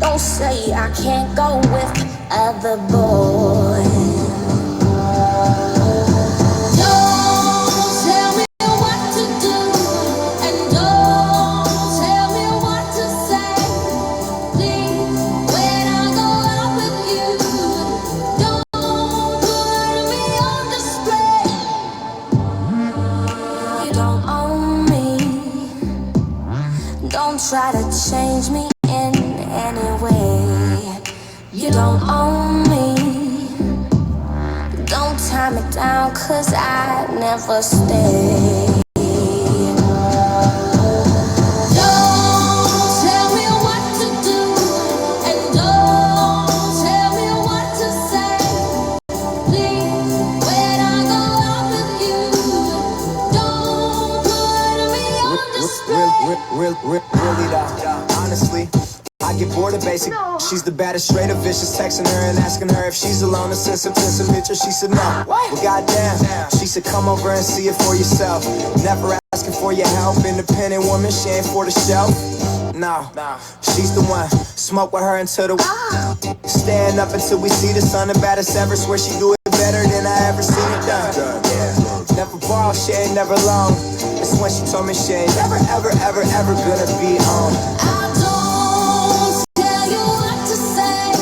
Don't say I can't go with other boys. Don't tell me what to do, and don't tell me what to say. Please, when I go out with you, don't put me on display. You don't own me. Don't try to change me in any way. You don't own me. Don't tie me down, 'cause I never stay. Don't tell me what to do, and don't tell me what to say. Please, when I go out with you, don't put me on display. Really though, honestly, I get bored of basic. She's the baddest, straight up vicious. Texting her and asking her if she's alone and sent some pictures. She said no. Well, goddamn. She said come over and see it for yourself. Never asking for your help. Independent woman, she ain't for the shelf. No, she's the one. Smoke with her until the stand up until we see the sun. The baddest ever. Swear she do it better than I ever seen it done. Yeah. Never borrow, she ain't never alone. It's when she told me she ain't ever gonna be on. I don't tell you what to say.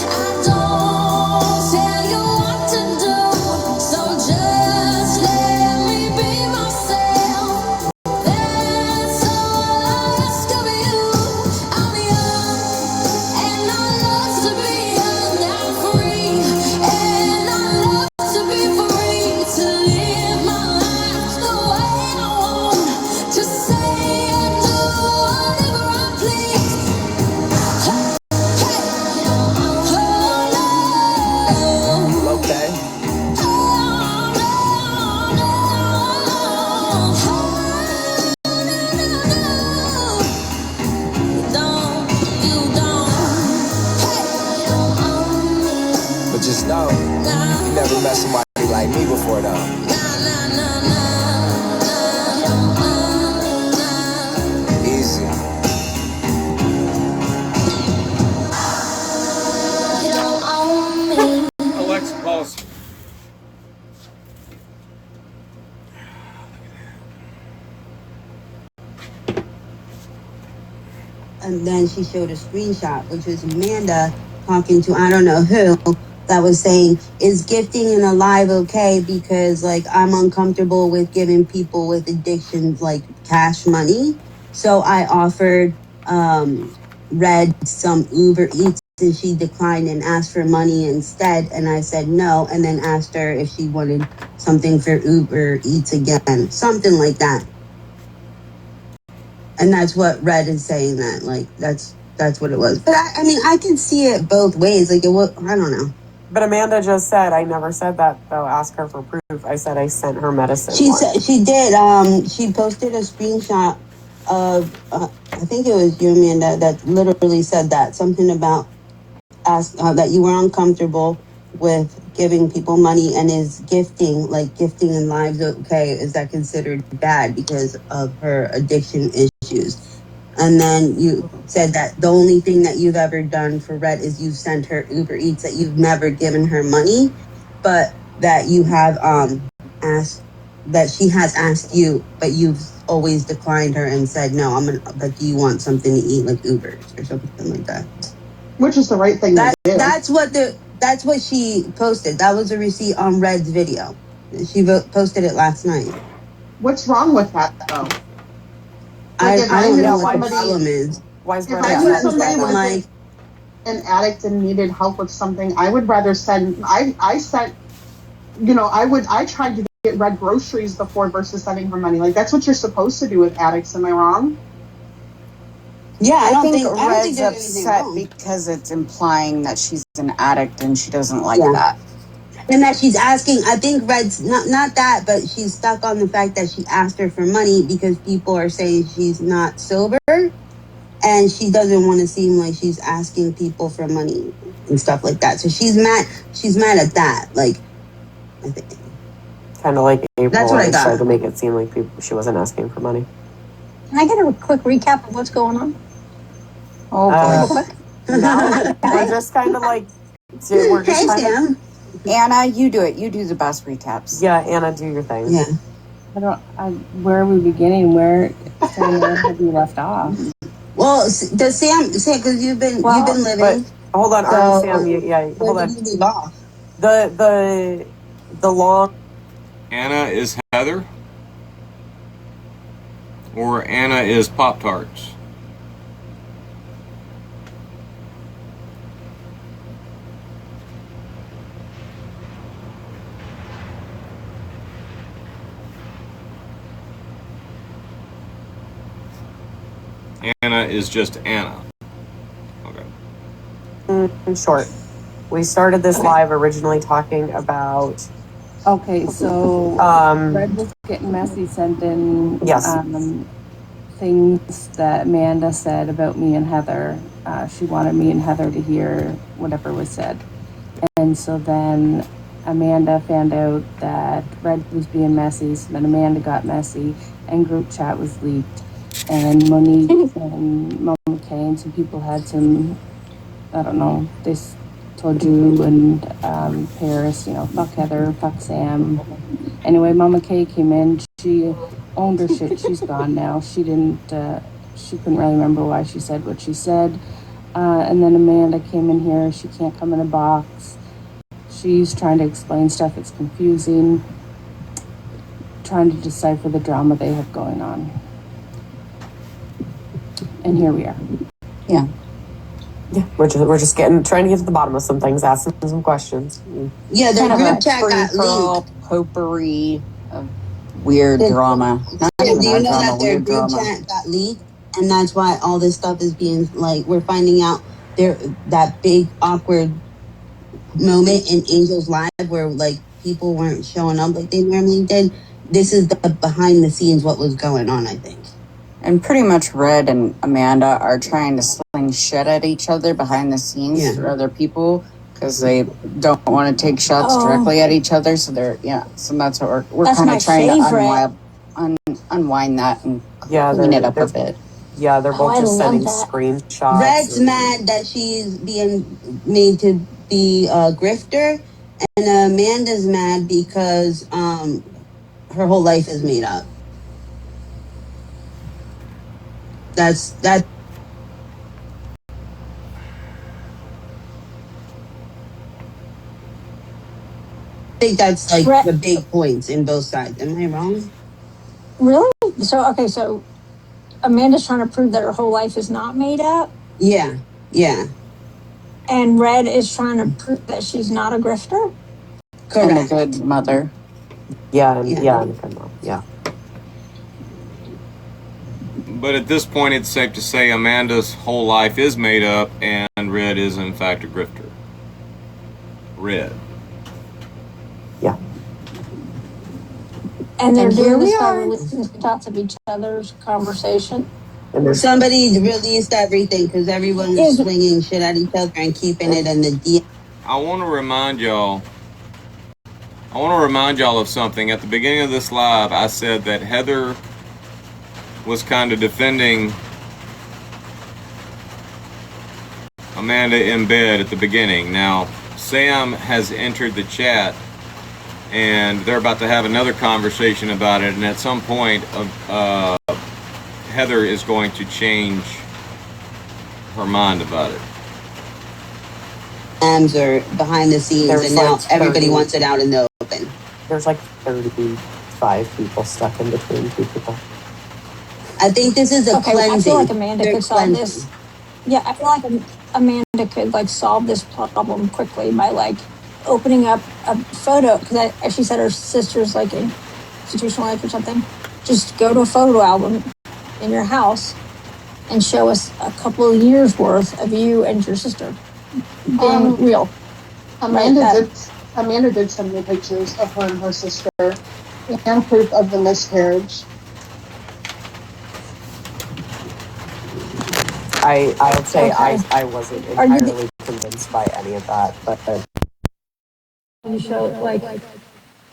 I don't tell you what to do. So just let me be myself. That's all I ask of you. I'm young and I love to be young. I'm free and I love to be free. To live my life the way I want. To say and do whatever I please. Hey, Okay. But just know, you never met somebody like me before though. Easy. Alexa, pause. And then she showed a screenshot, which was Amanda talking to I don't know who, that was saying, is gifting in a live okay? Because like I'm uncomfortable with giving people with addictions like cash money. So I offered Red some Uber Eats and she declined and asked for money instead. And I said no, and then asked her if she wanted something for Uber Eats again, something like that. And that's what Red is saying, that like that's what it was. But I mean I can see it both ways. Like it was, I don't know. But Amanda just said, I never said that though. Ask her for proof. I said I sent her medicine. She said she did. She posted a screenshot of I think it was you, Amanda, that literally said that something about that you were uncomfortable with giving people money, and is gifting in lives okay? Is that considered bad because of her addiction issues? And then you said that the only thing that you've ever done for Red is you've sent her Uber Eats, that you've never given her money, but that you have asked, that she has asked you, but you've always declined her and said no. But do you want something to eat, like Ubers or something like that? Which is the right thing to do. That's what she posted. That was a receipt on Red's video. She posted it last night. What's wrong with that though? I don't know what the problem is. Why is if I knew somebody was like an addict and needed help with something, I would rather send. I sent. I tried to get Red groceries before versus sending her money. Like that's what you're supposed to do with addicts. Am I wrong? Yeah, I think Red's upset because it's implying that she's an addict and she doesn't like that. And that she's asking, I think Red's not that, but she's stuck on the fact that she asked her for money because people are saying she's not sober, and she doesn't want to seem like she's asking people for money and stuff like that. So she's mad at that. Like, I think. Kind of like April. That's what I got. Tried to make it seem like she wasn't asking for money. Can I get a quick recap of what's going on? Oh, boy. No, we're just kind of like, we're just Hey, kind of. Sam. Anna, you do it. You do the best recaps. Yeah, Anna, do your thing. Yeah. Where are we beginning? Where have you left off? Well, does Sam, because you've been living. But hold on, So, Sam. Yeah, where hold on. did you leave off? The long. Anna is Heather, or Anna is Pop-Tarts. Anna is just Anna. Okay. In short, we started this live originally talking about. Okay, so Red was getting messy, sending things that Amanda said about me and Heather. She wanted me and Heather to hear whatever was said. And so then Amanda found out that Red was being messy, so then Amanda got messy, and group chat was leaked. And Monique and Mama Kay and some people had some, I don't know, they told you and Paris, fuck Heather, fuck Sam. Anyway, Mama Kay came in, she owned her shit, she's gone now. She couldn't really remember why she said what she said. And then Amanda came in here, she can't come in a box. She's trying to explain stuff, it's confusing. Trying to decipher the drama they have going on. And here we are. Yeah, we're just trying to get to the bottom of some things, asking some questions. Yeah, the group chat got leaked. Potpourri of weird drama. Do you know that their group chat got leaked, and that's why all this stuff is being we're finding out that big awkward moment in Angel's live where people weren't showing up like they normally did. This is the behind the scenes what was going on, I think. And pretty much Red and Amanda are trying to sling shit at each other behind the scenes for other people because they don't want to take shots directly at each other. So so that's what we're kind of trying to unwind that and clean it up a bit. Yeah, they're both just sending screenshots. Red's mad that she's being made to be a grifter, and Amanda's mad because her whole life is made up. That. I think that's the big points in both sides. Am I wrong? Really? So Amanda's trying to prove that her whole life is not made up? Yeah. And Red is trying to prove that she's not a grifter? Correct. And a good mother. Yeah, and a good mom. Yeah. But at this point, it's safe to say Amanda's whole life is made up, and Red is in fact a grifter. Red. Yeah. And they're doing this by releasing shots of each other's conversation. And somebody released everything because everyone was swinging shit at each other and keeping it in the DM. I want to remind y'all of something. At the beginning of this live, I said that Heather was kind of defending Amanda in bed at the beginning. Now, Sam has entered the chat, and they're about to have another conversation about it, and at some point, Heather is going to change her mind about it. Are behind the scenes, and now everybody wants it out in the open. There's 35 people stuck in between two people. I think this is a cleansing. I feel like Amanda could solve this. Yeah, I feel like Amanda could solve this problem quickly by opening up a photo, because she said her sister's in institutional life or something. Just go to a photo album in your house and show us a couple of years worth of you and your sister being real. Amanda did send me pictures of her and her sister and proof of the miscarriage. I would say I wasn't entirely convinced by any of that, but you show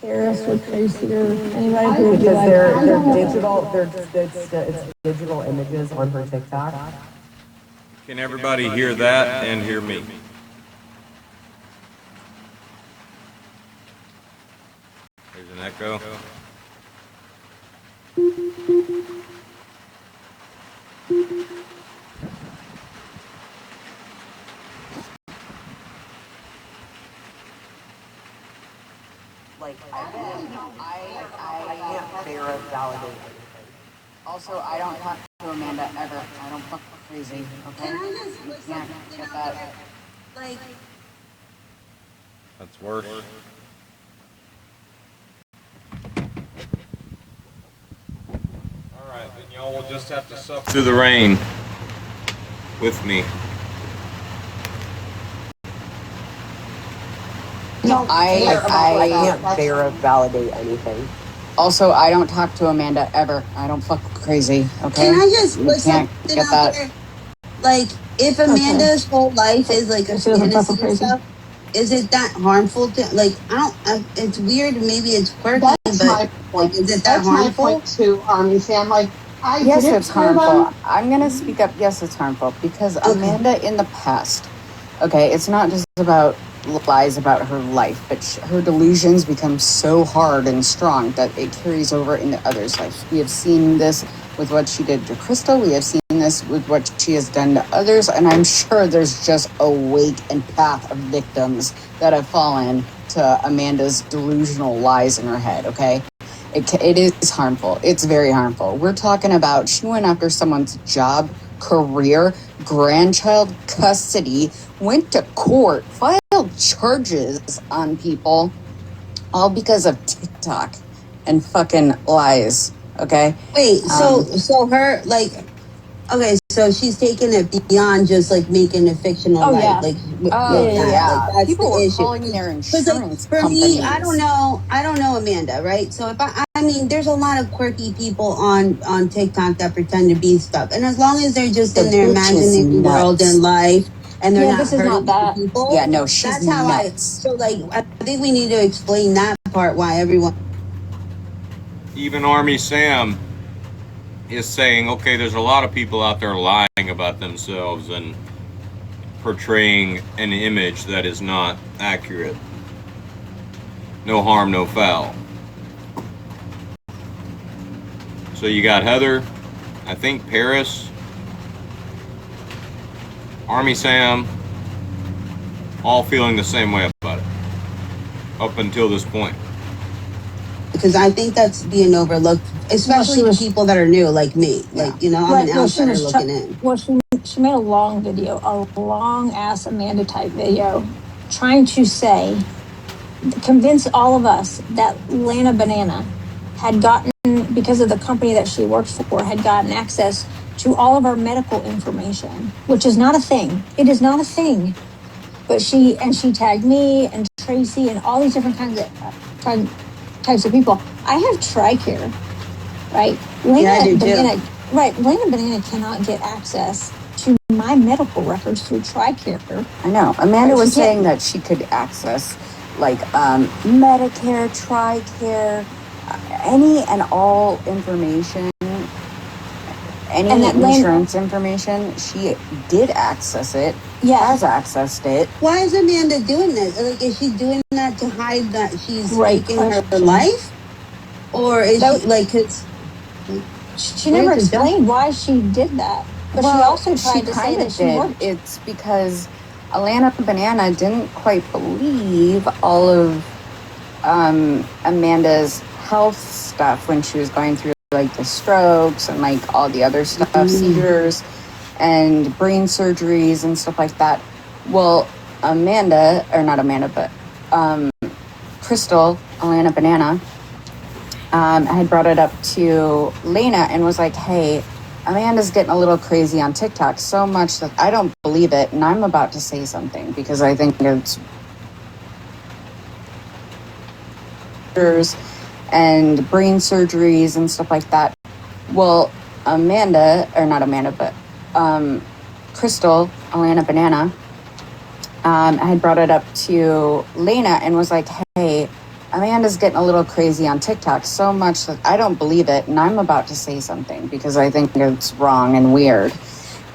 Paris or Tracy or anybody who would be because they're digital, it's digital images on her TikTok. Can everybody hear that and hear me? There's an echo. Like, I can't validate anything. Also, I don't talk to Amanda ever. I don't fuck crazy, okay? Can I just You put can't something get out that. there? Like, That's worse. All right, then y'all will just have to suffer through the rain with me. Don't care about I that. can't validate anything. Also, I don't talk to Amanda ever. I don't fuck crazy, okay? can I just You put can't something get out that. there? Like, if Amanda's whole life is like a She doesn't fuck fantasy and crazy. stuff, is it that harmful to, like, it's weird, maybe it's quirky, That's but, my like, point. is it that That's my harmful? point too, Sam. Like, I Yes, didn't it's hear harmful. them. I'm going to speak up. Yes, it's harmful because Okay. Amanda in the past, okay, it's not just about lies about her life, but her delusions become so hard and strong that it carries over into others' lives. We have seen this with what she did to Crystal. We have seen this with what she has done to others. And I'm sure there's just a wake and path of victims that have fallen to Amanda's delusional lies in her head, okay? It is harmful. It's very harmful. We're talking about she went after someone's job, career, grandchild, custody, went to court, filed charges on people, all because of TikTok and fucking lies. Okay. Wait, so her, like, okay, so she's taking it beyond just like making a fictional Oh, life, yeah. like with Oh that, like yeah, that's people the were issue. calling their Because like insurance for me, I companies. don't know Amanda, right? So if I mean, there's a lot of quirky people on TikTok that pretend to be stuff, and as long as they're just The in their bitch is imaginary world nuts. and life, and they're Yeah, not this is not hurting other that. people, Yeah, no, she's that's how I. nuts. So like, I think we need to explain that part why everyone. Even Army Sam is saying, okay, there's a lot of people out there lying about themselves and portraying an image that is not accurate. No harm, no foul. So you got Heather, I think Paris, Army Sam, all feeling the same way about it up until this point. Because I think that's being overlooked, especially was- people that are new, like me. Yeah. Like, you know, I'm Right, an no, she outsider was looking in. well, she made a long video, a long ass Amanda type video, trying to convince all of us that Lana Banana had gotten, because of the company that she worked for, had gotten access to all of our medical information, which is not a thing. It is not a thing. But she tagged me and Tracy and all these different types of people. I have TRICARE, right? Yeah, I do too. Banana, right? Lana Banana cannot get access to my medical records through TRICARE. I know. Amanda Right, was she can't- saying that she could access like Medicare, TRICARE, any and all information, any And that insurance information. She did access it. Yeah. Has accessed it. Why is Amanda doing this? Like, is she doing that to hide that she's Great taking her question. life? Or is That- she, like, cause... She never Where's the explained why she did that. But she also tried to say kinda that she worked. It's because Alana Banana didn't quite believe all of Amanda's health stuff when she was going through like the strokes and like all the other stuff, seizures and brain surgeries and stuff like that. Well, Amanda, or not Amanda, but Crystal, Alana Banana, had brought it up to Lena and was like, hey, Amanda's getting a little crazy on TikTok, so much that I don't believe it, and I'm about to say something because I think it's and brain surgeries and stuff like that. Well, Amanda, or not Amanda, but Crystal, Alana Banana, had brought it up to Lena and was like, hey, Amanda's getting a little crazy on TikTok, so much that I don't believe it, and I'm about to say something because I think it's wrong and weird.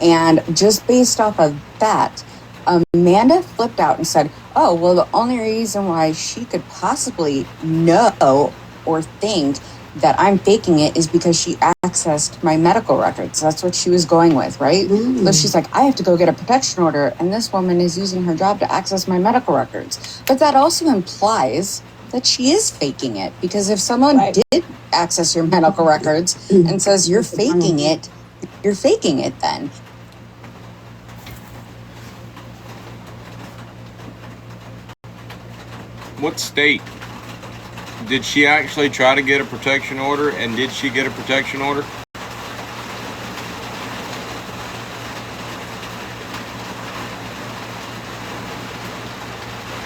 And just based off of that, Amanda flipped out and said, oh, well, the only reason why she could possibly know or think that I'm faking it is because she accessed my medical records. That's what she was going with, right? So she's like, I have to go get a protection order, and this woman is using her job to access my medical records. But that also implies that she is faking it, because if someone did access your medical records and says you're faking it then. What state? Did she actually try to get a protection order, and did she get a protection order?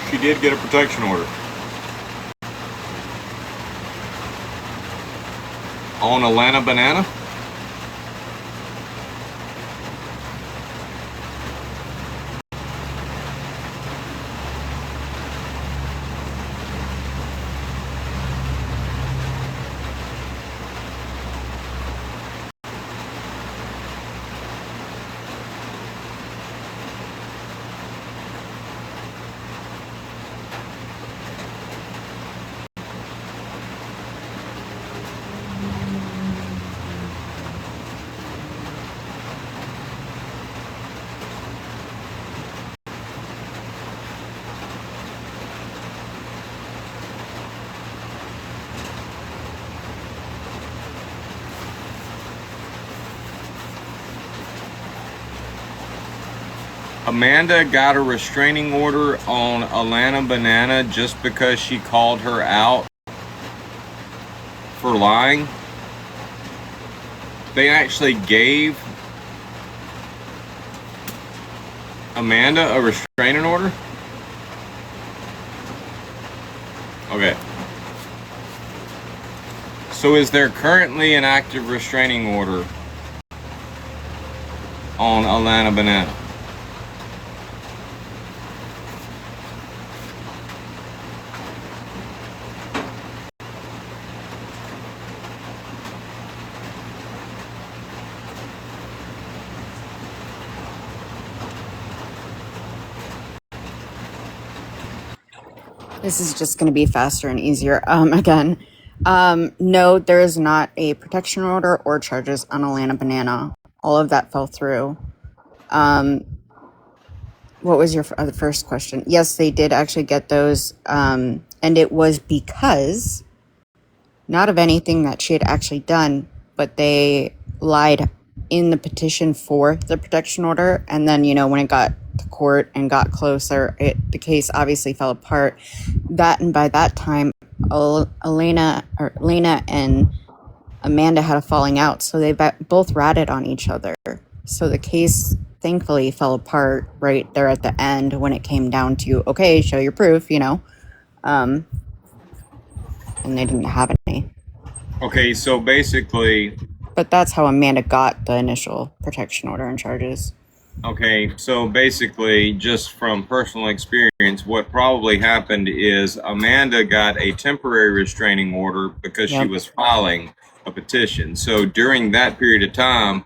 She did get a protection order. On Atlanta Banana? Amanda got a restraining order on Atlanta Banana just because she called her out for lying. They actually gave Amanda a restraining order? Okay. So is there currently an active restraining order on Atlanta Banana? This is just going to be faster and easier. Again, no, there is not a protection order or charges on Atlanta Banana. All of that fell through. What was your the first question? Yes, they did actually get those, and it was because not of anything that she had actually done, but they lied in the petition for the protection order, and then when it got to court and got closer, the case obviously fell apart. That, and by that time, Lena and Amanda had a falling out, so they both ratted on each other. So the case thankfully fell apart right there at the end when it came down to, okay, show your proof, and they didn't have any. Okay, so basically... But that's how Amanda got the initial protection order and charges. Okay, so basically, just from personal experience, what probably happened is Amanda got a temporary restraining order because she was filing a petition. So during that period of time,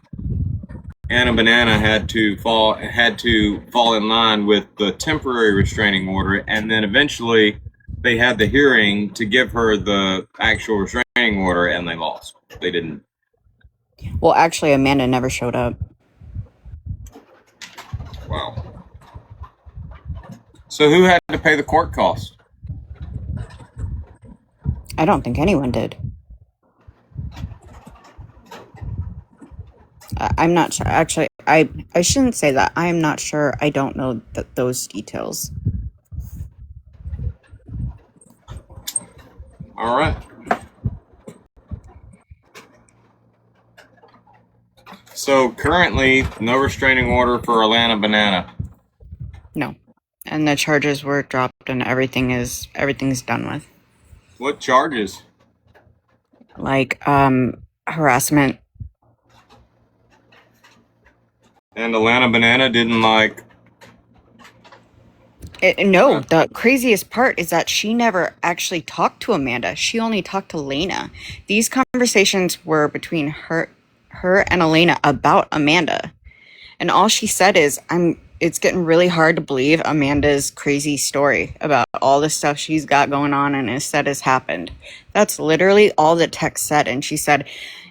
Anna Banana had to fall in line with the temporary restraining order, and then eventually they had the hearing to give her the actual restraining order, and they lost. They didn't. Well, actually, Amanda never showed up. Wow. So who had to pay the court costs? I don't think anyone did. I'm not sure. Actually, I shouldn't say that. I'm not sure. I don't know those details. All right. So currently, no restraining order for Atlanta Banana. No, and the charges were dropped, and everything's done with. What charges? Like harassment. And Atlanta Banana didn't like. No, the craziest part is that she never actually talked to Amanda. She only talked to Lena. These conversations were between her and Elena about Amanda. And all she said is, it's getting really hard to believe Amanda's crazy story about all the stuff she's got going on and has said has happened. That's literally all the text said. And she said,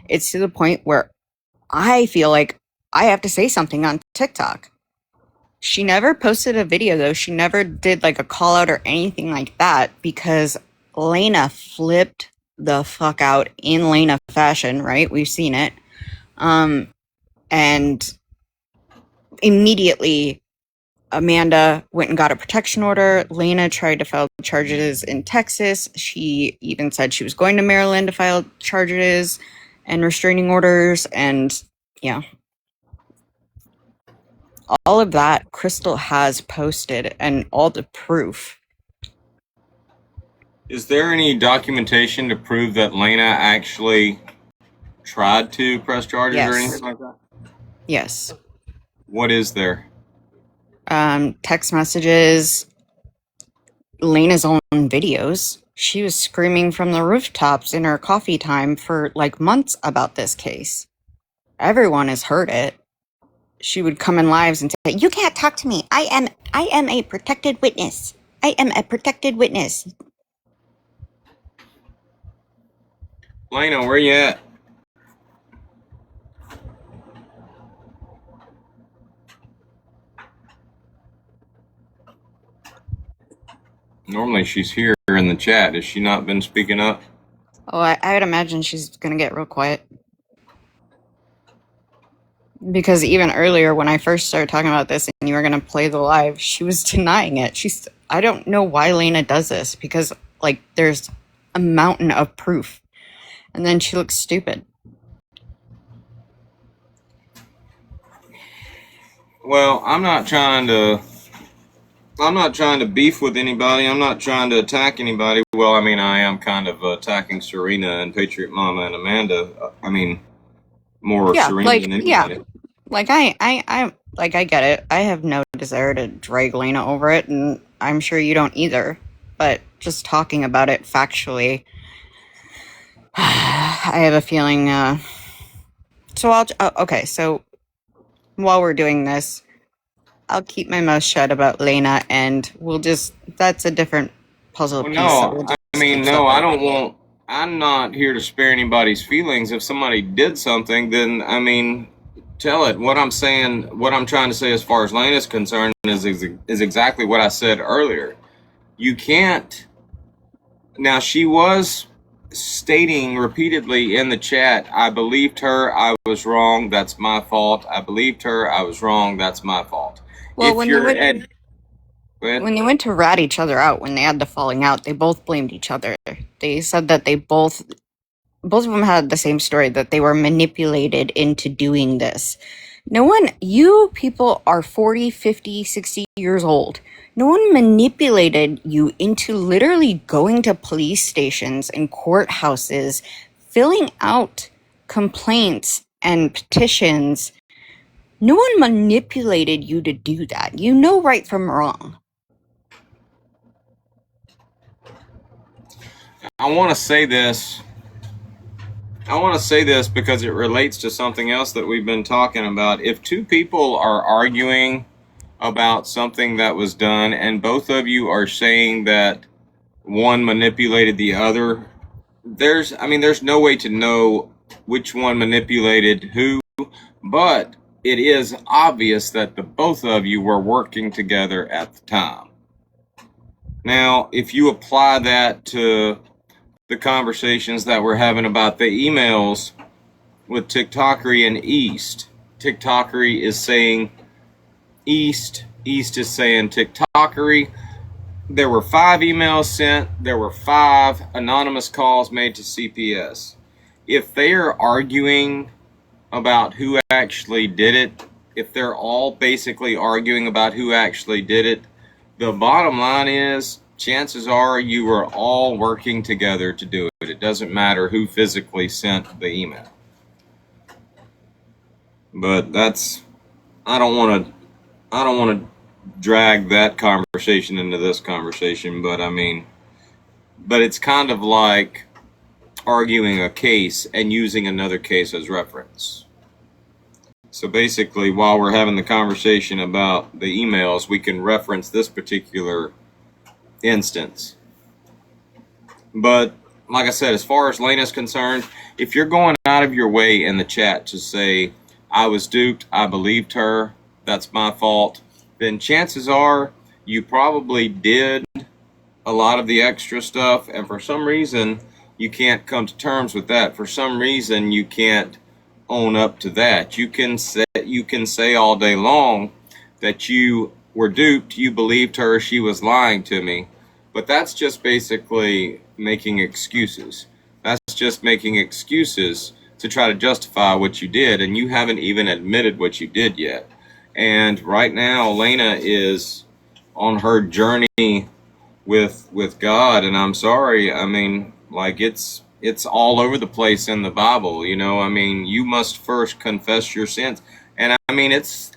it's to the point where I feel like I have to say something on TikTok. She never posted a video, though. She never did like a call out or anything like that, because Lena flipped the fuck out in Lena fashion, right? We've seen it. And immediately Amanda went and got a protection order. Lena tried to file charges in Texas. She even said she was going to Maryland to file charges and restraining orders. And yeah, all of that Crystal has posted, and all the proof. Is there any documentation to prove that Lena actually tried to press charges or anything like that? Yes. What is there? Text messages, Lena's own videos. She was screaming from the rooftops in her coffee time for like months about this case. Everyone has heard it. She would come in lives and say, "You can't talk to me. I am a protected witness. I am a protected witness." Lena, where you at? Normally she's here in the chat. Has she not been speaking up? Oh, I would imagine she's gonna get real quiet. Because even earlier when I first started talking about this and you were gonna play the live, she was denying it. I don't know why Lena does this, because like there's a mountain of proof. And then she looks stupid. Well, I'm not trying to beef with anybody. I'm not trying to attack anybody. Well, I mean, I am kind of attacking Serena and Patriot Mama and Amanda. I mean, more Serena than anybody. Yeah. Like I get it. I have no desire to drag Lena over it, and I'm sure you don't either. But just talking about it factually, I have a feeling. So while we're doing this, I'll keep my mouth shut about Lena, and that's a different puzzle piece. I'm not here to spare anybody's feelings. If somebody did something, then, I mean, tell it. What I'm trying to say as far as Lena's concerned is exactly what I said earlier. You can't. Now, she was stating repeatedly in the chat, I believed her, I was wrong, that's my fault. I believed her, I was wrong, that's my fault. Well, when they went to rat each other out, when they had the falling out, they both blamed each other. They said that they both of them had the same story, that they were manipulated into doing this. You people are 40, 50, 60 years old. No one manipulated you into literally going to police stations and courthouses, filling out complaints and petitions. No one manipulated you to do that. You know right from wrong. I want to say this because it relates to something else that we've been talking about. If two people are arguing about something that was done and both of you are saying that one manipulated the other, there's no way to know which one manipulated who, but it is obvious that the both of you were working together at the time. Now, if you apply that to the conversations that we're having about the emails with TikTokery and East, TikTokery is saying East is saying TikTokery. There were 5 emails sent. There were 5 anonymous calls made to CPS. If they are arguing about who actually did it, if they're all basically arguing about who actually did it, the bottom line is, chances are you were all working together to do it. It doesn't matter who physically sent the email. But I don't want to drag that conversation into this conversation, but it's kind of like arguing a case and using another case as reference. So basically, while we're having the conversation about the emails, we can reference this particular instance. But like I said, as far as Lena's concerned, if you're going out of your way in the chat to say, I was duped, I believed her, that's my fault, then chances are you probably did a lot of the extra stuff, and for some reason you can't come to terms with that. For some reason you can't own up to that. You can say all day long that you were duped, you believed her, she was lying to me, but that's just basically making excuses. That's just making excuses to try to justify what you did, and you haven't even admitted what you did yet. And right now Lena is on her journey with God, and I'm sorry, I mean, like, it's all over the place in the Bible, you know. I mean, you must first confess your sins. And I mean, it's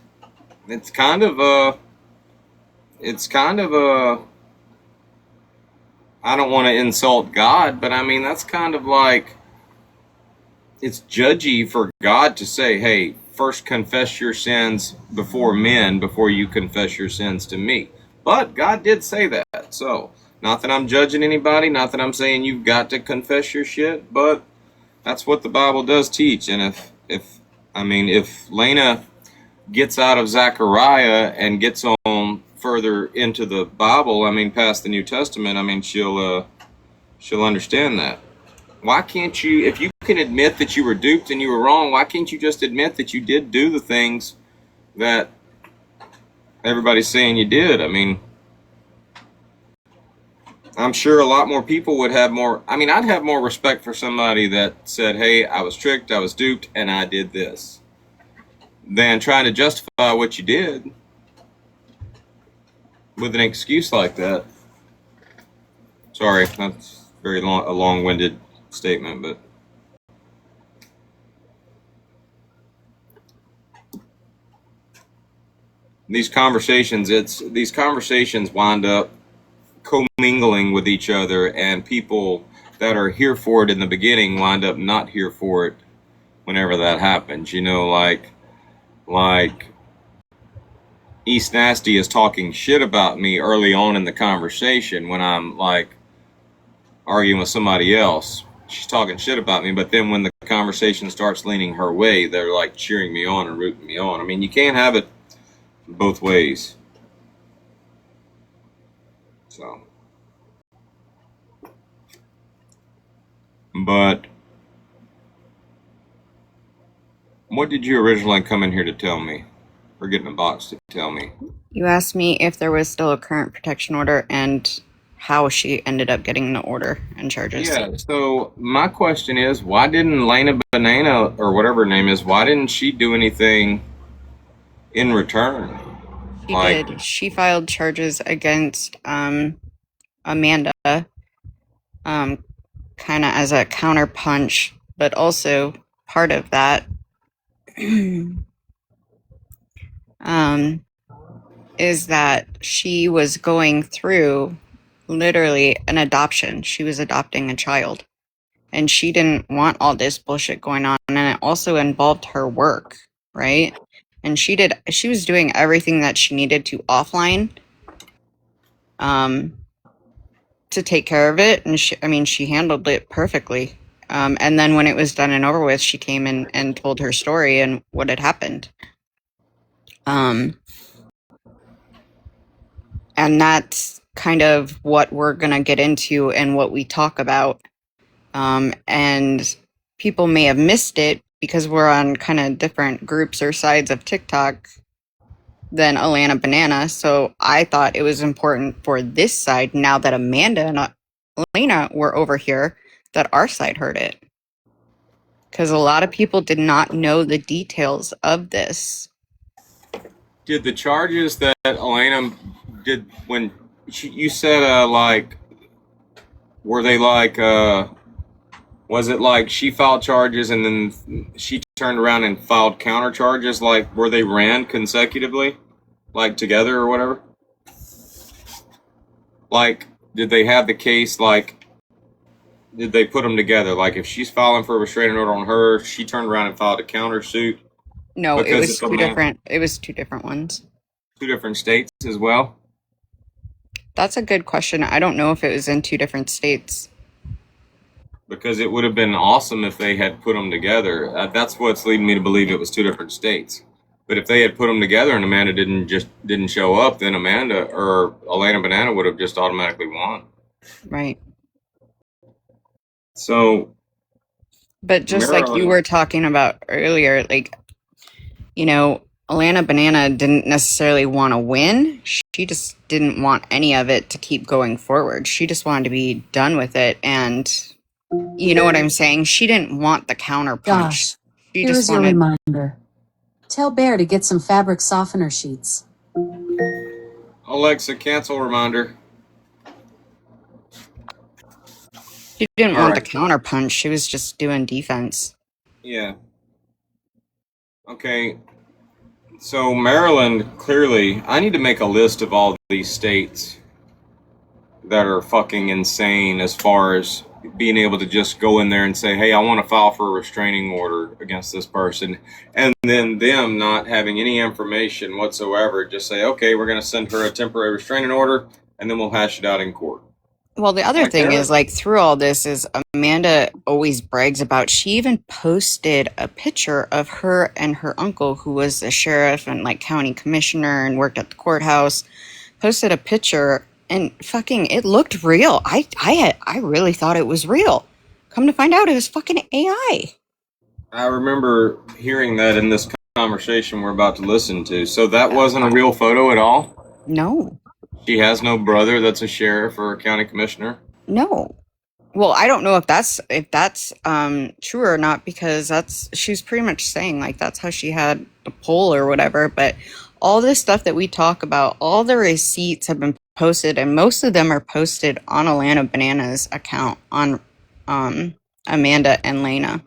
kind of a I don't want to insult God, but I mean, that's kind of like, it's judgy for God to say, hey, first confess your sins before men before you confess your sins to me. But God did say that. So, not that I'm judging anybody, not that I'm saying you've got to confess your shit, but that's what the Bible does teach. And if Lena gets out of Zechariah and gets on further into the Bible, I mean, past the New Testament, I mean, she'll understand that. Why can't you, if you can admit that you were duped and you were wrong, why can't you just admit that you did do the things that everybody's saying you did? I mean, I'm sure a lot more people would have more, I mean, I'd have more respect for somebody that said, hey, I was tricked, I was duped, and I did this, than trying to justify what you did with an excuse like that. Sorry, that's a long-winded statement, but these conversations wind up commingling with each other, and people that are here for it in the beginning wind up not here for it whenever that happens. You know, like East Nasty is talking shit about me early on in the conversation when I'm like arguing with somebody else. She's talking shit about me, but then when the conversation starts leaning her way, they're like cheering me on and rooting me on. I mean, you can't have it both ways. So, but what did you originally come in here to tell me, or get in a box to tell me? You asked me if there was still a current protection order and how she ended up getting the order and charges. Yeah, so my question is, why didn't Lena Banana, or whatever her name is, why didn't she do anything in return? She did. She filed charges against Amanda, kind of as a counterpunch, but also part of that is that she was going through literally an adoption. She was adopting a child, and she didn't want all this bullshit going on, and it also involved her work, right? And she was doing everything that she needed to offline to take care of it, and she handled it perfectly. And then when it was done and over with, she came in and told her story and what had happened. And that's kind of what we're going to get into and what we talk about. And people may have missed it because we're on kind of different groups or sides of TikTok than Alana Banana. So I thought it was important for this side, now that Amanda and Elena were over here, that our side heard it. Because a lot of people did not know the details of this. Did the charges that Elena did, when you said, were they was it like she filed charges and then she turned around and filed counter charges? Like, were they ran consecutively? Like, together or whatever? Like, did they have the case, like, did they put them together? Like, if she's filing for a restraining order on her, she turned around and filed a counter suit No, it Because was if a two man, different. It was two different ones. 2 different states as well. That's a good question. I don't know if it was in 2 different states. Because it would have been awesome if they had put them together. That's what's leading me to believe it was 2 different states. But if they had put them together and Amanda didn't show up, then Amanda or Elena Banana would have just automatically won. Right. So, But just like you Maryland, were talking about earlier, like, you know, Alana Banana didn't necessarily want to win. She just didn't want any of it to keep going forward. She just wanted to be done with it. And you know what I'm saying? She didn't want the counter punch. Josh, She here just is your wanted. reminder. Tell Bear to get some fabric softener sheets. Alexa, cancel reminder. She didn't All want the right. counter punch. She was just doing defense. Yeah. Okay. So Maryland, clearly, I need to make a list of all these states that are fucking insane as far as being able to just go in there and say, hey, I want to file for a restraining order against this person. And then them not having any information whatsoever, just say, okay, we're going to send her a temporary restraining order and then we'll hash it out in court. Well, the other Like thing that. is, like, through all this is Amanda always brags about, she even posted a picture of her and her uncle, who was a sheriff and like county commissioner and worked at the courthouse, posted a picture and fucking, it looked real. I really thought it was real. Come to find out, it was fucking AI. I remember hearing that in this conversation we're about to listen to. So that wasn't a real photo at all? No. She has no brother that's a sheriff or a county commissioner? No. Well, I don't know if that's true or not, because she was pretty much saying like that's how she had a poll or whatever. But all this stuff that we talk about, all the receipts have been posted, and most of them are posted on Alana Banana's account on Amanda and Lena.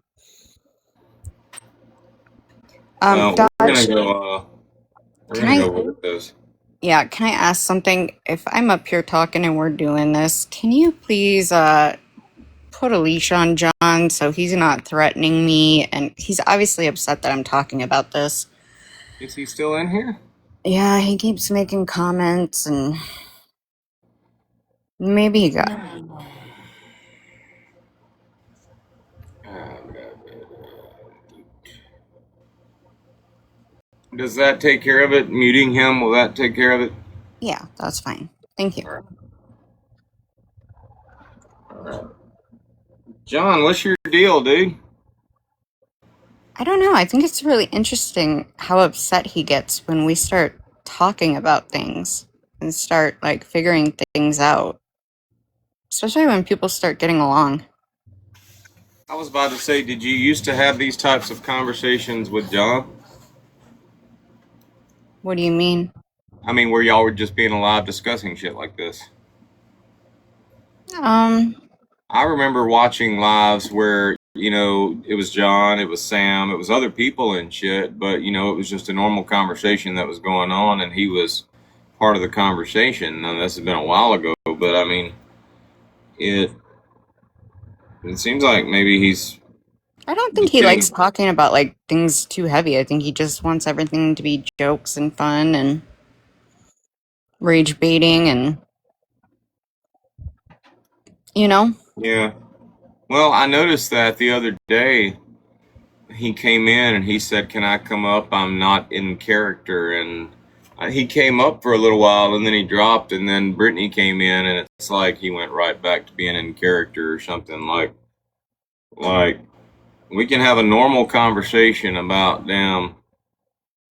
We're Dodge, gonna go. We're can gonna I? go with this. Yeah, can I ask something? If I'm up here talking and we're doing this, can you please put a leash on John so he's not threatening me? And he's obviously upset that I'm talking about this. Is he still in here? Yeah, he keeps making comments, and maybe he got. Does that take care of it? Muting him, will that take care of it? Yeah, that's fine. Thank you. All right. John, what's your deal, dude? I don't know. I think it's really interesting how upset he gets when we start talking about things and start like figuring things out, especially when people start getting along. I was about to say, did you used to have these types of conversations with John? What do you mean? I mean, where y'all were just being alive discussing shit like this? I remember watching lives where, it was John, it was Sam, it was other people and shit, but, it was just a normal conversation that was going on, and he was part of the conversation. Now, this has been a while ago, but, I mean, it seems like maybe he's... I don't think he likes talking about like things too heavy. I think he just wants everything to be jokes and fun and rage baiting and, Yeah. Well, I noticed that the other day he came in and he said, can I come up? I'm not in character. And he came up for a little while and then he dropped, and then Brittany came in and it's like he went right back to being in character or something. Like we can have a normal conversation about damn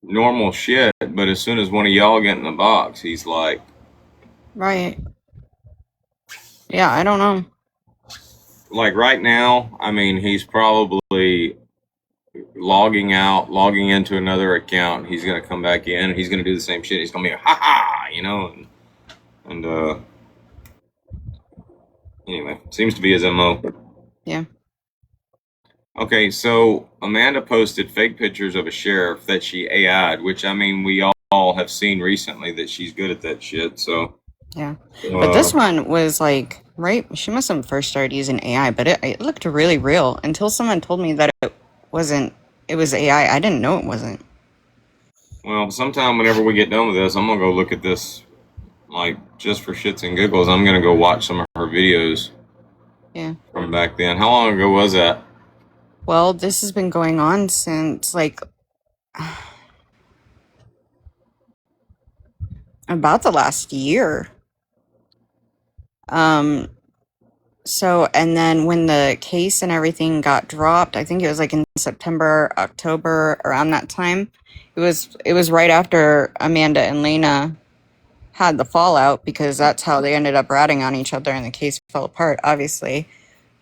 normal shit, but as soon as one of y'all get in the box, he's like... Right. Yeah, I don't know. Like right now, I mean, he's probably logging out, logging into another account. He's gonna come back in and he's gonna do the same shit. He's gonna be ha ha, and anyway, seems to be his MO. Yeah. Okay, so Amanda posted fake pictures of a sheriff that she AI'd, which, I mean, we all have seen recently that she's good at that shit, so... Yeah. But this one was like, right, she must have first started using AI, but it looked really real until someone told me that it was AI. I didn't know it wasn't. Well, sometime whenever we get done with this, I'm gonna go look at this, like just for shits and giggles. I'm gonna go watch some of her videos. Yeah. From back then. How long ago was that? Well, this has been going on since like about the last year. So, and then when the case and everything got dropped, I think it was like in September, October, around that time. It was right after Amanda and Lena had the fallout, because that's how they ended up ratting on each other and the case fell apart, obviously.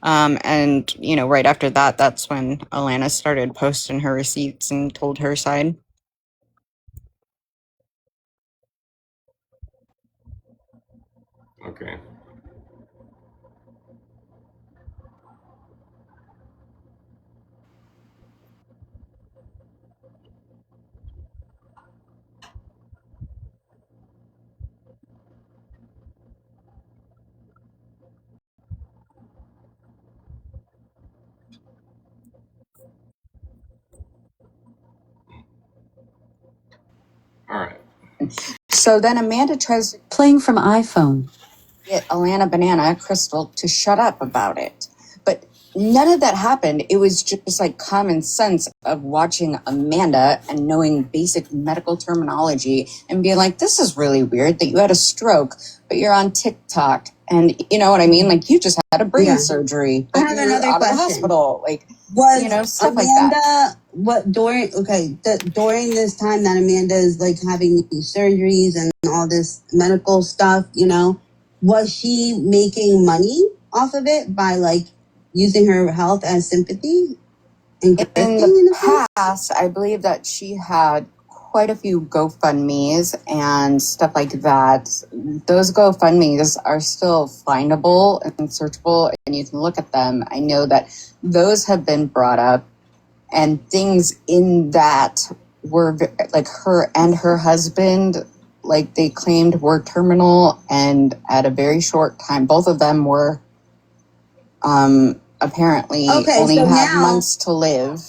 And right after that, that's when Alana started posting her receipts and told her side. Okay. All right. So then Amanda tries Playing from iPhone. get Alana Banana Crystal to shut up about it. But none of that happened. It was just like common sense of watching Amanda and knowing basic medical terminology and being like, this is really weird that you had a stroke, but you're on TikTok. And you know what I mean? Like, you just had a brain surgery, but I have you're another out of the question. hospital. Like, Was stuff Amanda like that. during this time that Amanda is like having these surgeries and all this medical stuff, was she making money off of it by like using her health as sympathy and grifting In in the a sense? past, I believe that she had quite a few GoFundMes and stuff like that. Those GoFundMes are still findable and searchable, and you can look at them. I know that those have been brought up, and things in that were like her and her husband, like they claimed, were terminal, and at a very short time, both of them were apparently Okay, only so had now- months to live.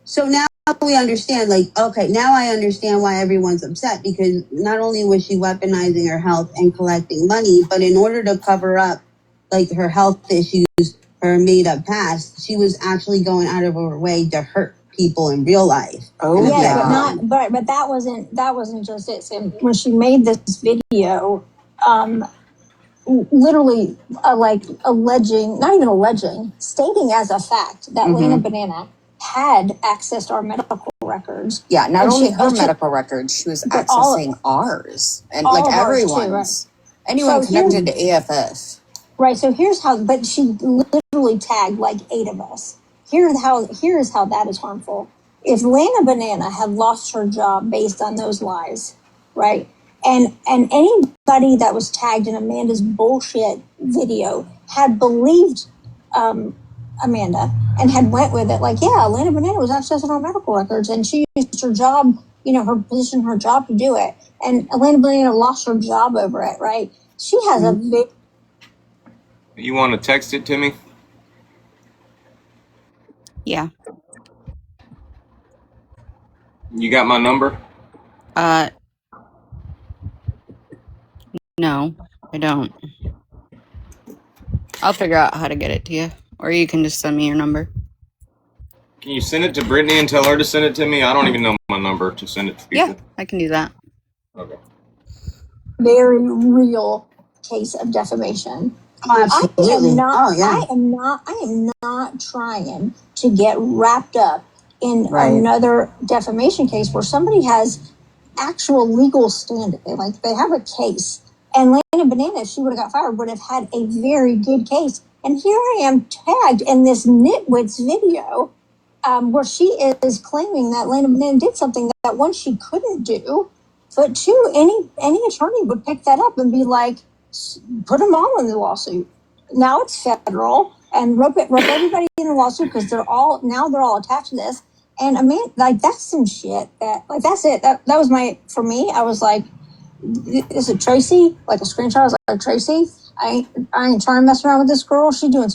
So now we understand, now I understand why everyone's upset, because not only was she weaponizing her health and collecting money, but in order to cover up like her health issues, her made up past, she was actually going out of her way to hurt people in real life. Oh, And Yes, yeah. but not, but that wasn't just it. So when she made this video, literally like alleging, not even alleging, stating as a fact that Lena Banana had accessed our medical records. Yeah, not And only she- her and she- medical records, she was but all- accessing ours and all like of ours too, everyone's. right? Anyone So here's- connected to AFS. Right. So here's how, but she literally tagged like 8 of us. Here's how that is harmful. If Lana Banana had lost her job based on those lies, right? And anybody that was tagged in Amanda's bullshit video had believed Amanda and had went with it, like, yeah, Lana Banana was accessing our medical records and she used her job, her position, her job to do it. And Lana Banana lost her job over it, right? She has a big. You want to text it to me? Yeah. You got my number? No, I don't. I'll figure out how to get it to you, or you can just send me your number. Can you send it to Brittany and tell her to send it to me? I don't even know my number to send it to people. Yeah, I can do that. Okay. Very real case of defamation. Oh, absolutely. I am not trying to get wrapped up in Right. another defamation case where somebody has actual legal standing. Like, they have a case. And Lana Banana, if she would have got fired, would have had a very good case. And here I am tagged in this nitwit's video where she is claiming that Lana Banana did something that one, she couldn't do, but two, any attorney would pick that up and be like, put them all in the lawsuit. Now it's federal, and rope everybody in the lawsuit, because they're all attached to this. And I mean, like, that's some shit that's it. That was for me, I was like, is it Tracy? Like a screenshot, I was like, Tracy, I ain't trying to mess around with this girl. She's doing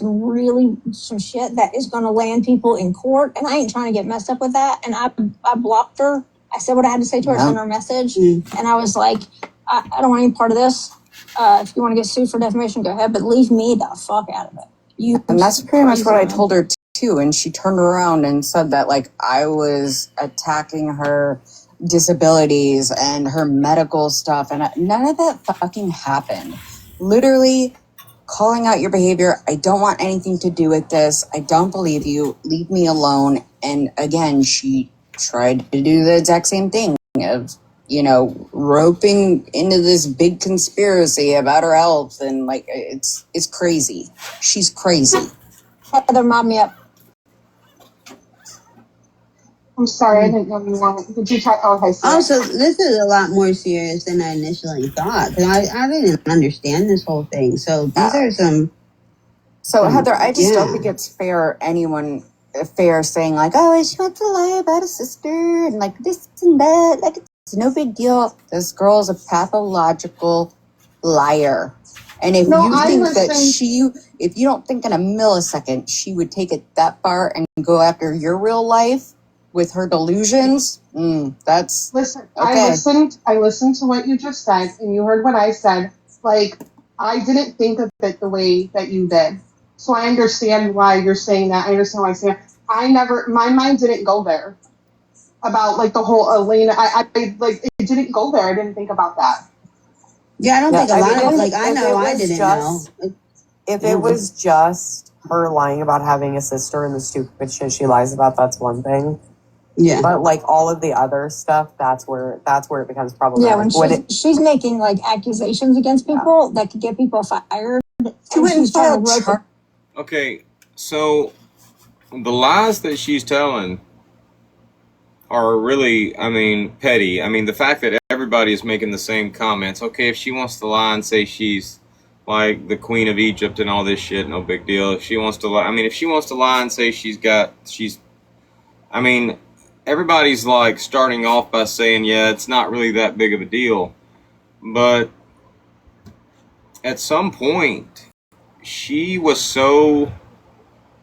some shit that is going to land people in court, and I ain't trying to get messed up with that. And I blocked her I said what I had to say to her, Yeah. sent her a message, and I was like, I don't want any part of this. If you want to get sued for defamation, go ahead, but leave me the fuck out of it. And that's pretty much what I man. told her too. And she turned around and said that like I was attacking her disabilities and her medical stuff, and none of that fucking happened. Literally calling out your behavior. I don't want anything to do with this. I don't believe you. Leave me alone. And again, she tried to do the exact same thing of, you know, roping into this big conspiracy about her health, and like it's crazy. She's crazy. Heather, mob me up. I'm sorry, I didn't know you wanted. Did you try? Oh, okay. Also, this is a lot more serious than I initially thought. 'Cause I didn't understand this whole thing. So these are some. So Heather, I just don't think it's fair saying like, oh, she wants to lie about a sister and like this and that. Like it's no big deal. This girl's a pathological liar. And if if you don't think in a millisecond she would take it that far and go after your real life with her delusions, that's listen. okay. I listened to what you just said, and you heard what I said. Like, I didn't think of it the way that you did. So I understand why you're saying that. I understand why I'm saying my mind didn't go there about like the whole Elena. I like, it didn't go there. I didn't think about that. Yeah, I don't think a lot of, like, I know I was didn't just- know. If it was just her lying about having a sister and the stupid shit she lies about, that's one thing. Yeah. But like all of the other stuff, that's where it becomes problematic. Yeah, when she's making like accusations against people that could get people fired. She's trying to rope. Okay, so the lies that she's telling are really, I mean, petty. I mean, the fact that everybody is making the same comments. Okay, if she wants to lie and say she's like the Queen of Egypt and all this shit, no big deal. If she wants to lie, I mean, if she wants to lie and say I mean, everybody's like starting off by saying, yeah, it's not really that big of a deal. But at some point, she was so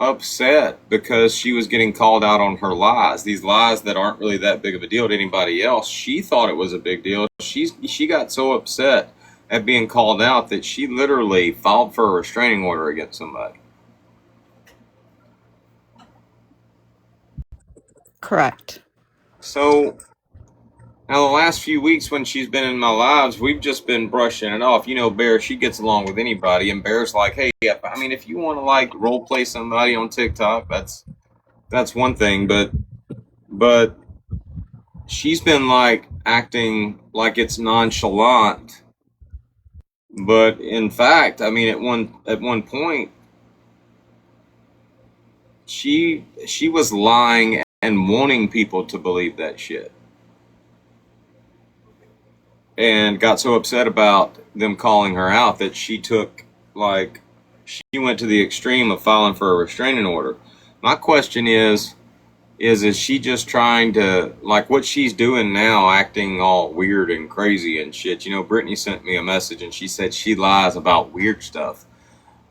upset because she was getting called out on her lies. These lies that aren't really that big of a deal to anybody else. She thought it was a big deal. She got so upset at being called out that she literally filed for a restraining order against somebody. Correct. So now the last few weeks when she's been in my lives, we've just been brushing it off. You know, Bear, she gets along with anybody, and Bear's like, hey, I mean, if you want to like role play somebody on TikTok, that's one thing, but she's been like acting like it's nonchalant. But in fact, I mean, at one point, she was lying and wanting people to believe that shit, and got so upset about them calling her out that she went to the extreme of filing for a restraining order. My question is she just trying to, like, what she's doing now, acting all weird and crazy and shit? You know, Brittany sent me a message and she said she lies about weird stuff.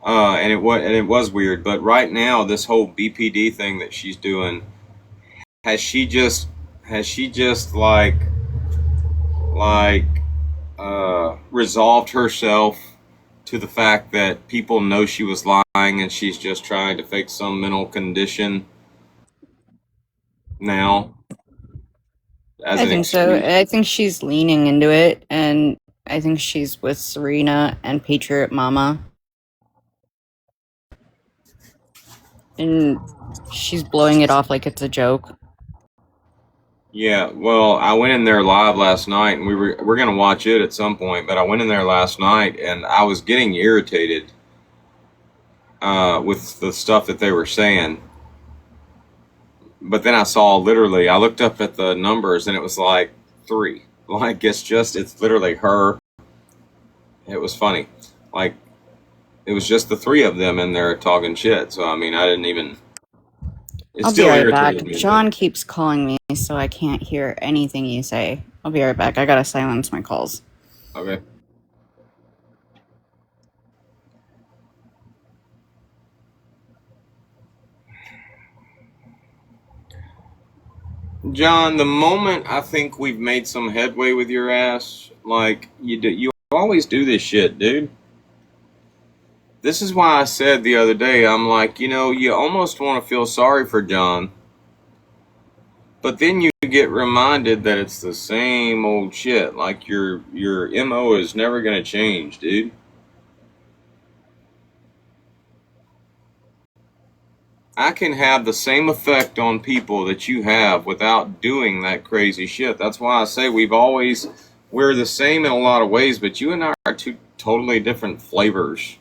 And it was weird, but right now, this whole BPD thing that she's doing, has she just resolved herself to the fact that people know she was lying and she's just trying to fake some mental condition now? I think so. I think she's leaning into it, and I think she's with Serena and Patriot Mama. And she's blowing it off like it's a joke. Yeah, well, I went in there live last night, and we're gonna watch it at some point. But I went in there last night, and I was getting irritated with the stuff that they were saying. But then I looked up at the numbers, and it was like 3. Like it's literally her. It was funny, like it was just the 3 of them in there talking shit. So I mean, I didn't even. I'll be right back. John keeps calling me, so I can't hear anything you say. I'll be right back. I gotta silence my calls. Okay. John, the moment I think we've made some headway with your ass, like, you always do this shit, dude. This is why I said the other day, I'm like, you know, you almost want to feel sorry for John, but then you get reminded that it's the same old shit. Like, your MO is never going to change, dude. I can have the same effect on people that you have without doing that crazy shit. That's why I say we're the same in a lot of ways, but you and I are two totally different flavors.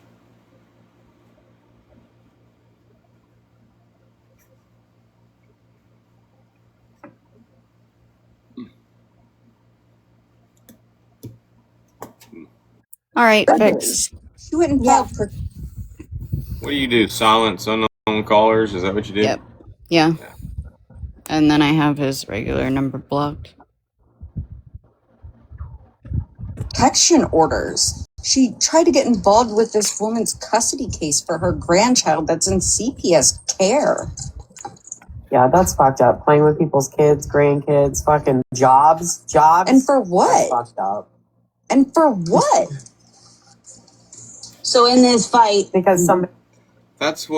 All right, fixed. She went and filed for. What do you do? Silence unknown callers? Is that what you do? Yep. Yeah. And then I have his regular number blocked. Protection orders. She tried to get involved with this woman's custody case for her grandchild that's in CPS care. Yeah, that's fucked up. Playing with people's kids, grandkids, fucking jobs. And for what? That's fucked up. And for what? So in this fight, Because somebody. That's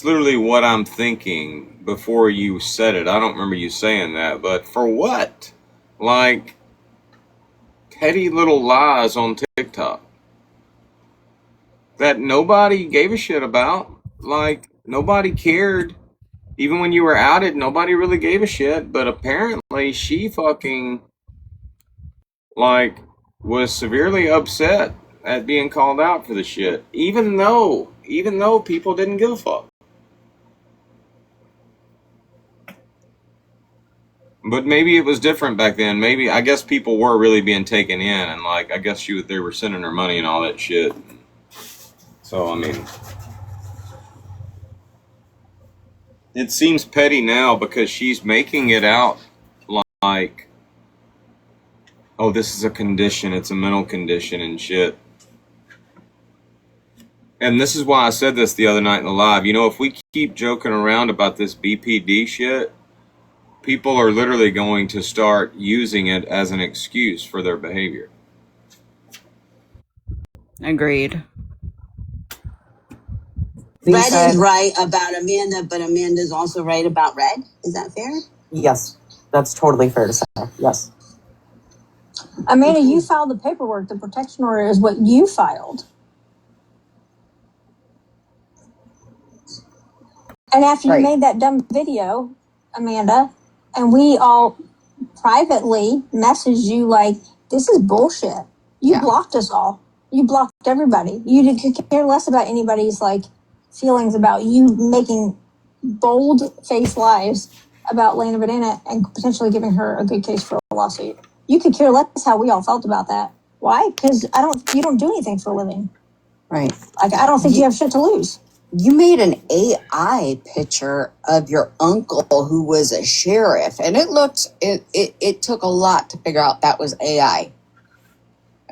literally what I'm thinking before you said it. I don't remember you saying that, but for what? Like, petty little lies on TikTok that nobody gave a shit about. Like, nobody cared. Even when you were outed, nobody really gave a shit, but apparently she fucking, like, was severely upset at being called out for the shit, even though people didn't give a fuck. But maybe it was different back then. Maybe, I guess people were really being taken in, and, like, I guess they were sending her money and all that shit. So, I mean, it seems petty now because she's making it out like, oh, this is a condition, it's a mental condition and shit. And this is why I said this the other night in the live. You know, if we keep joking around about this BPD shit, people are literally going to start using it as an excuse for their behavior. Agreed. Red is right about Amanda, but Amanda's also right about Red. Is that fair? Yes, that's totally fair to say. Yes. Amanda, you filed the paperwork. The protection order is what you filed. And after you made that dumb video, Amanda, and we all privately messaged you like, this is bullshit. You blocked us all. You blocked everybody. You didn't care less about anybody's like feelings about you making bold-faced lies about Lena Banana and potentially giving her a good case for a lawsuit. You could care less how we all felt about that. Why? Because you don't do anything for a living. Right. Like, I don't think you have shit to lose. You made an AI picture of your uncle who was a sheriff, and it took a lot to figure out that was AI.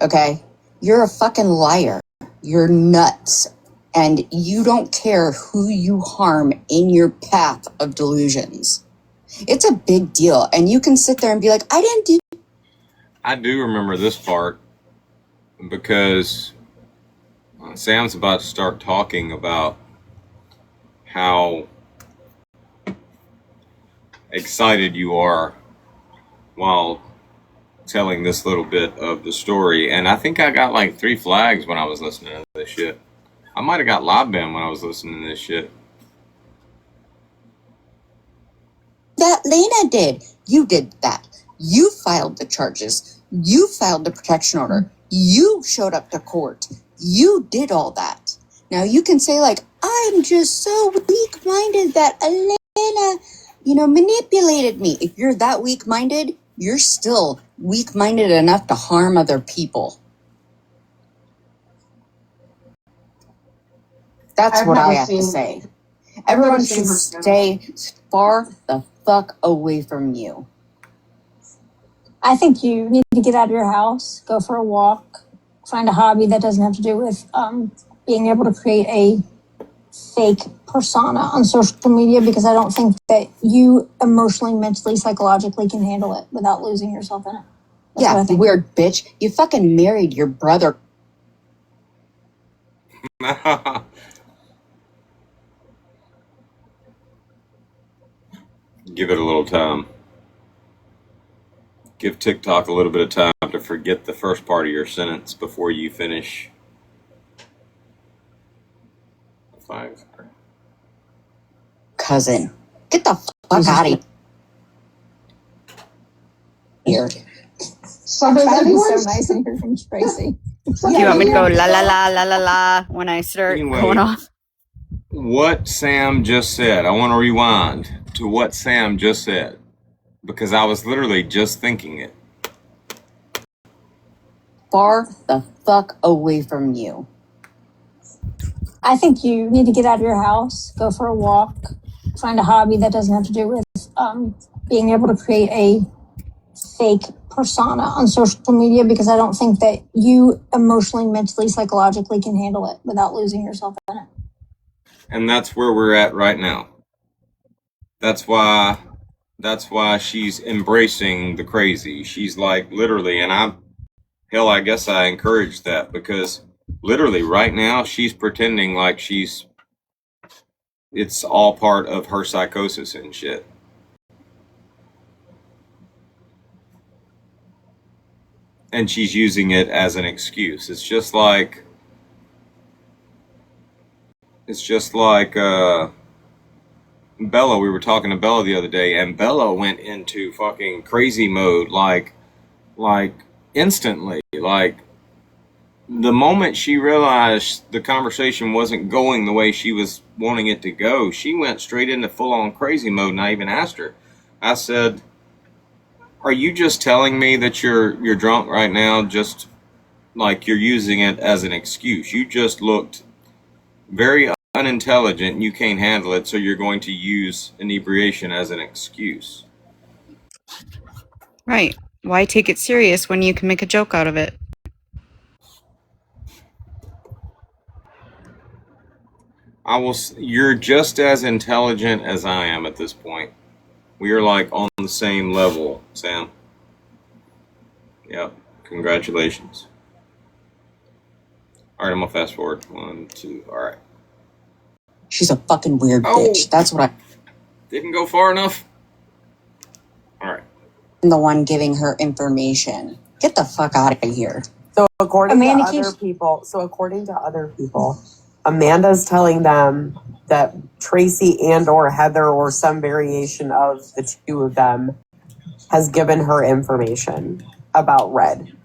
Okay? You're a fucking liar. You're nuts. And you don't care who you harm in your path of delusions. It's a big deal. And you can sit there and be like, I didn't do. I do remember this part because Sam's about to start talking about how excited you are while telling this little bit of the story. And I think I got like 3 flags when I was listening to this shit. I might have got live banned when I was listening to this shit. That Lena did. You did that. You filed the charges. You filed the protection order. You showed up to court. You did all that. Now you can say like, I'm just so weak-minded that Elena, manipulated me. If you're that weak-minded, you're still weak-minded enough to harm other people. That's what I have to say. Everyone should stay far the fuck away from you. I think you need to get out of your house, go for a walk, find a hobby that doesn't have to do with being able to create a fake persona on social media because I don't think that you emotionally, mentally, psychologically can handle it without losing yourself in it. That's what I Yeah, think. weird bitch. You fucking married your brother. Give it a little time. Give TikTok a little bit of time to forget the first part of your sentence before you finish. Five. Cousin. Get the fuck out of here. So That does would be anyone? so nice in here from Tracy. So Do you want me to go does la la anyone- la la la la when I start Anyway. going off? What Sam just said, I want to rewind to what Sam just said because I was literally just thinking it. Far the fuck away from you. I think you need to get out of your house, go for a walk, find a hobby that doesn't have to do with being able to create a fake persona on social media because I don't think that you emotionally, mentally, psychologically can handle it without losing yourself in it. And that's where we're at right now. That's why she's embracing the crazy. She's like literally, and I guess I encourage that because literally right now she's pretending like it's all part of her psychosis and shit. And she's using it as an excuse. It's just like Bella. We were talking to Bella the other day, and Bella went into fucking crazy mode like instantly. Like the moment she realized the conversation wasn't going the way she was wanting it to go, she went straight into full-on crazy mode. And I even asked her. I said, "Are you just telling me that you're drunk right now? Just like you're using it as an excuse? You just looked very unintelligent and you can't handle it, so you're going to use inebriation as an excuse." Right. Why take it serious when you can make a joke out of it? You're just as intelligent as I am at this point. We are like on the same level, Sam. Yep. Congratulations. All right, I'm gonna fast forward. 1, 2. All right. She's a fucking weird bitch. That's what Didn't go far enough. All right. I'm the one giving her information. Get the fuck out of here. So according Amanda to other keeps- people, Amanda's telling them that Tracy and or Heather or some variation of the two of them has given her information about Red.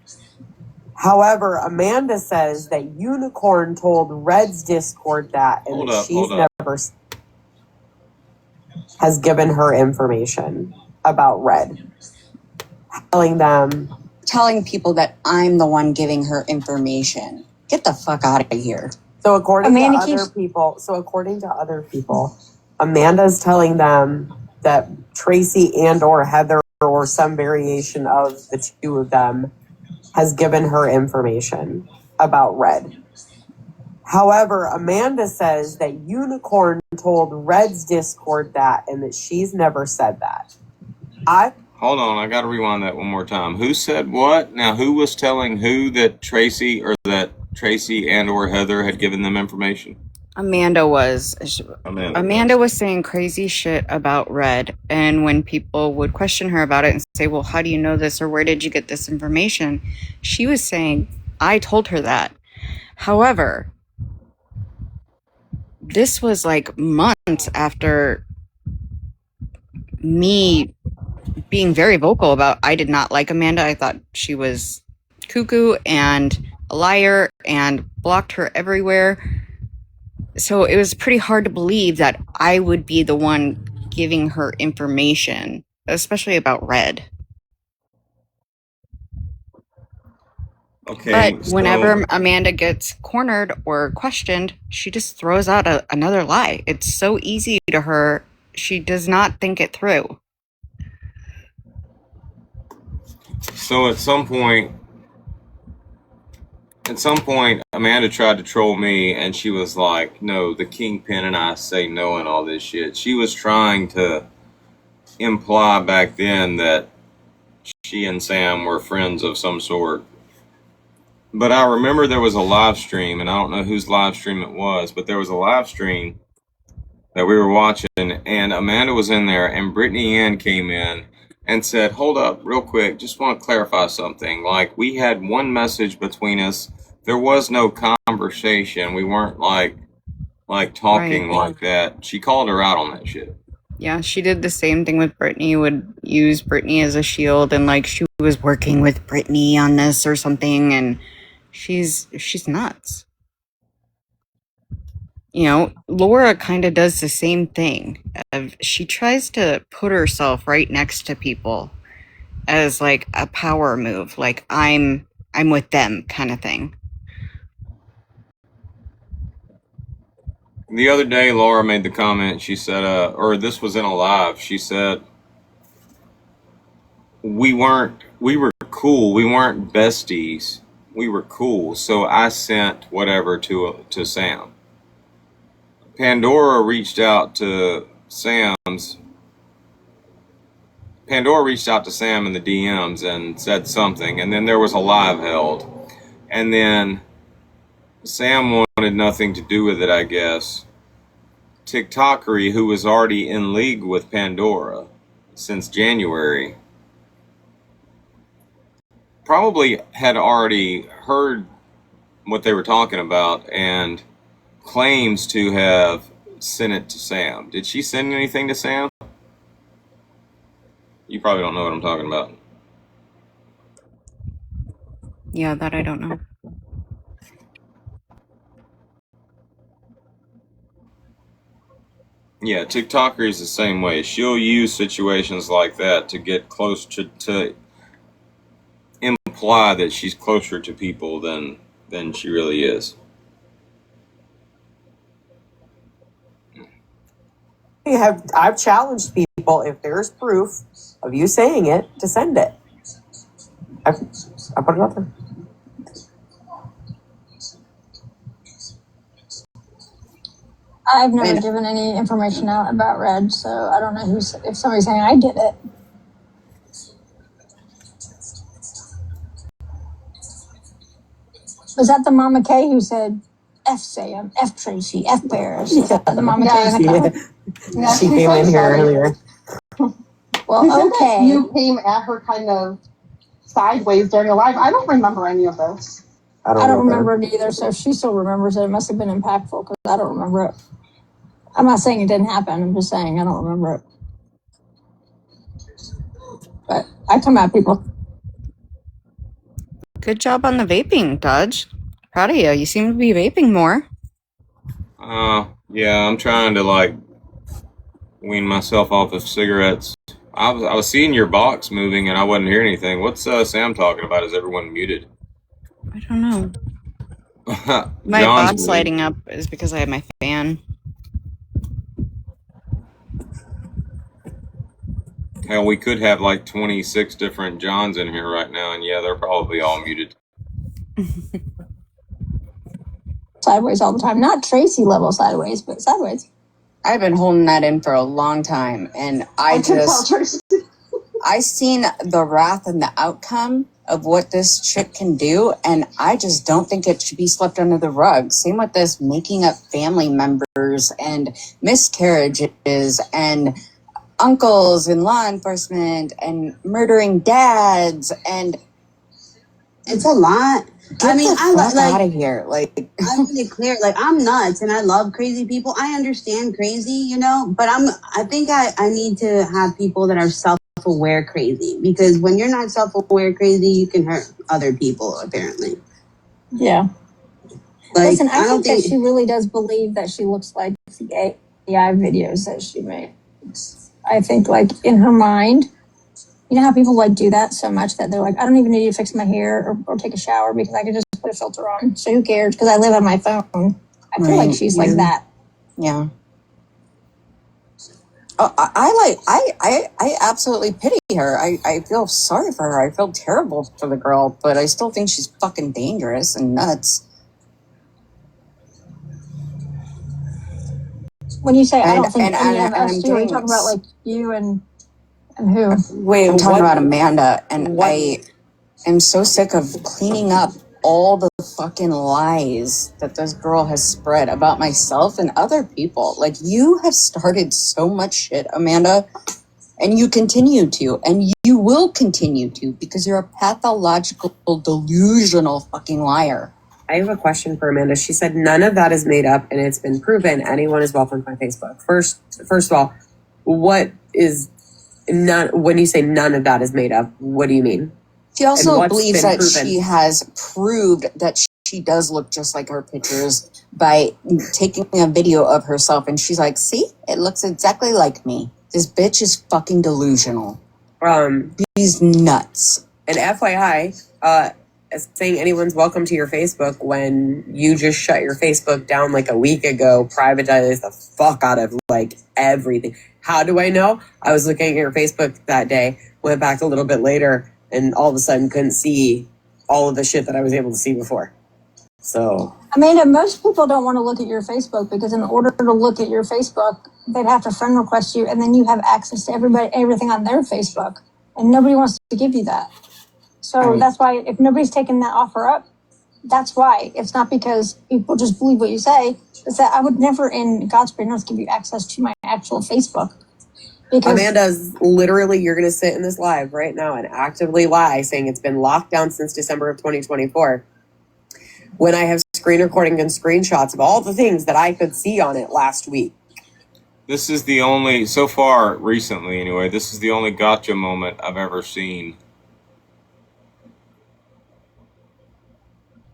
However, Amanda says that Unicorn told Red's Discord that and Hold that up, she's hold up. never has given her information about Red. Telling people that I'm the one giving her information. Get the fuck out of here. So according Amanda to other people, Amanda's telling them that Tracy and or Heather or some variation of the two of them has given her information about Red. However, Amanda says that Unicorn told Red's Discord that and that she's never said that. Hold on, I gotta rewind that one more time. Who said what? Now, who was telling who that Tracy and or Heather had given them information? Amanda was. Amanda Amanda was saying crazy shit about Red, and when people would question her about it and say, "Well, how do you know this?" or "Where did you get this information?" she was saying, "I told her that." However, this was like months after me being very vocal about I did not like Amanda. I thought she was cuckoo and a liar and blocked her everywhere. So it was pretty hard to believe that I would be the one giving her information, especially about Red. Okay. But whenever Amanda gets cornered or questioned, she just throws out another lie. It's so easy to her. She does not think it through. So at some point, At some point, Amanda tried to troll me, and she was like, no, the Kingpin and I say no and all this shit. She was trying to imply back then that she and Sam were friends of some sort. But I remember there was a live stream, and I don't know whose live stream it was, but there was a live stream that we were watching, and Amanda was in there, and Brittany Ann came in and said, hold up, real quick, just want to clarify something. Like, we had one message between us. There was no conversation. We weren't, like talking like that. She called her out on that shit. Yeah, she did the same thing with Brittany, would use Brittany as a shield, and like she was working with Brittany on this or something, and she's nuts. You know, Laura kind of does the same thing. She tries to put herself right next to people as like a power move, like I'm with them kind of thing. The other day, Laura made the comment, she said, or this was in a live, she said, we were cool, we weren't besties, we were cool, so I sent whatever to Sam. Pandora reached out to Sam in the DMs and said something, and then there was a live held, and then Sam wanted nothing to do with it, I guess. TikTokery, who was already in league with Pandora since January, probably had already heard what they were talking about and claims to have sent it to Sam. Did she send anything to Sam? You probably don't know what I'm talking about. Yeah, that I don't know. Yeah, TikToker is the same way. She'll use situations like that to get close to imply that she's closer to people than she really is. I've challenged people, if there's proof of you saying it, to send it. I put it out there. I've never given any information out about Red, so I don't know if somebody's saying I did it. Was that the Mama K who said F Sam, F Tracy, F Bears? Is that the Mama K in the comment? Yeah, she came in here earlier. Well, okay. You came at her kind of sideways during a live. I don't remember any of this. I don't remember it either, so if she still remembers it, it must have been impactful because I don't remember it. I'm not saying it didn't happen. I'm just saying I don't remember it. But I come at people. Good job on the vaping, Dodge. Proud of you. You seem to be vaping more. Yeah, I'm trying to like wean myself off of cigarettes. I was seeing your box moving and I wasn't hearing anything. What's Sam talking about? Is everyone muted? I don't know. My box lighting up is because I have my fan. Hell, we could have like 26 different Johns in here right now, and yeah, they're probably all muted. Sideways all the time. Not Tracy level sideways, but sideways. I've been holding that in for a long time, and I seen the wrath and the outcome of what this chick can do, and I just don't think it should be swept under the rug. Same with this making up family members and miscarriages and uncles in law enforcement and murdering dads, and it's a lot. I mean, I'm out of here. Like, I'm really clear. Like, I'm nuts and I love crazy people. I understand crazy, you know, but I think I need to have people that are self-aware crazy, because when you're not self-aware crazy, you can hurt other people, apparently. Yeah. Like, listen, I think that she really does believe that she looks like the AI videos that she makes. I think, like, in her mind, you know how people like do that so much that they're like, I don't even need to fix my hair or take a shower because I can just put a filter on. So who cares? Because I live on my phone. I feel like she's like that. Yeah. I absolutely pity her. I feel sorry for her. I feel terrible for the girl, but I still think she's fucking dangerous and nuts. When you say I don't think and any of us I'm do, are you getting talking about like you and who? Wait, I'm talking what? about Amanda, and What? I am so sick of cleaning up all the fucking lies that this girl has spread about myself and other people. Like, you have started so much shit, Amanda, and you continue to, and you will continue to, because you're a pathological, delusional fucking liar. I have a question for Amanda. She said none of that is made up and it's been proven. Anyone is welcome to my Facebook. First of all, what is none? When you say none of that is made up, what do you mean? She also what's believes been that proven? she has proved that she does look just like her pictures by taking a video of herself, and she's like, see, it looks exactly like me. This bitch is fucking delusional. She's nuts. And FYI, saying anyone's welcome to your Facebook when you just shut your Facebook down like a week ago, privatized the fuck out of like everything. How do I know? I was looking at your Facebook that day, went back a little bit later, and all of a sudden couldn't see all of the shit that I was able to see before. So, Amanda, most people don't want to look at your Facebook because in order to look at your Facebook, they'd have to friend request you, and then you have access to everything on their Facebook, and nobody wants to give you that. So that's why if nobody's taken that offer up, that's why. It's not because people just believe what you say. It's that I would never, in God's great earth, give you access to my actual Facebook. Because Amanda's literally, you're going to sit in this live right now and actively lie, saying it's been locked down since December of 2024. When I have screen recording and screenshots of all the things that I could see on it last week. This is the only, so far, recently anyway, this is the only gotcha moment I've ever seen.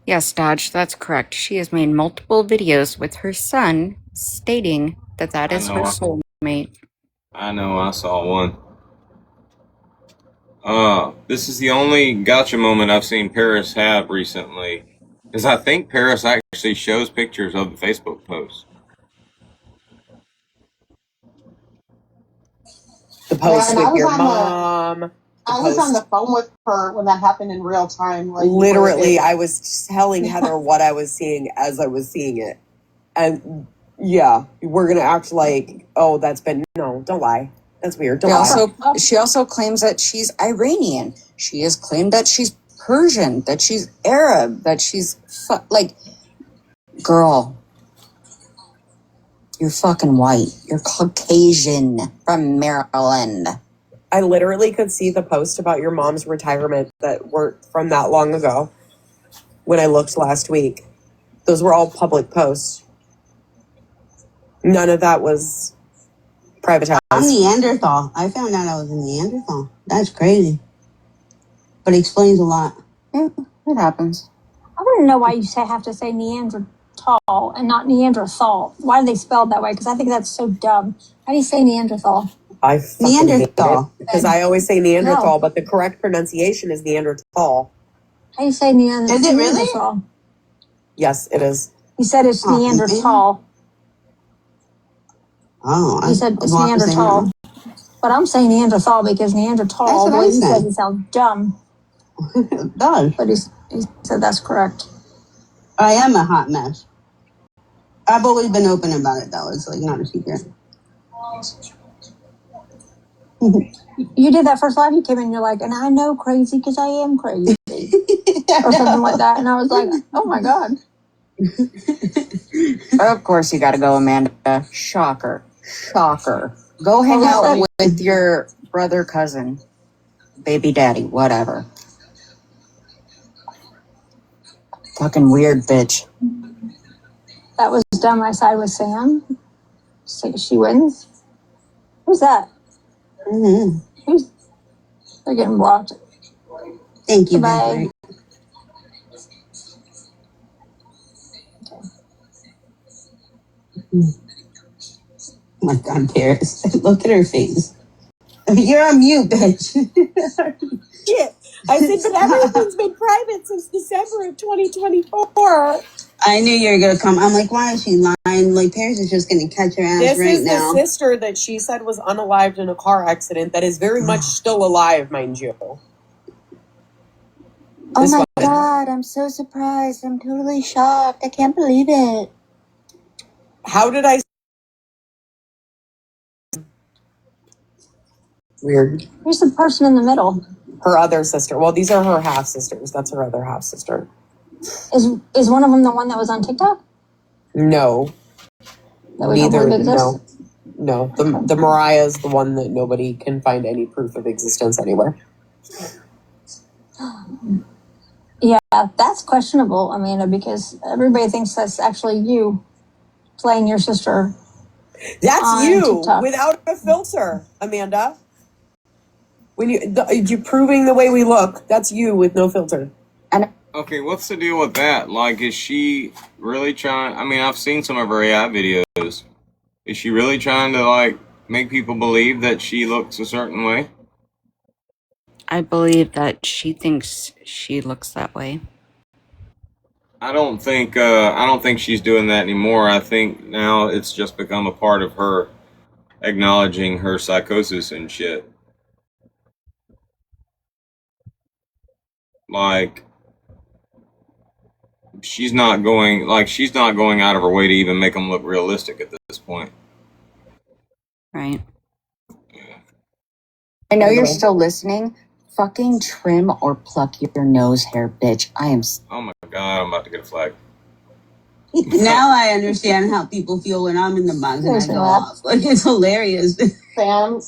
Yes, Dodge, that's correct. She has made multiple videos with her son stating that that is her soulmate. I know, I saw one. This is the only gotcha moment I've seen Paris have recently. Because I think Paris actually shows pictures of the Facebook post. The post Yeah, and with your mom. I was on the phone with her when that happened in real time. Like literally, I was telling Heather what I was seeing as I was seeing it. And yeah, we're going to act like, oh, that's been, no, don't lie. That's weird. Don't lie. She also claims that she's Iranian. She has claimed that she's Persian, that she's Arab, that she's like, girl, you're fucking white. You're Caucasian from Maryland. I literally could see the post about your mom's retirement that weren't from that long ago when I looked last week. Those were all public posts. None of that was privatized. I'm Neanderthal. I found out I was a Neanderthal. That's crazy. But it explains a lot. Yeah, it happens. I want to know why you have to say Neanderthal and not Neanderthal. Why do they spell it that way? Because I think that's so dumb. How do you say Neanderthal? I Neanderthal. Because I always say Neanderthal, but the correct pronunciation is Neanderthal. How do you say Neanderthal? Is it really? Yes, it is. You said it's Neanderthal. Oh, You said it's Neanderthal. But I'm saying Neanderthal because Neanderthal, the way he says it sounds dumb. It does. But he said that's correct. I am a hot mess. I've always been open about it, though. It's like not a secret. You did that first live, you came in, you're like, and I know crazy because I am crazy. Or something like that. And I was like, oh my God. Of course you gotta go, Amanda. Shocker. Go hang out with your brother, cousin, baby daddy, whatever. Fucking weird bitch. That was dumb. I side with Sam. She wins. Who's that? Mm-hmm. They're getting blocked. Thank you. Bye. Oh my God, Paris. Look at her face. You're on mute, bitch. Shit. I said, but everything's been private since December of 2024. I knew you were going to come. I'm like, why is she lying fine. Like, Paris is just going to catch her ass This right is now. the sister that she said was unalived in a car accident that is very much still alive, mind you. Oh This my one. god, I'm so surprised. I'm totally shocked. I can't believe it. How did I... Weird. Who's the person in the middle? Her other sister. Well, these are her half-sisters. That's her other half-sister. Is one of them the one that was on TikTok? No. That we don't believe exists? No. The Mariah is the one that nobody can find any proof of existence anywhere. Yeah, that's questionable, Amanda, because everybody thinks that's actually you playing your sister. That's on you TikTok. without a filter, Amanda. When you're proving the way we look, that's you with no filter. Okay, what's the deal with that? Like, is she really trying? I mean, I've seen some of her AI videos. Is she really trying to, like, make people believe that she looks a certain way? I believe that she thinks she looks that way. I don't think she's doing that anymore. I think now it's just become a part of her acknowledging her psychosis and shit. Like, she's not going out of her way to even make them look realistic at this point. Right. I know you're still listening. Fucking trim or pluck your nose hair, bitch. Oh my god, I'm about to get a flag. Now I understand how people feel when I'm in the box and I go off. Like, it's hilarious. Sam,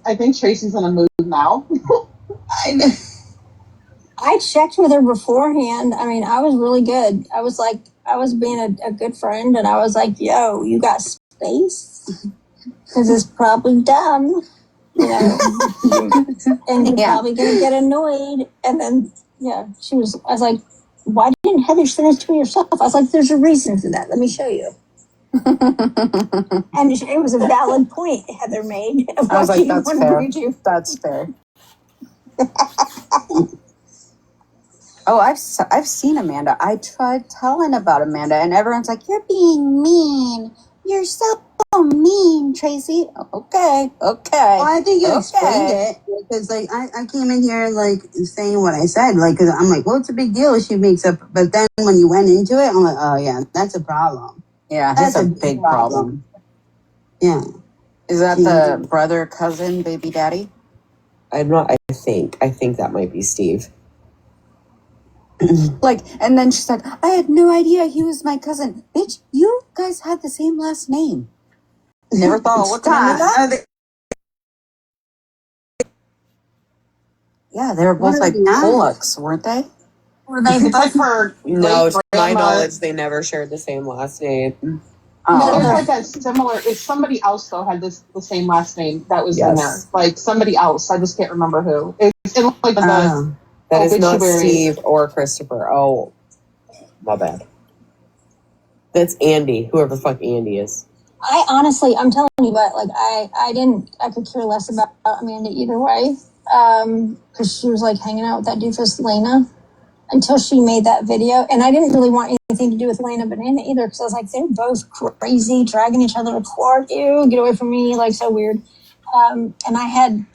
I think Tracy's in a mood now. I checked with her beforehand. I mean, I was really good. I was being a good friend, and I was like, yo, you got space? Because it's probably dumb, you know, and you're probably going to get annoyed. And then, I was like, why didn't Heather send it to me yourself? I was like, there's a reason for that. Let me show you. And it was a valid point Heather made. I was like, that's fair. That's fair. Oh, I've seen Amanda. I tried telling about Amanda, and everyone's like, "You're being mean. You're so mean, Tracy." Okay. Well, I think you explained it because, like, I came in here like saying what I said, like, because I'm like, what's the big deal if she makes up? But then when you went into it, I'm like, oh yeah, that's a problem. Yeah, that's a big problem. Yeah. Is that the brother, cousin, baby daddy? I'm not. I think that might be Steve. Like, and then she's like, I had no idea he was my cousin. Bitch, you guys had the same last name. Never thought of looking into that? Yeah, they were both like Pollux, weren't they? Were they I've heard. No, to my knowledge, they never shared the same last name. No, there's like that similar. If somebody else though had the same last name that was in there, like somebody else, I just can't remember who. It's in like the. That is not Steve or Christopher. Oh, my bad. That's Andy, whoever the fuck Andy is. I honestly, I'm telling you, but like I could care less about Amanda either way. Because she was like hanging out with that doofus Lena until she made that video, and I didn't really want anything to do with Lena Banana either because I was like, they're both crazy, dragging each other to court. Ew, get away from me, like so weird. And I had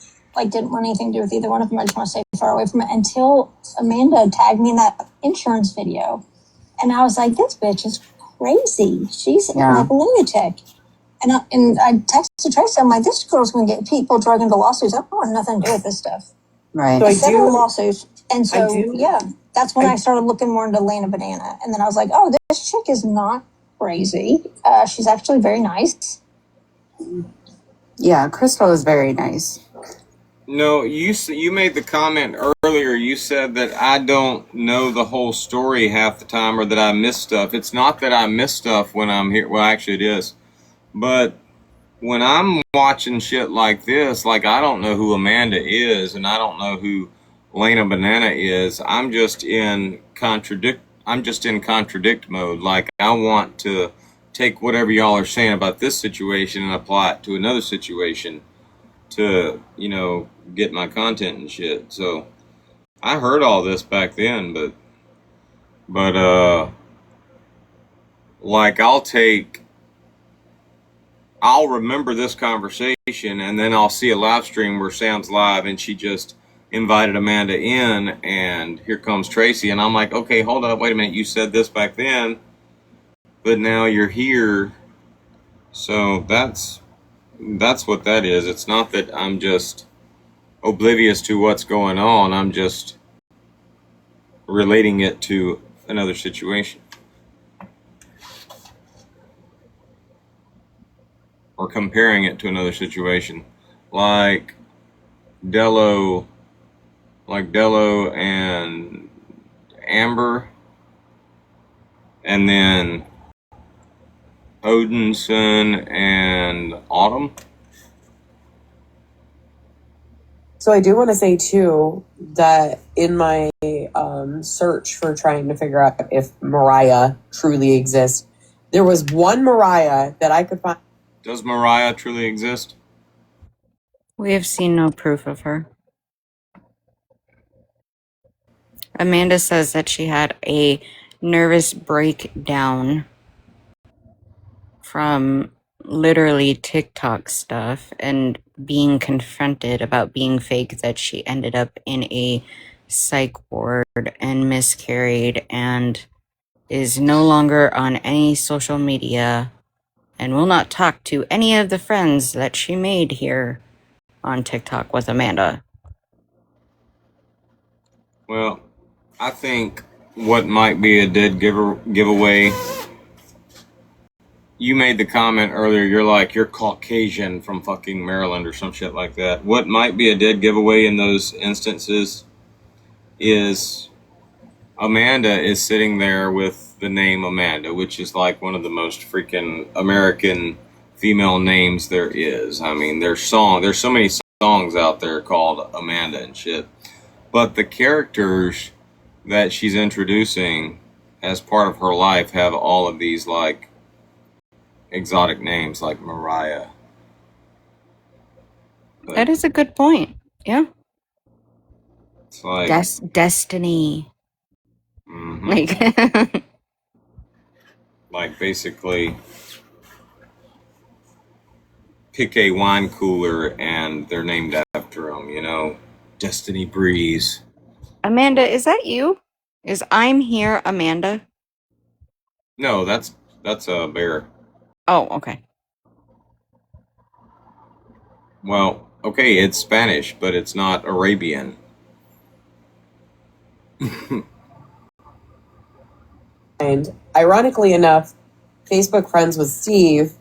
didn't want anything to do with either one of them. I just want to stay far away from it until Amanda tagged me in that insurance video, and I was like, this bitch is crazy. She's like a lunatic. And I texted Tracy, I'm like, this girl's going to get people dragged into lawsuits. I don't want nothing to do with this stuff. Right. So several lawsuits. And so, that's when I started looking more into Lena Banana. And then I was like, oh, this chick is not crazy. She's actually very nice. Yeah, Crystal is very nice. No, you made the comment earlier. You said that I don't know the whole story half the time or that I miss stuff. It's not that I miss stuff when I'm here. Well, actually it is. But when I'm watching shit like this, like I don't know who Amanda is and I don't know who Lena Banana is. I'm just in contradict mode. Like I want to take whatever y'all are saying about this situation and apply it to another situation to, get my content and shit. So I heard all this back then, but like I'll remember this conversation, and then I'll see a live stream where Sam's live and she just invited Amanda in, and here comes Tracy, and I'm like, okay, hold up, wait a minute, you said this back then, but now you're here. So that's what that is. It's not that I'm just oblivious to what's going on. I'm just relating it to another situation. Or comparing it to another situation. Like Dello and Amber, and then Odinson and Autumn. So I do want to say too that in my search for trying to figure out if Mariah truly exists, there was one Mariah that I could find. Does Mariah truly exist? We have seen no proof of her. Amanda says that she had a nervous breakdown from literally TikTok stuff and being confronted about being fake, that she ended up in a psych ward and miscarried and is no longer on any social media and will not talk to any of the friends that she made here on TikTok with Amanda. Well, I think what might be a dead giveaway. You made the comment earlier, you're Caucasian from fucking Maryland or some shit like that. What might be a dead giveaway in those instances is Amanda is sitting there with the name Amanda, which is like one of the most freaking American female names there is. I mean, there's so many songs out there called Amanda and shit. But the characters that she's introducing as part of her life have all of these like exotic names like Mariah. But That is a good point. Yeah. it's like Destiny. mm-hmm. Like basically pick a wine cooler and they're named after them, you know. Destiny Breeze. Amanda, is that you? Is I'm here Amanda? No, that's a bear. Oh, okay. Well, okay, it's Spanish, but it's not Arabian. And ironically enough, Facebook friends with Steve.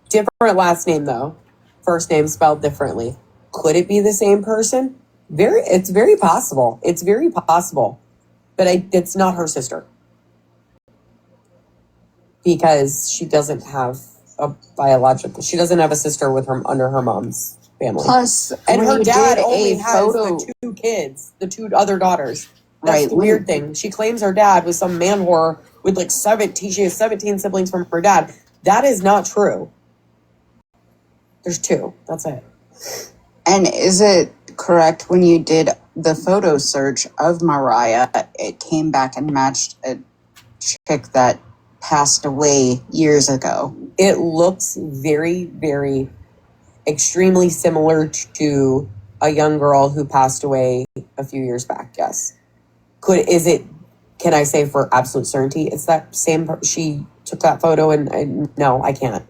Different last name though. First name spelled differently. Could it be the same person? It's very possible. It's very possible. But it's not her sister. Because she doesn't have she doesn't have a sister with her under her mom's family. Plus, and when her you dad did only a has photo, the two kids, the two other daughters. That's Right, the weird thing. She claims her dad was some man whore with like 17. She has 17 siblings from her dad. That is not true. There's two. That's it. and is it correct when you did the photo search of Mariah, it came back and matched a chick that passed away years ago? It looks very, very extremely similar to a young girl who passed away a few years back. Yes. Can I say for absolute certainty it's that same, she took that photo and no, I can't.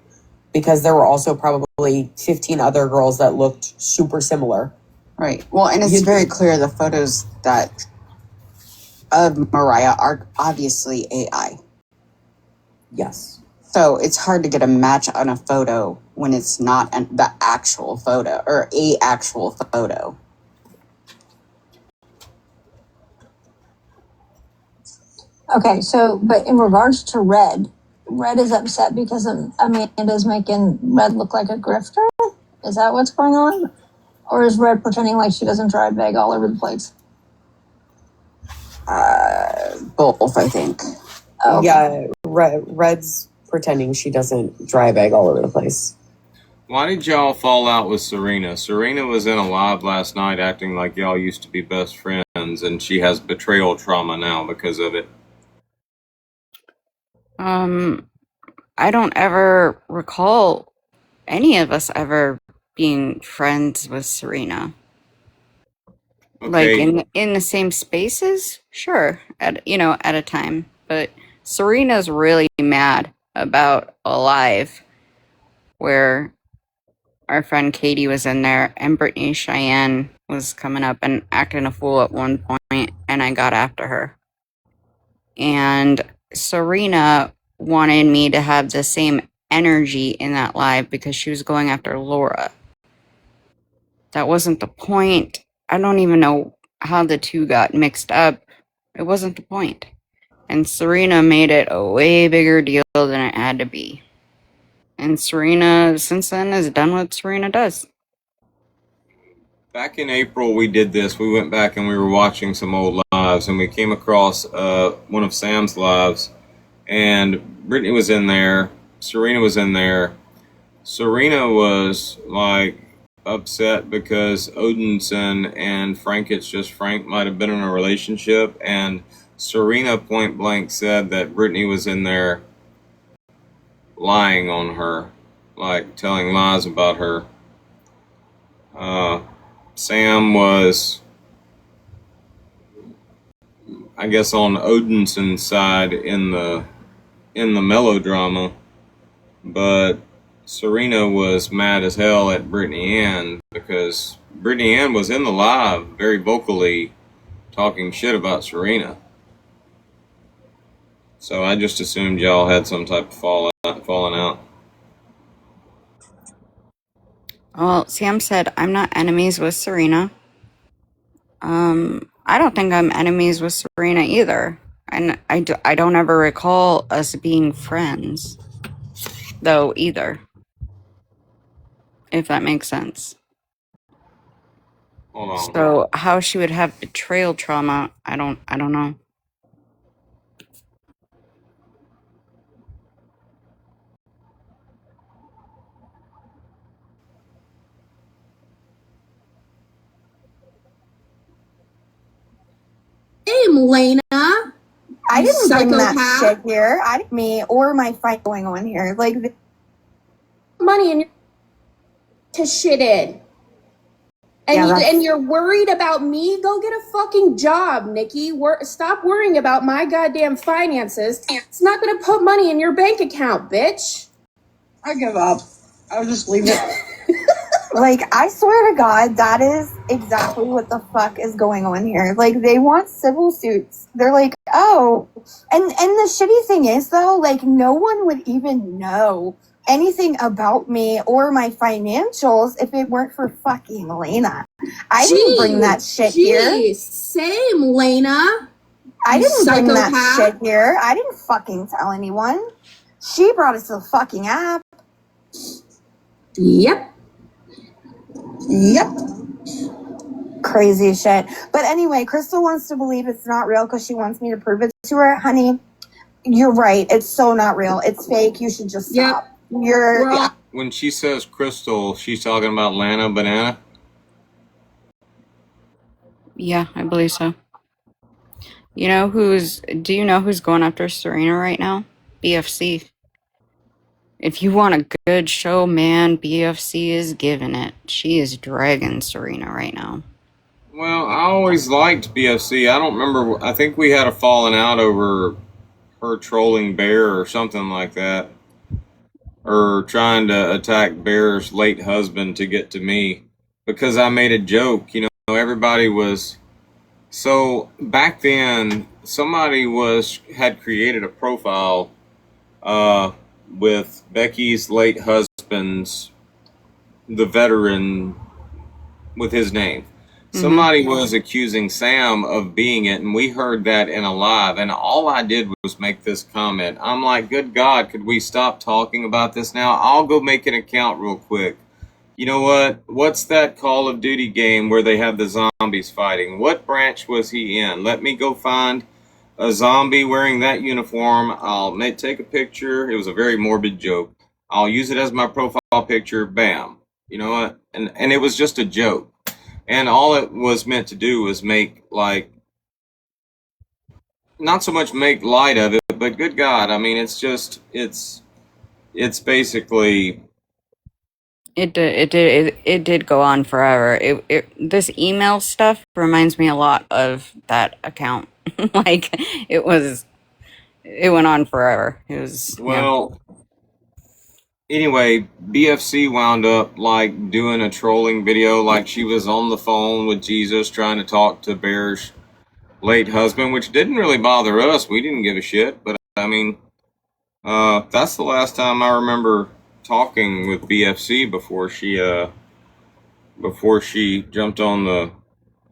Because there were also probably 15 other girls that looked super similar. Right. Well, and it's very clear the photos that of Mariah are obviously AI. Yes. So it's hard to get a match on a photo when it's not the actual photo or a actual photo. Okay, so, but in regards to Red is upset because Amanda's making Red look like a grifter? Is that what's going on? Or is Red pretending like she doesn't dry bag all over the place? Both, I think. Oh, okay. Yeah, Red's pretending she doesn't dry bag all over the place. Why did y'all fall out with Serena? Serena was in a live last night acting like y'all used to be best friends, friends, and she has betrayal trauma now because of it. I don't ever recall any of us ever being friends with Serena. Like Okay, in the same spaces, sure, at a time. But Serena's really mad about Alive, where our friend Katie was in there, and Brittany Cheyenne was coming up and acting a fool at one point, and I got after her. And Serena wanted me to have the same energy in that live because she was going after Laura. That wasn't the point. I don't even know how the two got mixed up. It wasn't the point. And Serena made it a way bigger deal than it had to be. And Serena, since then, has done what Serena does. back in April we did this. We went back and we were watching some old lives, and we came across one of Sam's lives, and Brittany was in there, Serena was in there. Serena was like upset because Odinson and Frank It's Just Frank might have been in a relationship, and Serena point blank said that Brittany was in there lying on her, like telling lies about her. Sam was, I guess, on Odinson's side in the melodrama, but Serena was mad as hell at Brittany Ann because Brittany Ann was in the live very vocally talking shit about Serena. So I just assumed y'all had some type of falling out. Well, Sam said, I'm not enemies with Serena. I don't think I'm enemies with Serena either. And I don't ever recall us being friends, though, either. If that makes sense. Hold on. So how she would have betrayal trauma, I don't know. Damn, Lena. I didn't bring that Psychopath. shit here. I didn't me or my fight going on here. Like Money and to shit in. And, Yeah, that's- and you're worried about me? Go get a fucking job, Nikki. Stop worrying about my goddamn finances. It's not gonna put money in your bank account, bitch. I give up. I'll just leave it. like I swear to God, that is exactly what the fuck is going on here. Like they want civil suits. They're like, oh, and the shitty thing is though, like no one would even know anything about me or my financials if it weren't for fucking Lena. I didn't bring that shit here. Same, Lena. I didn't bring that Psychopath. shit here. I didn't fucking tell anyone. She brought us to the fucking app. Yep. Yep. Crazy shit. But anyway, Crystal wants to believe it's not real because she wants me to prove it to her. Honey, you're right. It's so not real. It's fake. You should just stop. Yep. When she says Crystal, she's talking about Lana Banana? Yeah, I believe so. Do you know who's going after Serena right now? BFC. If you want a good show, man, BFC is giving it. She is dragging Serena right now. Well, I always liked BFC. I don't remember. I think we had a falling out over her trolling Bear or something like that. Or trying to attack Bear's late husband to get to me. Because I made a joke. You know, everybody was... So, back then, somebody had created a profile with Becky's late husband's, the veteran, with his name. Somebody was accusing Sam of being it, and we heard that in a live, and all I did was make this comment. I'm like, good God, could we stop talking about this now? I'll go make an account real quick. You know what? What's that Call of Duty game where they have the zombies fighting? What branch was he in? Let me go find a zombie wearing that uniform. I'll take a picture. It was a very morbid joke. I'll use it as my profile picture. Bam. You know what? And it was just a joke. And all it was meant to do was make, like, not so much make light of it, but good God, I mean, it's just it's basically It did go on forever. This email stuff reminds me a lot of that account. Like it went on forever. It was well. Anyway, BFC wound up like doing a trolling video, like she was on the phone with Jesus trying to talk to Bear's late husband, which didn't really bother us. We didn't give a shit, but I mean, that's the last time I remember talking with BFC before she jumped on the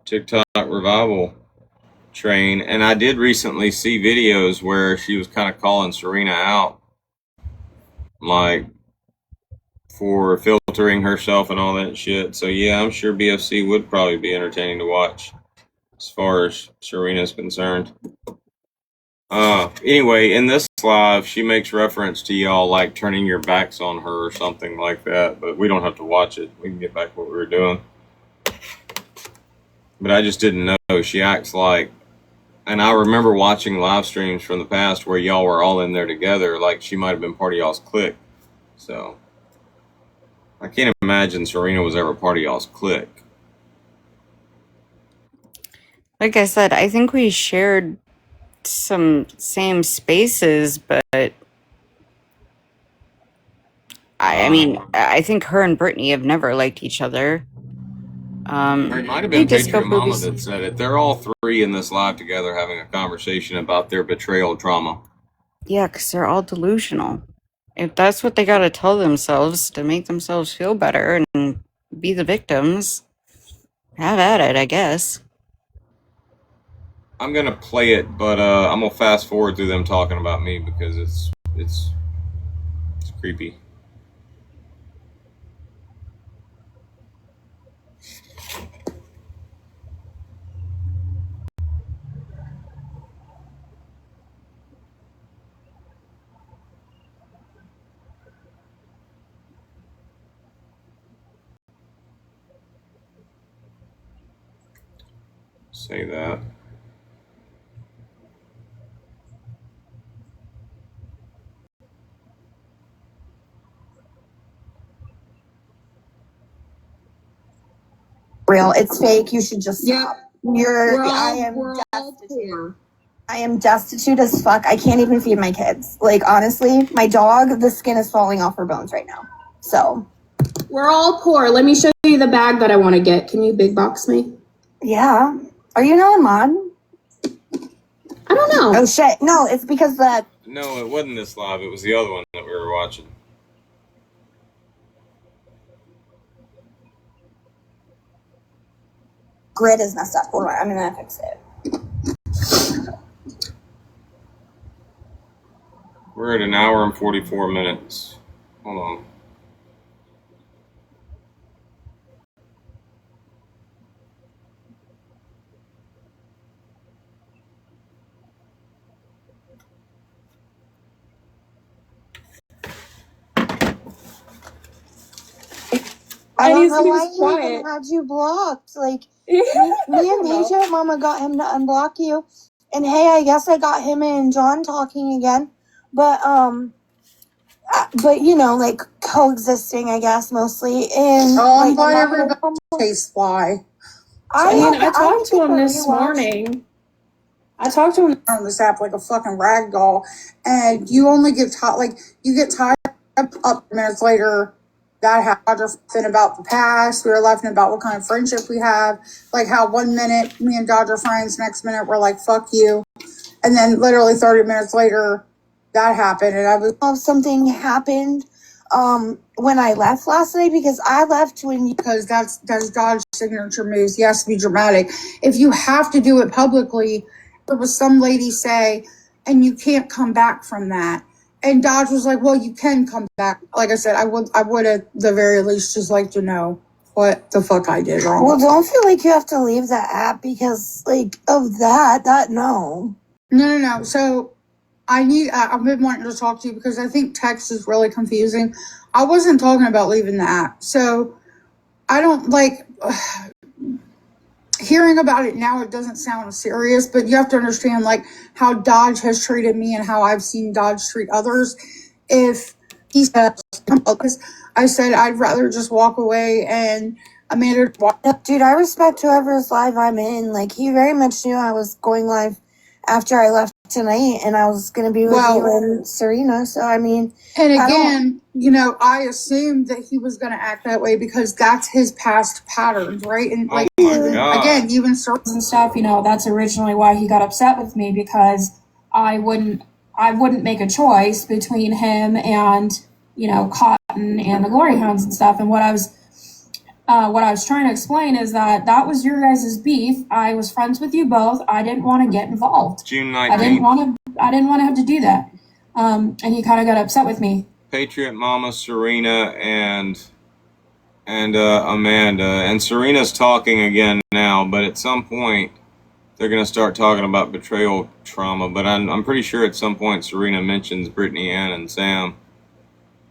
TikTok revival train. And I did recently see videos where she was kind of calling Serena out, like for filtering herself and all that shit. So yeah, I'm sure BFC would probably be entertaining to watch as far as Serena's concerned. Anyway, in this live, she makes reference to y'all like turning your backs on her or something like that, but we don't have to watch it. We can get back to what we were doing. But I just didn't know. She acts like, and I remember watching live streams from the past where y'all were all in there together, like she might have been part of y'all's clique. So I can't imagine Serena was ever part of y'all's clique. like I said, I think we shared some same spaces, but I mean, I think her and Brittany have never liked each other. It might have been Patriot Mama that said it. They're all three in this live together having a conversation about their betrayal trauma. Yeah, because they're all delusional. If that's what they gotta tell themselves to make themselves feel better and be the victims, have at it, I guess. I'm gonna play it, but I'm gonna fast forward through them talking about me because it's creepy. Say that. Real. It's fake. You should just stop. I am destitute as fuck. I can't even feed my kids. Like, honestly, my dog, the skin is falling off her bones right now. So. We're all poor. Let me show you the bag that I want to get. Can you big box me? Yeah. Are you not a mod? I don't know. Oh, shit. No, it's because the... No, it wasn't this live. It was the other one that we were watching. Grid is messed up. Hold on. I'm going to fix it. We're at an hour and 44 minutes. Hold on. I don't know why he even had you blocked. Like, me and Patriot Mama got him to unblock you. And hey, I guess I got him and John talking again. But you know, like coexisting, I guess, mostly. And I'm glad everybody tastes fly. I talked to him this morning. I talked to him on this app like a fucking rag doll, and you only get you get tired up minutes later. That happened about the past. We were laughing about what kind of friendship we have. Like how 1 minute me and Dodger friends, next minute we're like fuck you, and then literally 30 minutes later that happened, and I was something happened when I left last night because I left because that's Dodge's signature moves. He has to be dramatic. If you have to do it publicly, there was some lady say, and you can't come back from that. And Dodge was like, well, you can come back. Like I said, I would at the very least just like to know what the fuck I did wrong. Well, don't feel like you have to leave that app because, like, of that, no. No. So I've been wanting to talk to you because I think text is really confusing. I wasn't talking about leaving the app. So I don't like, hearing about it now, it doesn't sound serious, but you have to understand like how Dodge has treated me and how I've seen Dodge treat others. If he said, I said I'd rather just walk away, and Amanda Dude, I respect whoever's live I'm in. Like, he very much knew I was going live after I left tonight, and I was going to be with you and Serena. So, I mean, and again, you know, I assumed that he was going to act that way because that's his past patterns, right? And like, again, even and stuff, you know, that's originally why he got upset with me, because I wouldn't make a choice between him and, you know, Cotton and the Glory Hounds and stuff. And what I was trying to explain is that was your guys' beef. I was friends with you both. I didn't want to get involved. June 19th. I didn't want to have to do that. And he kind of got upset with me. Patriot Mama, Serena, and Amanda. And Serena's talking again now, but at some point they're going to start talking about betrayal trauma. But I'm pretty sure at some point Serena mentions Brittany Ann and Sam.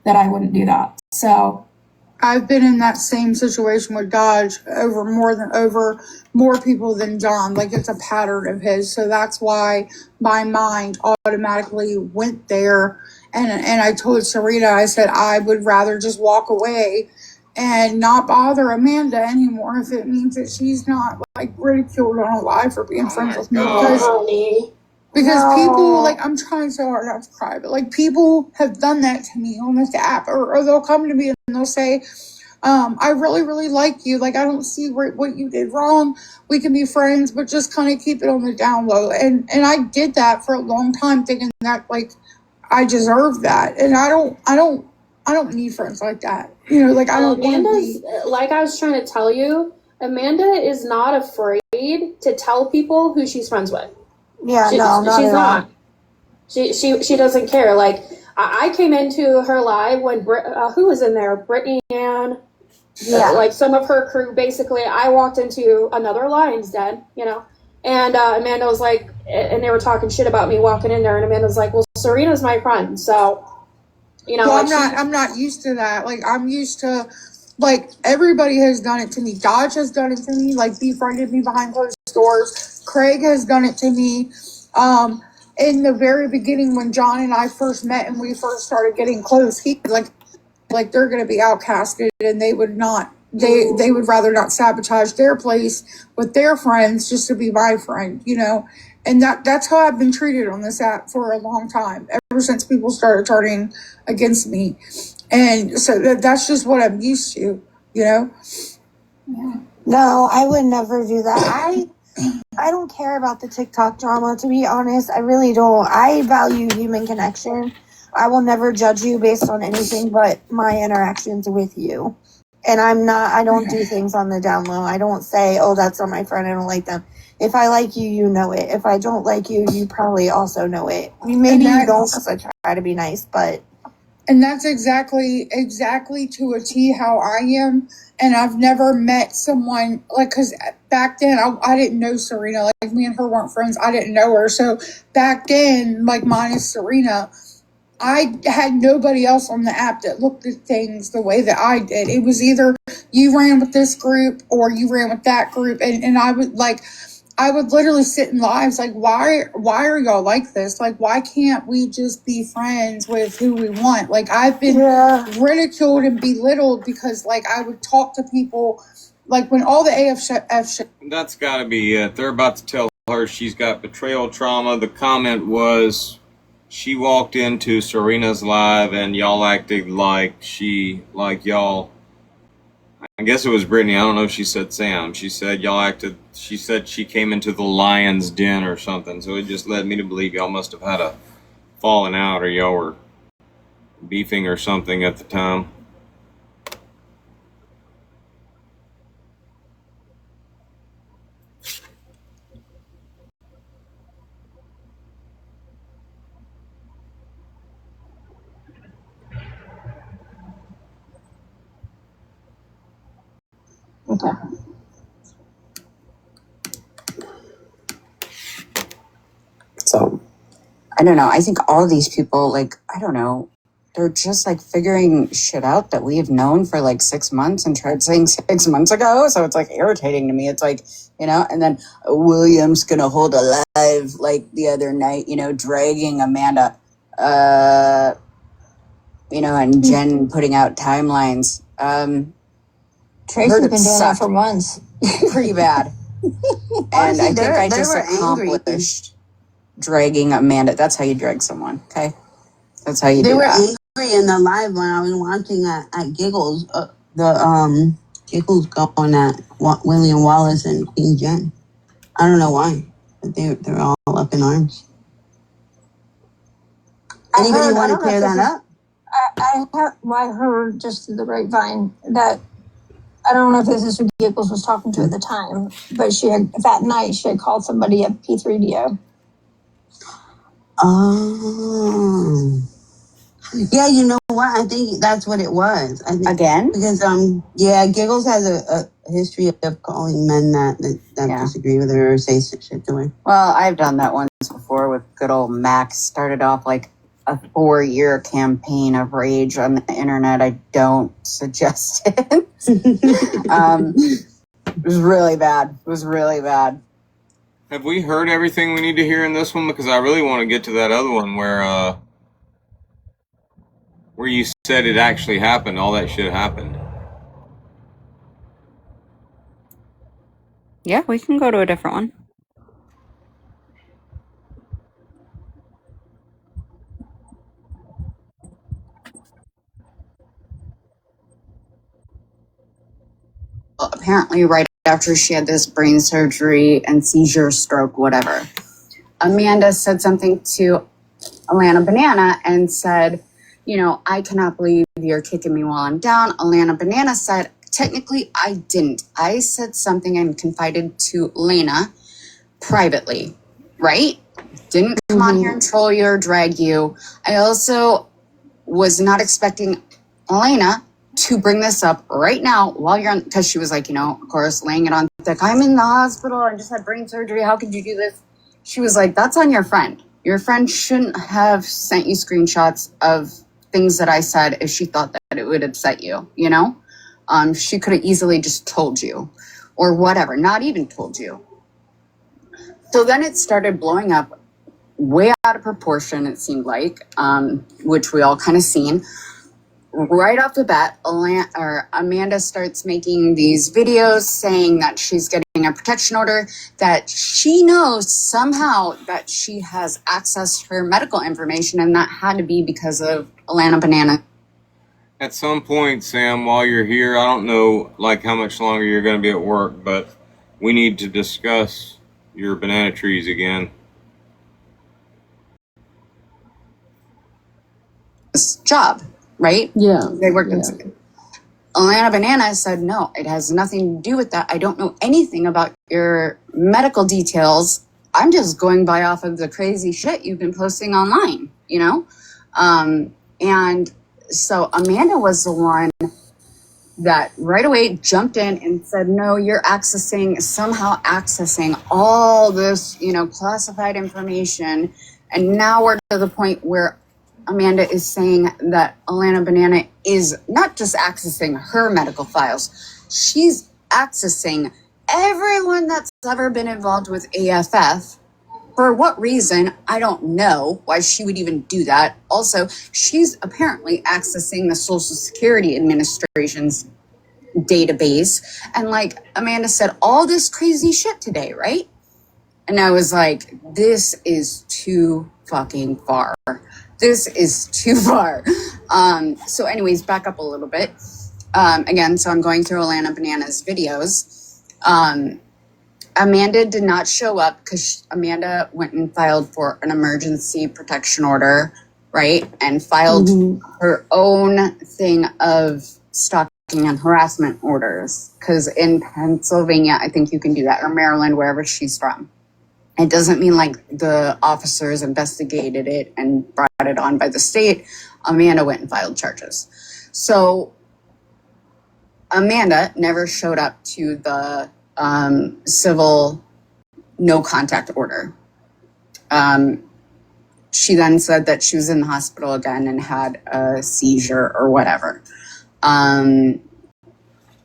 That I wouldn't do that. So I've been in that same situation with Dodge over more people than John. Like, it's a pattern of his. So that's why my mind automatically went there. And I told Serena, I said, I would rather just walk away and not bother Amanda anymore if it means that she's not like ridiculed on a live for being friends with me. Because people, like, I'm trying so hard not to cry, but like, people have done that to me on this app, or they'll come to me and they'll say, I really, really like you. Like, I don't see what you did wrong. We can be friends, but just kind of keep it on the down low. And I did that for a long time, thinking that like I deserve that. And I don't need friends like that. You know, like, I don't want to be. Like I was trying to tell you, Amanda is not afraid to tell people who she's friends with. Yeah, she's not. She doesn't care. Like, I came into her live when who was in there? Brittany Ann. Yeah. Like, some of her crew. Basically, I walked into another lion's den, you know, and Amanda was like, and they were talking shit about me walking in there, and Amanda was like, well, Serena's my friend, so, you know. Well, I'm not used to that. Like, I'm used to, like, everybody has done it to me. Dodge has done it to me. Like, befriended me behind closed doors. Craig has done it to me. In the very beginning, when John and I first met and we first started getting close, he like they're going to be outcasted, and they would not. They would rather not sabotage their place with their friends just to be my friend, you know. And that's how I've been treated on this app for a long time, ever since people started turning against me. And so that's just what I'm used to, you know. Yeah. No, I would never do that. I don't care about the TikTok drama, to be honest. I really don't. I value human connection. I will never judge you based on anything but my interactions with you. And I don't do things on the down low. I don't say, oh, that's not my friend, I don't like them. If I like you, you know it. If I don't like you, you probably also know it. Maybe you don't, because I try to be nice, but. And that's exactly to a T how I am. And I've never met someone, like, because back then I didn't know Serena. Like, me and her weren't friends. I didn't know her. So back then, like, minus Serena, I had nobody else on the app that looked at things the way that I did. It was either you ran with this group or you ran with that group. And I would literally sit in lives like, why are y'all like this? Like, why can't we just be friends with who we want? Like, I've been ridiculed and belittled because, like, I would talk to people, like, when all the AF shit. That's got to be it. They're about to tell her she's got betrayal trauma. The comment was she walked into Serena's live and y'all acted like y'all. I guess it was Brittany. I don't know if she said Sam. She said she said she came into the lion's den or something. So it just led me to believe y'all must have had a falling out or y'all were beefing or something at the time. Okay. So, I don't know. I think all these people, like, I don't know. they're just like figuring shit out that we have known for like 6 months and tried saying 6 months ago. So it's like irritating to me. It's like, and then William's gonna hold a live like the other night, dragging Amanda, and Jen putting out timelines. Tracy's been doing that for months. Pretty bad. And I think I just accomplished dragging Amanda. That's how you drag someone, okay? That's how you do that. They were angry in the live when I was watching at Giggles. Giggles going at William Wallace and Queen Jen. I don't know why, but they're all up in arms. Anybody want to clear that up? I heard just through the grapevine that I don't know if this is who Giggles was talking to at the time, but that night she had called somebody a P3DO. Oh. Yeah, you know what? I think that's what it was. Again? Because Giggles has a history of calling men that disagree with her or say shit to her. Well, I've done that once before with good old Max. Started off like a 4-year campaign of rage on the internet. I don't suggest it. It was really bad. Have we heard everything we need to hear in this one? Because I really want to get to that other one where you said it actually happened. All that shit happened. Yeah, we can go to a different one. Well, apparently right after she had this brain surgery and seizure, stroke, whatever, Amanda said something to Alana Banana and said, I cannot believe you're kicking me while I'm down. Alana Banana said, technically, I didn't. I said something and confided to Lena privately, right? Didn't come on here and troll you or drag you. I also was not expecting Elena to bring this up right now while you're on, because she was like, of course, laying it on thick. I'm in the hospital. I just had brain surgery. How could you do this? She was like, that's on your friend. Your friend shouldn't have sent you screenshots of things that I said if she thought that it would upset you, She could have easily just told you or whatever, not even told you. So then it started blowing up way out of proportion, it seemed like, which we all kind of seen. Right off the bat, Amanda starts making these videos saying that she's getting a protection order, that she knows somehow that she has access to her medical information, and that had to be because of Alana Banana. At some point, Sam, while you're here, I don't know how much longer you're going to be at work, but we need to discuss your banana trees again. This job, right? Yeah. They worked in Alana Banana said, no, it has nothing to do with that. I don't know anything about your medical details. I'm just going by off of the crazy shit you've been posting online, And so Amanda was the one that right away jumped in and said, no, you're somehow accessing all this, classified information. And now we're to the point where Amanda is saying that Alana Banana is not just accessing her medical files, she's accessing everyone that's ever been involved with AFF. For what reason, I don't know why she would even do that. Also, she's apparently accessing the Social Security Administration's database. And like Amanda said, all this crazy shit today, right? And I was like, this is too fucking far. This is too far. So anyways, back up a little bit. Again, so I'm going through Alana Banana's videos. Amanda did not show up because Amanda went and filed for an emergency protection order, right? And filed her own thing of stalking and harassment orders. Because in Pennsylvania, I think you can do that, or Maryland, wherever she's from. It doesn't mean the officers investigated it and brought it on by the state. Amanda went and filed charges. So Amanda never showed up to the civil no contact order. she then said that she was in the hospital again and had a seizure or whatever. No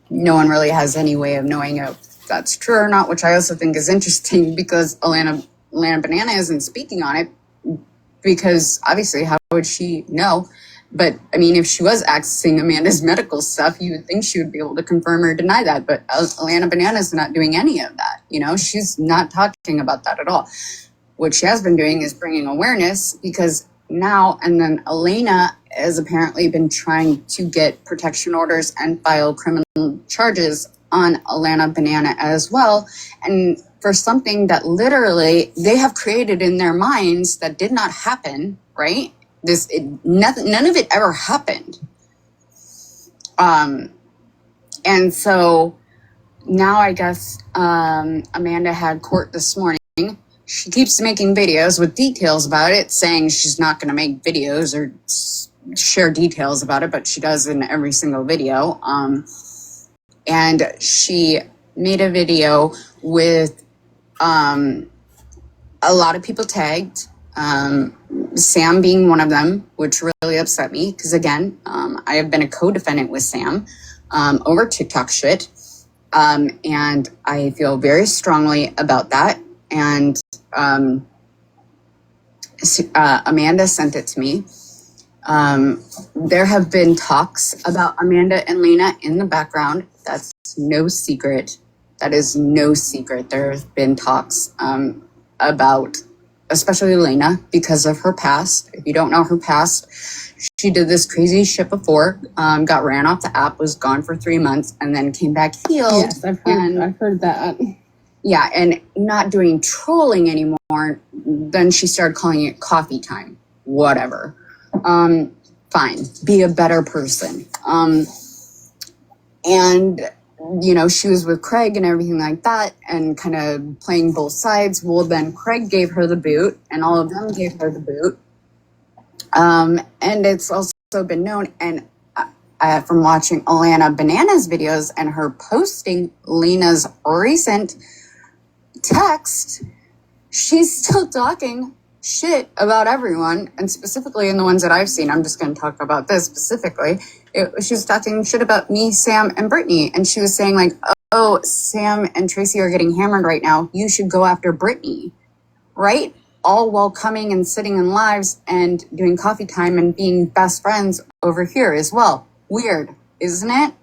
one really has any way of knowing if that's true or not, which I also think is interesting because Alana Banana isn't speaking on it because obviously how would she know? But I mean, if she was accessing Amanda's medical stuff, you would think she would be able to confirm or deny that. But Alana Banana's not doing any of that. You know, she's not talking about that at all. What she has been doing is bringing awareness because now, and then Elena has apparently been trying to get protection orders and file criminal charges on Alana Banana as well. And for something that literally they have created in their minds that did not happen, right? None of it ever happened. And so now I guess Amanda had court this morning. She keeps making videos with details about it, saying she's not going to make videos or share details about it, but she does in every single video. And she made a video with a lot of people tagged, Sam being one of them, which really upset me because, again, I have been a co-defendant with Sam over TikTok shit, and I feel very strongly about that. And Amanda sent it to me. There have been talks about Amanda and Lena in the background. That's no secret. That is no secret. There have been talks about, especially Lena, because of her past. If you don't know her past, she did this crazy shit before, got ran off the app, was gone for 3 months, and then came back healed. Yes, I've heard that. Yeah, and not doing trolling anymore. Then she started calling it coffee time. Whatever. Fine. Be a better person. And, you know, she was with Craig and everything like that and kind of playing both sides. Well, then Craig gave her the boot and all of them gave her the boot. And it's also been known, and from watching Alana Banana's videos and her posting Lena's recent text, she's still talking shit about everyone, and specifically in the ones that I've seen. I'm just going to talk about this specifically. She was talking shit about me, Sam, and Brittany, and she was saying like, oh, Sam and Tracy are getting hammered right now. You should go after Brittany, right? All while coming and sitting in lives and doing coffee time and being best friends over here as well. Weird, isn't it?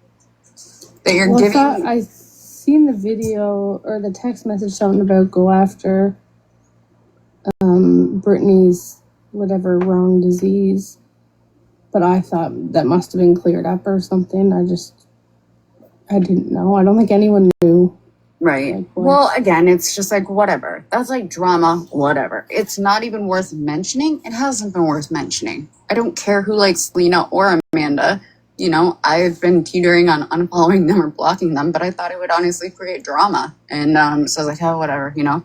That you're giving... I seen the video or the text message something about go after Brittany's whatever wrong disease, but I thought that must have been cleared up or something. I didn't know. I don't think anyone knew. Right. Like, well, again, it's just like whatever. That's like drama, whatever. It's not even worth mentioning. It hasn't been worth mentioning. I don't care who likes Lena or Amanda. You know, I've been teetering on unfollowing them or blocking them, but I thought it would honestly create drama. And so I was like, oh, whatever, you know.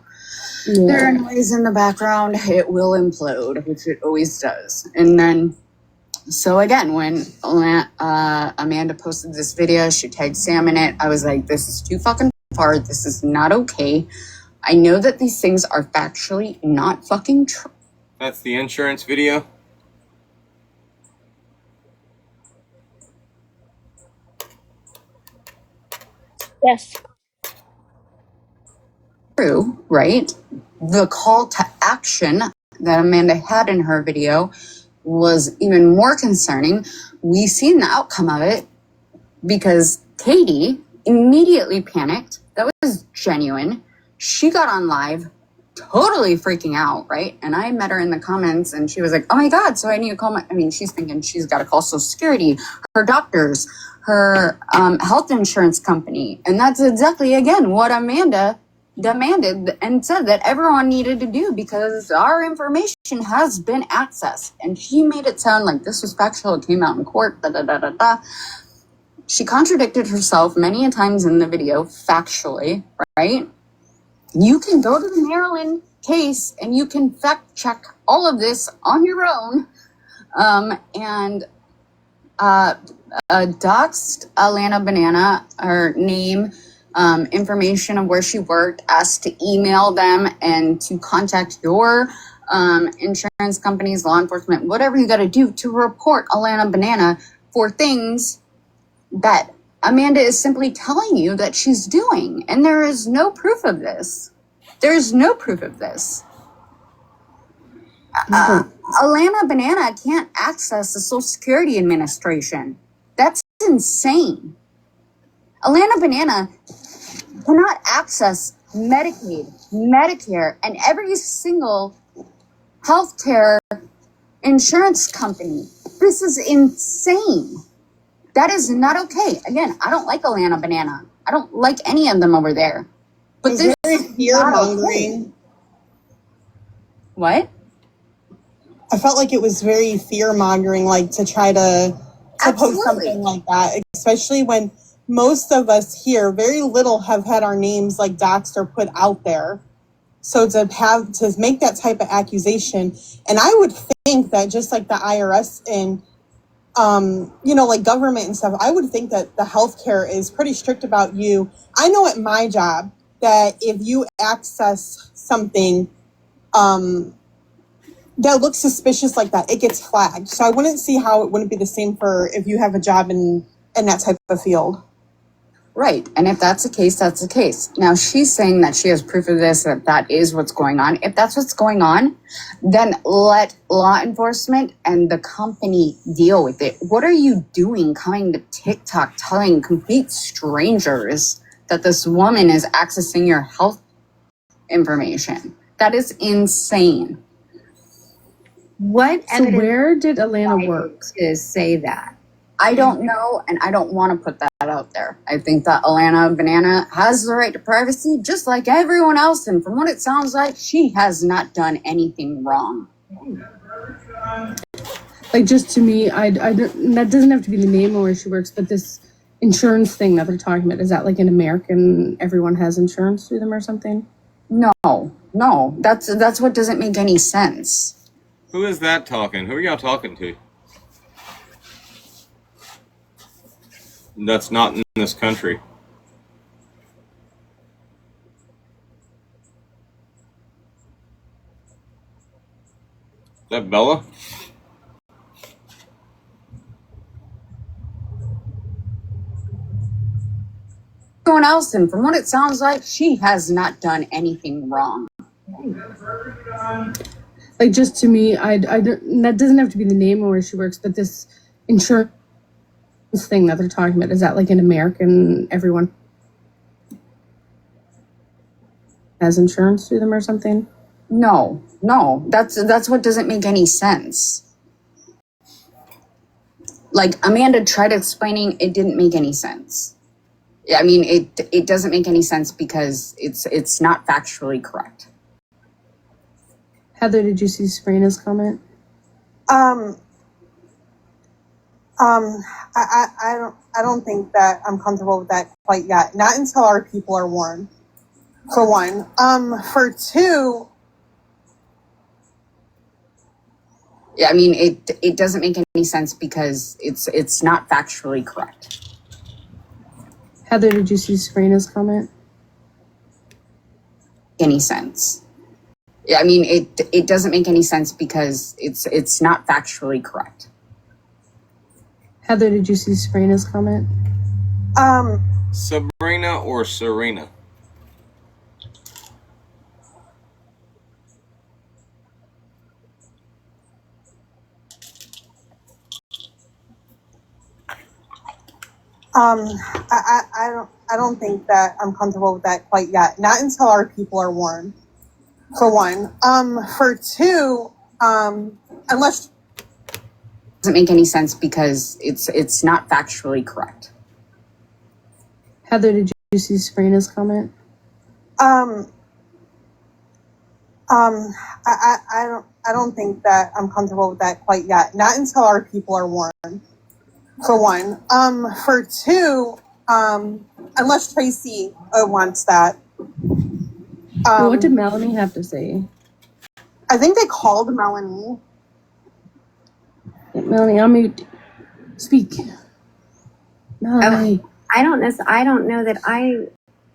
Yeah. There are noise in the background. It will implode, which it always does. And then, so again, when Amanda posted this video, she tagged Sam in it. I was like, this is too fucking far. This is not okay. I know that these things are factually not fucking true. That's the insurance video? Yes. True, right? The call to action that Amanda had in her video was even more concerning. We seen the outcome of it because Katie immediately panicked. That was genuine. She got on live, totally freaking out, right? And I met her in the comments and she was like, oh my God, so I need to call she's thinking she's got to call Social Security, her doctors, her health insurance company. And that's exactly, again, what Amanda demanded and said that everyone needed to do because our information has been accessed. And she made it sound like this was factual. It came out in court, She contradicted herself many a times in the video, factually, right? You can go to the Maryland case and you can fact check all of this on your own. Doxed Alana Banana, her name, information of where she worked, asked to email them and to contact your insurance companies, law enforcement, whatever you got to do to report Alana Banana for things that Amanda is simply telling you that she's doing. And there is no proof of this. There's no proof of this. Alana Banana can't access the Social Security Administration. That's insane. Alana Banana cannot access Medicaid, Medicare, and every single healthcare insurance company. This is insane. That is not okay. Again, I don't like Alana Banana. I don't like any of them over there. But this very is fear not okay. mongering. What? I felt like it was very fear mongering, like to try to post something like that, especially when most of us here, very little have had our names like doxed or put out there. So to make that type of accusation, and I would think that just like the IRS and like government and stuff, I would think that the healthcare is pretty strict about you. I know at my job that if you access something that looks suspicious like that, it gets flagged. So I wouldn't see how it wouldn't be the same for if you have a job in that type of field. Right. And if that's the case, that's the case. Now, she's saying that she has proof of this, that is what's going on. If that's what's going on, then let law enforcement and the company deal with it. What are you doing coming to TikTok telling complete strangers that this woman is accessing your health information? That is insane. What so where did Alana work to say that? I don't know, and I don't want to put that out there. I think that Alana Banana has the right to privacy, just like everyone else, and from what it sounds like, she has not done anything wrong. Like, just to me, I don't, that doesn't have to be the name of where she works, but this insurance thing that they're talking about, is that like in American, everyone has insurance through them or something? No, that's what doesn't make any sense. Who is that talking? Who are y'all talking to? That's not in this country. Is that Bella? Everyone else, and from what it sounds like, she has not done anything wrong. Like, just to me, I don't, that doesn't have to be the name of where she works, but this insurance thing that they're talking about, is that like in American, everyone has insurance through them or something? No, that's what doesn't make any sense. Like, Amanda tried explaining, it didn't make any sense. I mean, it doesn't make any sense because it's not factually correct. Heather, did you see Sabrina's comment? I don't think that I'm comfortable with that quite yet. Not until our people are warned, for one. For two, Yeah, I mean, it doesn't make any sense because it's not factually correct. Heather, did you see Sabrina's comment? Any sense? Yeah, I mean, it doesn't make any sense because it's not factually correct. Heather, did you see Sabrina's comment? Sabrina or Serena? I don't think that I'm comfortable with that quite yet. Not until our people are warned, for one. For two, unless Doesn't make any sense because it's not factually correct. Heather, did you see Sabrina's comment? I don't think that I'm comfortable with that quite yet. Not until our people are warned, for one. For two, unless Tracy wants that. What did Melanie have to say? I think they called Melanie. Melanie, I'll mute. Speak. Melanie. I don't know that I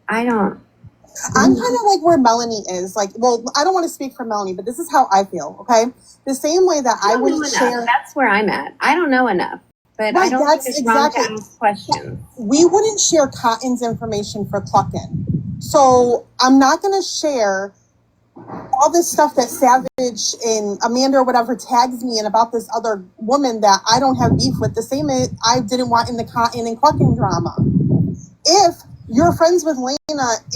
I don't. I'm kind of like where Melanie is. Like, well, I don't want to speak for Melanie, but this is how I feel, okay? The same way that I wouldn't share. That's where I'm at. I don't know enough, but Right, I don't think that's it's wrong to exactly. ask questions. We wouldn't share Cotton's information for Cluckin'. So I'm not going to share all this stuff that Savage and Amanda or whatever tags me in about this other woman that I don't have beef with. The same as I didn't want in the Cotton and Cluckin' drama. If you're friends with Lena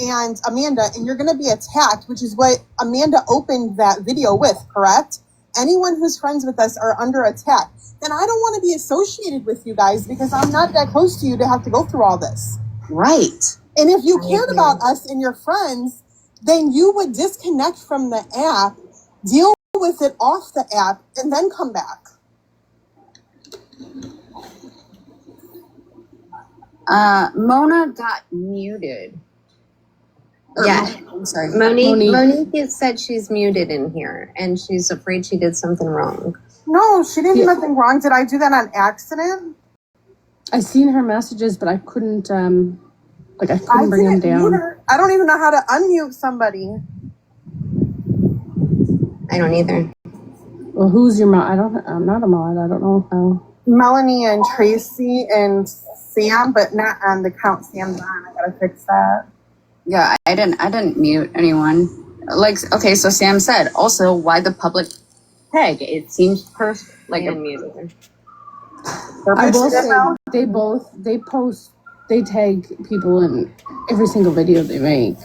and Amanda and you're going to be attacked, which is what Amanda opened that video with, correct? Anyone who's friends with us are under attack. Then I don't want to be associated with you guys because I'm not that close to you to have to go through all this. Right. And if you cared about us and your friends, then you would disconnect from the app, deal with it off the app, and then come back. Mona got muted. Yeah, I'm sorry. Monique said she's muted in here, and she's afraid she did something wrong. No, she didn't do nothing wrong. Did I do that on accident? I seen her messages, but I couldn't, I couldn't bring them down. I don't even know how to unmute somebody. I don't either. Well, who's your mod? I'm not a mod. I don't know how. Melanie and Tracy and Sam, but not on the count Sam's on. I gotta fix that. Yeah, I didn't mute anyone. Like, okay, so Sam said, also, why the public tag? It seems like a muted her. I will say they tag people in every single video they make.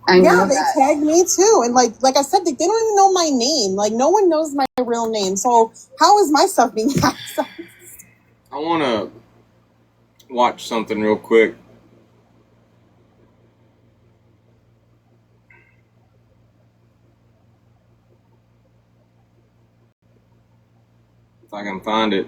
They tag me too, and like I said, they don't even know my name. Like no one knows my real name. So how is my stuff being accessed? I want to watch something real quick. If I can find it.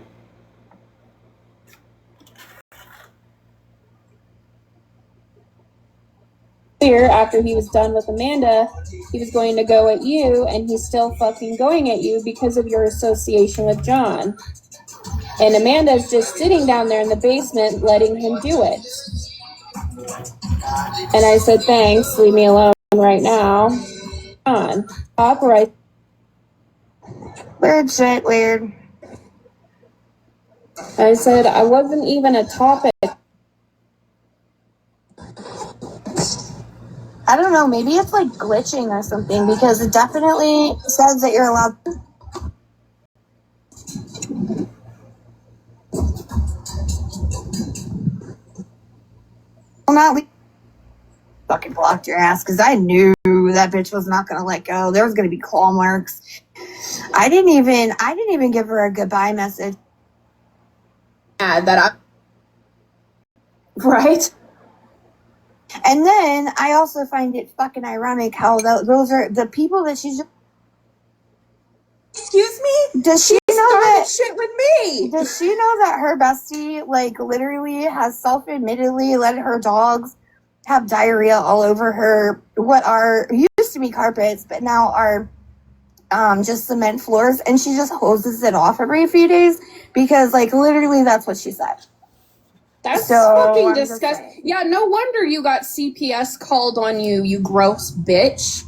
After he was done with Amanda, he was going to go at you, and he's still fucking going at you because of your association with John. And Amanda's just sitting down there in the basement letting him do it. And I said, thanks, leave me alone right now. On. Operate. Weird shit, weird. I said, I wasn't even a topic. I don't know, maybe it's like glitching or something because it definitely says that you're allowed. Fucking blocked your ass because I knew that bitch was not gonna let go. There was gonna be claw marks. I didn't even give her a goodbye message. Right? And then I also find it fucking ironic how those are the people that she's. Excuse me? Does she know that shit with me? Does she know that her bestie, like, literally has self-admittedly let her dogs have diarrhea all over her? What are used to be carpets, but now are just cement floors, and she just hoses it off every few days because, like, literally that's what she said. That's fucking disgusting. Yeah, no wonder you got CPS called on you, you gross bitch.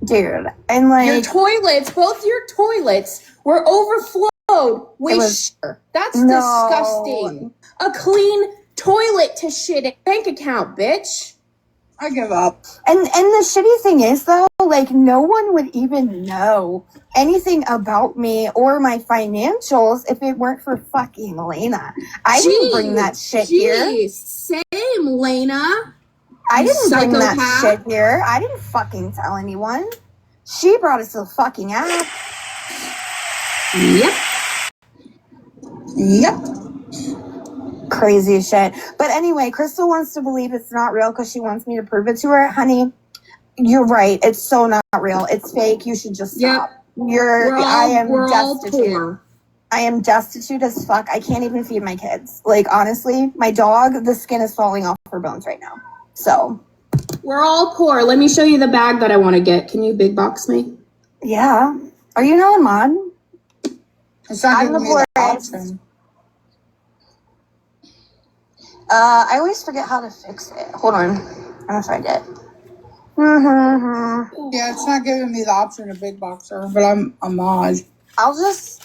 Dude, and like... Your toilets, both your toilets were overflowed with shit. That's disgusting. A clean toilet to shit in bank account, bitch. I give up. And the shitty thing is, though, like, no one would even know anything about me or my financials if it weren't for fucking Lena. I didn't bring that shit here. Same, Lena. I didn't bring that shit here. I didn't fucking tell anyone. She brought us to the fucking app. Yep. Crazy as shit. But anyway, Crystal wants to believe it's not real because she wants me to prove it to her. Honey, you're right. It's so not real. It's fake. You should just stop. I am destitute. I am destitute as fuck. I can't even feed my kids. Like, honestly, my dog, the skin is falling off her bones right now. So. We're all poor. Let me show you the bag that I want to get. Can you big box me? Yeah. Are you not a mod? It's not giving me the option. I always forget how to fix it. Hold on. Unless I did. Mm-hmm. Yeah, it's not giving me the option of big boxer, but I'm a mod. I'll just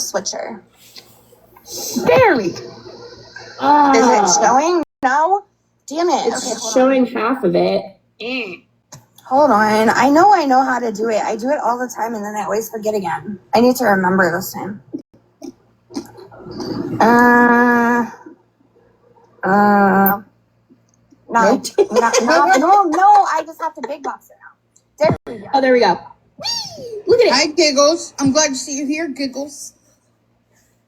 switch her. Barely. Is it showing? No? Damn it. It's Okay, hold showing on. half of it. Hold on. I know how to do it. I do it all the time and then I always forget again. I need to remember this time. No, I just have to big box it now. There we go. Oh, there we go. Whee! Look at it. Hi, Giggles. I'm glad to see you here, Giggles.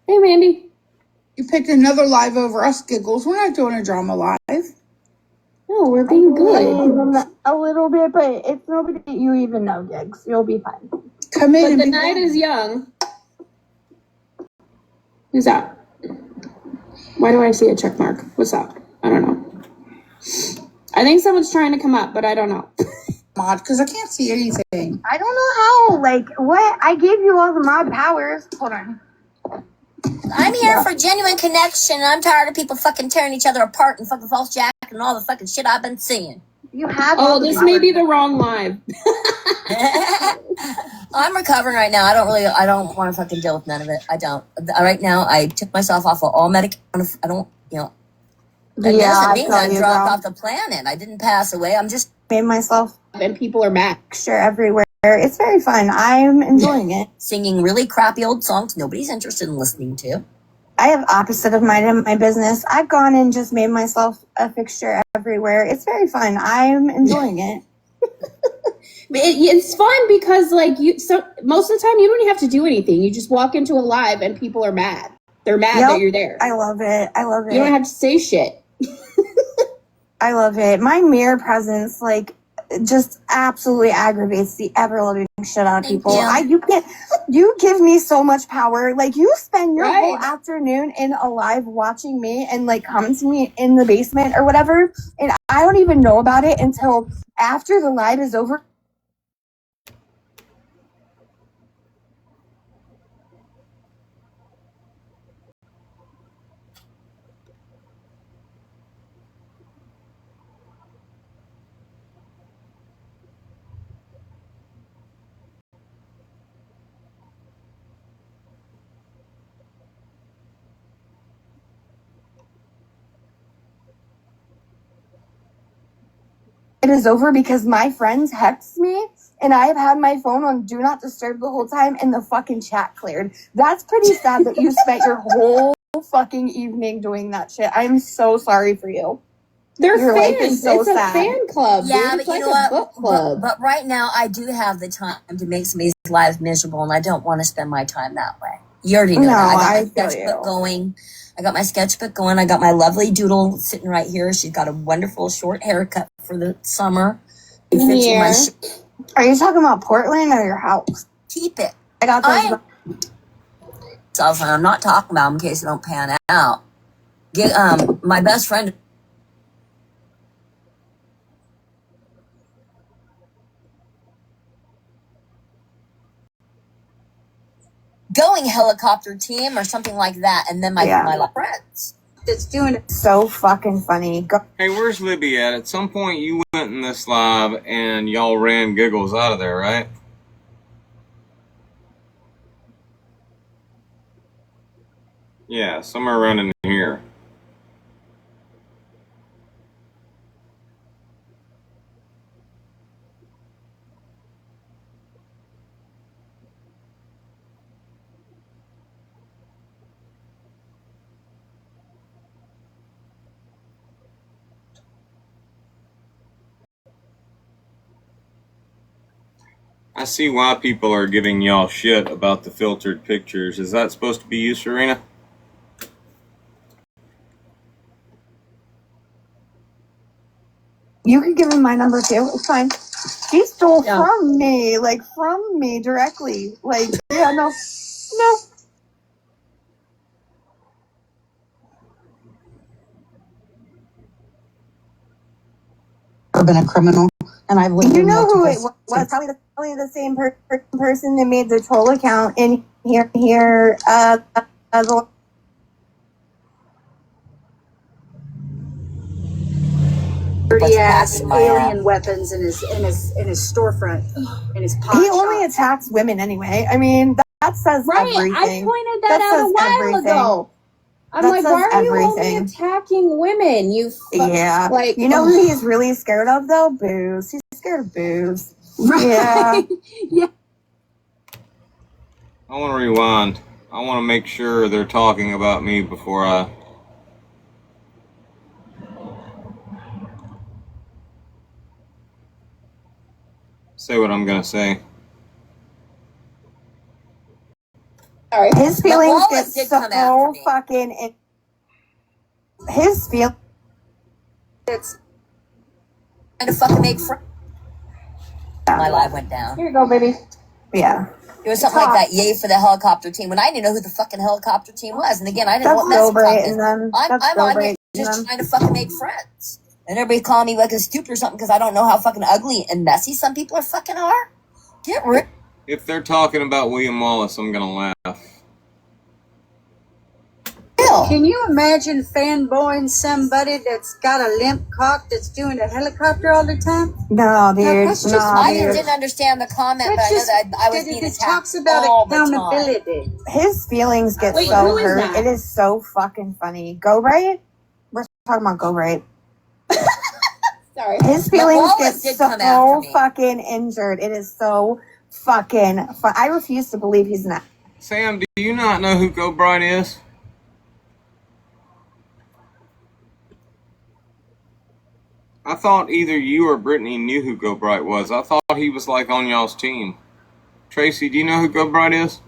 Hey, Mandy. You picked another live over us, Giggles. We're not doing a drama live. No, we're being good. A little bit, but it's nobody that you even know, Gigs. You'll be fine. Come in. But the night is young. Who's that? Why do I see a check mark? What's up? I don't know. I think someone's trying to come up, but I don't know. Mod, because I can't see anything. I don't know how, like, what? I gave you all the mod powers. Hold on. I'm here for genuine connection. I'm tired of people fucking tearing each other apart and fucking false jack and all the fucking shit I've been seeing. You have. Oh, this may be the wrong live. I'm recovering right now. I don't want to fucking deal with none of it. I don't. Right now, I took myself off of all medication. I don't, that doesn't mean I dropped off the planet. I didn't pass away. I'm just made myself. And people are back. Sure, everywhere. It's very fun. I'm enjoying it. Singing really crappy old songs nobody's interested in listening to. I have opposite of my business. I've gone and just made myself a fixture everywhere. It's very fun. I'm enjoying it. It's fun because, like, most of the time you don't even have to do anything. You just walk into a live and people are mad. They're mad that you're there. I love it. You don't have to say shit. I love it. My mirror presence, like, just absolutely aggravates the ever-loving shit out of people. You give me so much power. Like, you spend your whole afternoon in a live watching me and, like, come to me in the basement or whatever, and I don't even know about it until after the live is over. It is over because my friends text me and I have had my phone on do not disturb the whole time and the fucking chat cleared. That's pretty sad that you spent your whole fucking evening doing that shit. I'm so sorry for you. They're your fans. Life is so it's sad. a fan club. Yeah, dude. but It's you like know a what? book club. But right now, I do have the time to make some of these lives miserable, and I don't want to spend my time that way. You already know that. I got my sketchbook going. I got my lovely doodle sitting right here. She's got a wonderful short haircut for the summer. It fits in my Are you talking about Portland or your house? Keep it. I got those. So I'm not talking about them in case they don't pan out. My best friend. Going helicopter team or something like that, and then my friends. It's doing it so fucking funny. Hey, where's Libby at? At some point you went in this live and y'all ran Giggles out of there, right? Yeah, somewhere around in here. I see why people are giving y'all shit about the filtered pictures. Is that supposed to be you, Serena? You can give him my number too. It's fine. He stole from me, directly. Like, yeah, no. I've been a criminal, and I've lived. You know who it was? Probably the same person that made the troll account in here. What's ass cracking my alien up? weapons in his storefront in his pawn He shop. only attacks women anyway. I mean, that says Right. everything. I pointed that That out a says while everything. ago. I'm That like, says why are you only everything. attacking women? Yeah. Like, You know who he's really scared of though? Booze. He's scared of booze. Right. Yeah. Yeah. I want to rewind. I want to make sure they're talking about me before I. Say what I'm gonna say. Sorry. His feelings get Wallace did come out so for me. fucking. His feelings. It's Trying to fucking make friends. My live went down. Here you go, baby. Yeah. It was something like that. Yay for the helicopter team. When I didn't know who the fucking helicopter team was, and again, I didn't know what message Go-Bright is. and them. I'm That's on Go-Bright it and just them. trying to fucking make friends, and everybody calling me like a stupid or something because I don't know how fucking ugly and messy some people are fucking are. Get rid. If they're talking about William Wallace, I'm gonna laugh. Can you imagine fanboying somebody that's got a limp cock that's doing a helicopter all the time? No, dude. That's just I weird. didn't understand the comment, but I know that I was being It attacked talks about all the time. accountability. His feelings get Wait, so who is hurt. that? It is so fucking funny. Go-Bright? We're talking about Go-Bright. Sorry. His feelings Wallace get did come after so me. fucking injured. It is so fucking fun. I refuse to believe he's not. Sam, do you not know who Go-Bright is? I thought either you or Brittany knew who Go-Bright was. I thought he was like on y'all's team. Tracy, do you know who Go-Bright is?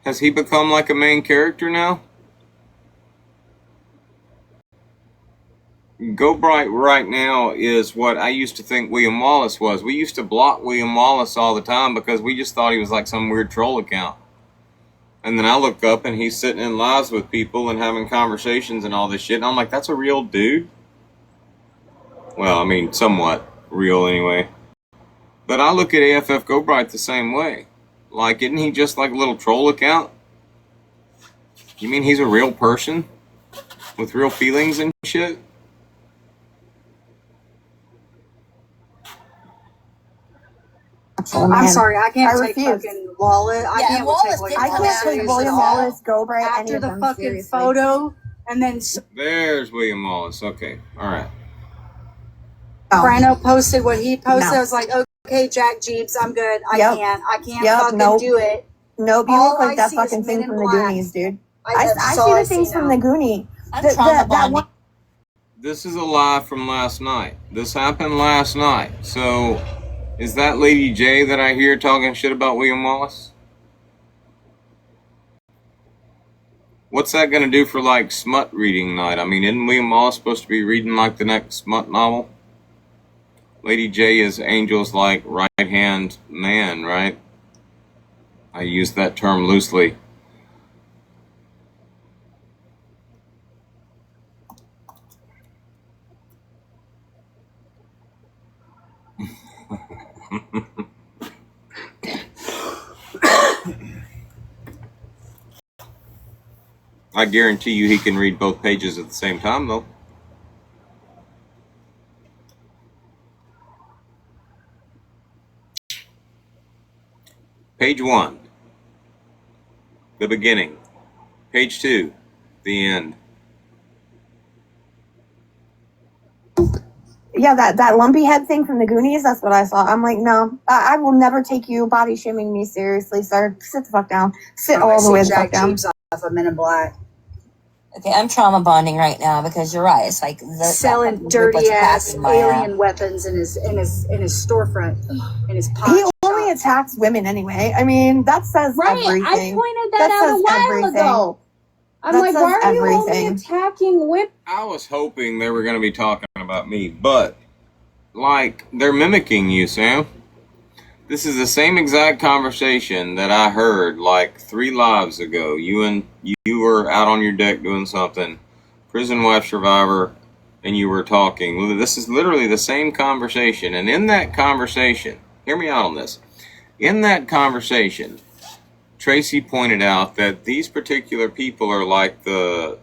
Has he become like a main character now? Go-Bright right now is what I used to think William Wallace was. We used to block William Wallace all the time because we just thought he was like some weird troll account. And then I look up and he's sitting in lives with people and having conversations and all this shit. And I'm like, that's a real dude? Well, I mean, somewhat real anyway. But I look at AFF Go-Bright the same way. Like, isn't he just like a little troll account? You mean he's a real person? With real feelings and shit? I'm sorry, I can't take refuse. fucking Wallace. I Yeah, can't Wallace take did William I come can't out take and William all. Wallace, Go-Bright, any after of the them fucking seriously. photo, and then There's William Wallace. Okay, alright. Brano posted what he posted. No. I was like, okay, Jack Jeeps, I'm good. I Yep. can't Yep, fucking nope. do it. Nope, you All look like I that see is fucking Men thing in from the Black. Goonies, dude. That's I all see I the things see from now. the Goonies. I'm That trauma bonding. one. This is a lie from last night. This happened last night. So, is that Lady J that I hear talking shit about William Wallace? What's that gonna do for, like, smut reading night? I mean, isn't William Wallace supposed to be reading, like, the next smut novel? Lady J is Angel's, like, right-hand man, right? I use that term loosely. I guarantee you he can read both pages at the same time, though. Page 1, the beginning. Page 2, the end. Yeah, that lumpy head thing from the Goonies, that's what I saw. I'm like, no, I will never take you body shaming me seriously, sir. Sit the fuck down. Sit all the way the fuck Jack down. Jeeps off of Men in Black. Okay, I'm trauma bonding right now because you're right. It's like Selling dirty ass alien weapons in his storefront in his pawn He shop. only attacks women anyway. I mean, that says Right. everything. I pointed that out a says while everything. ago. I'm That like, says why are you only everything. attacking women? I was hoping they were going to be talking about me, but, like, they're mimicking you, Sam. This is the same exact conversation that I heard, like, 3 lives ago. You were out on your deck doing something. Prison wife survivor, and you were talking. This is literally the same conversation. And in that conversation, hear me out on this. In that conversation, Tracy pointed out that these particular people are like the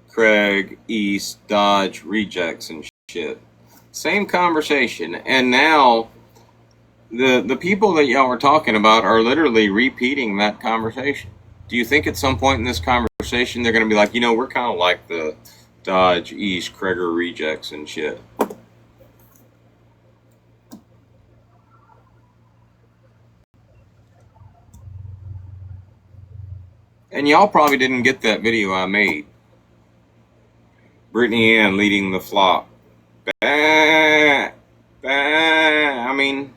Craig, East, Dodge rejects and shit. Same conversation. And now the people that y'all were talking about are literally repeating that conversation. Do you think at some point in this conversation they're going to be like, we're kind of like the Dodge East Kreger rejects and shit? And y'all probably didn't get that video I made. Brittany Ann leading the flock. Bah, bah. I mean,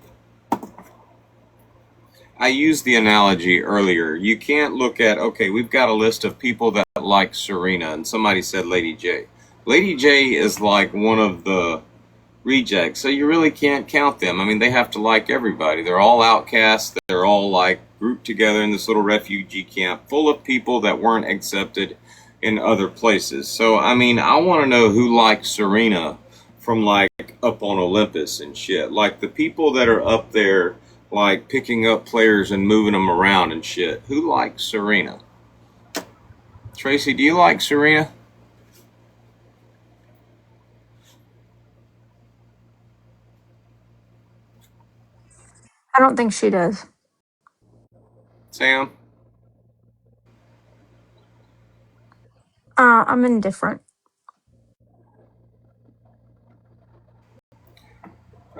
I used the analogy earlier. You can't look at, okay, we've got a list of people that like Serena, and somebody said Lady J. Lady J is like one of the rejects, so you really can't count them. I mean, they have to like everybody. They're all outcasts. They're all like grouped together in this little refugee camp full of people that weren't accepted in other places. So, I mean, I want to know who likes Serena from like up on Olympus and shit. Like the people that are up there like picking up players and moving them around and shit. Who likes Serena? Tracy, do you like Serena? I don't think she does. Sam? I'm indifferent.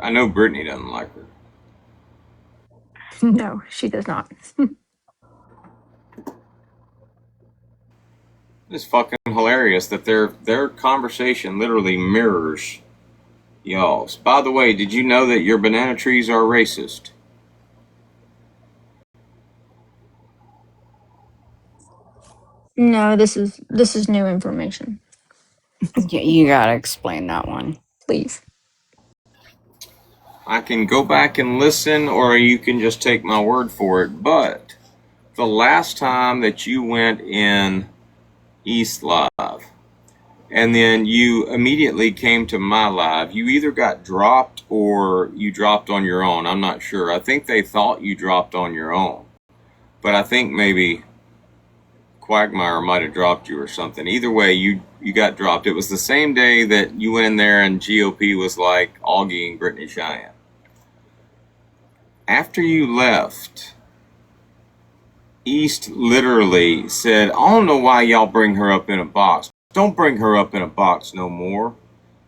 I know Brittany doesn't like her. No, she does not. It's fucking hilarious that their conversation literally mirrors y'all's. By the way, did you know that your banana trees are racist? No, this is new information. You gotta explain that one. Please. I can go back and listen, or you can just take my word for it, but the last time that you went in East Live, and then you immediately came to my live, you either got dropped or you dropped on your own. I'm not sure. I think they thought you dropped on your own, but I think maybe Quagmire might have dropped you or something. Either way, you got dropped. It was the same day that you went in there and GOP was like Augie Brittany Cheyenne. After you left, East literally said, I don't know why y'all bring her up in a box. Don't bring her up in a box no more.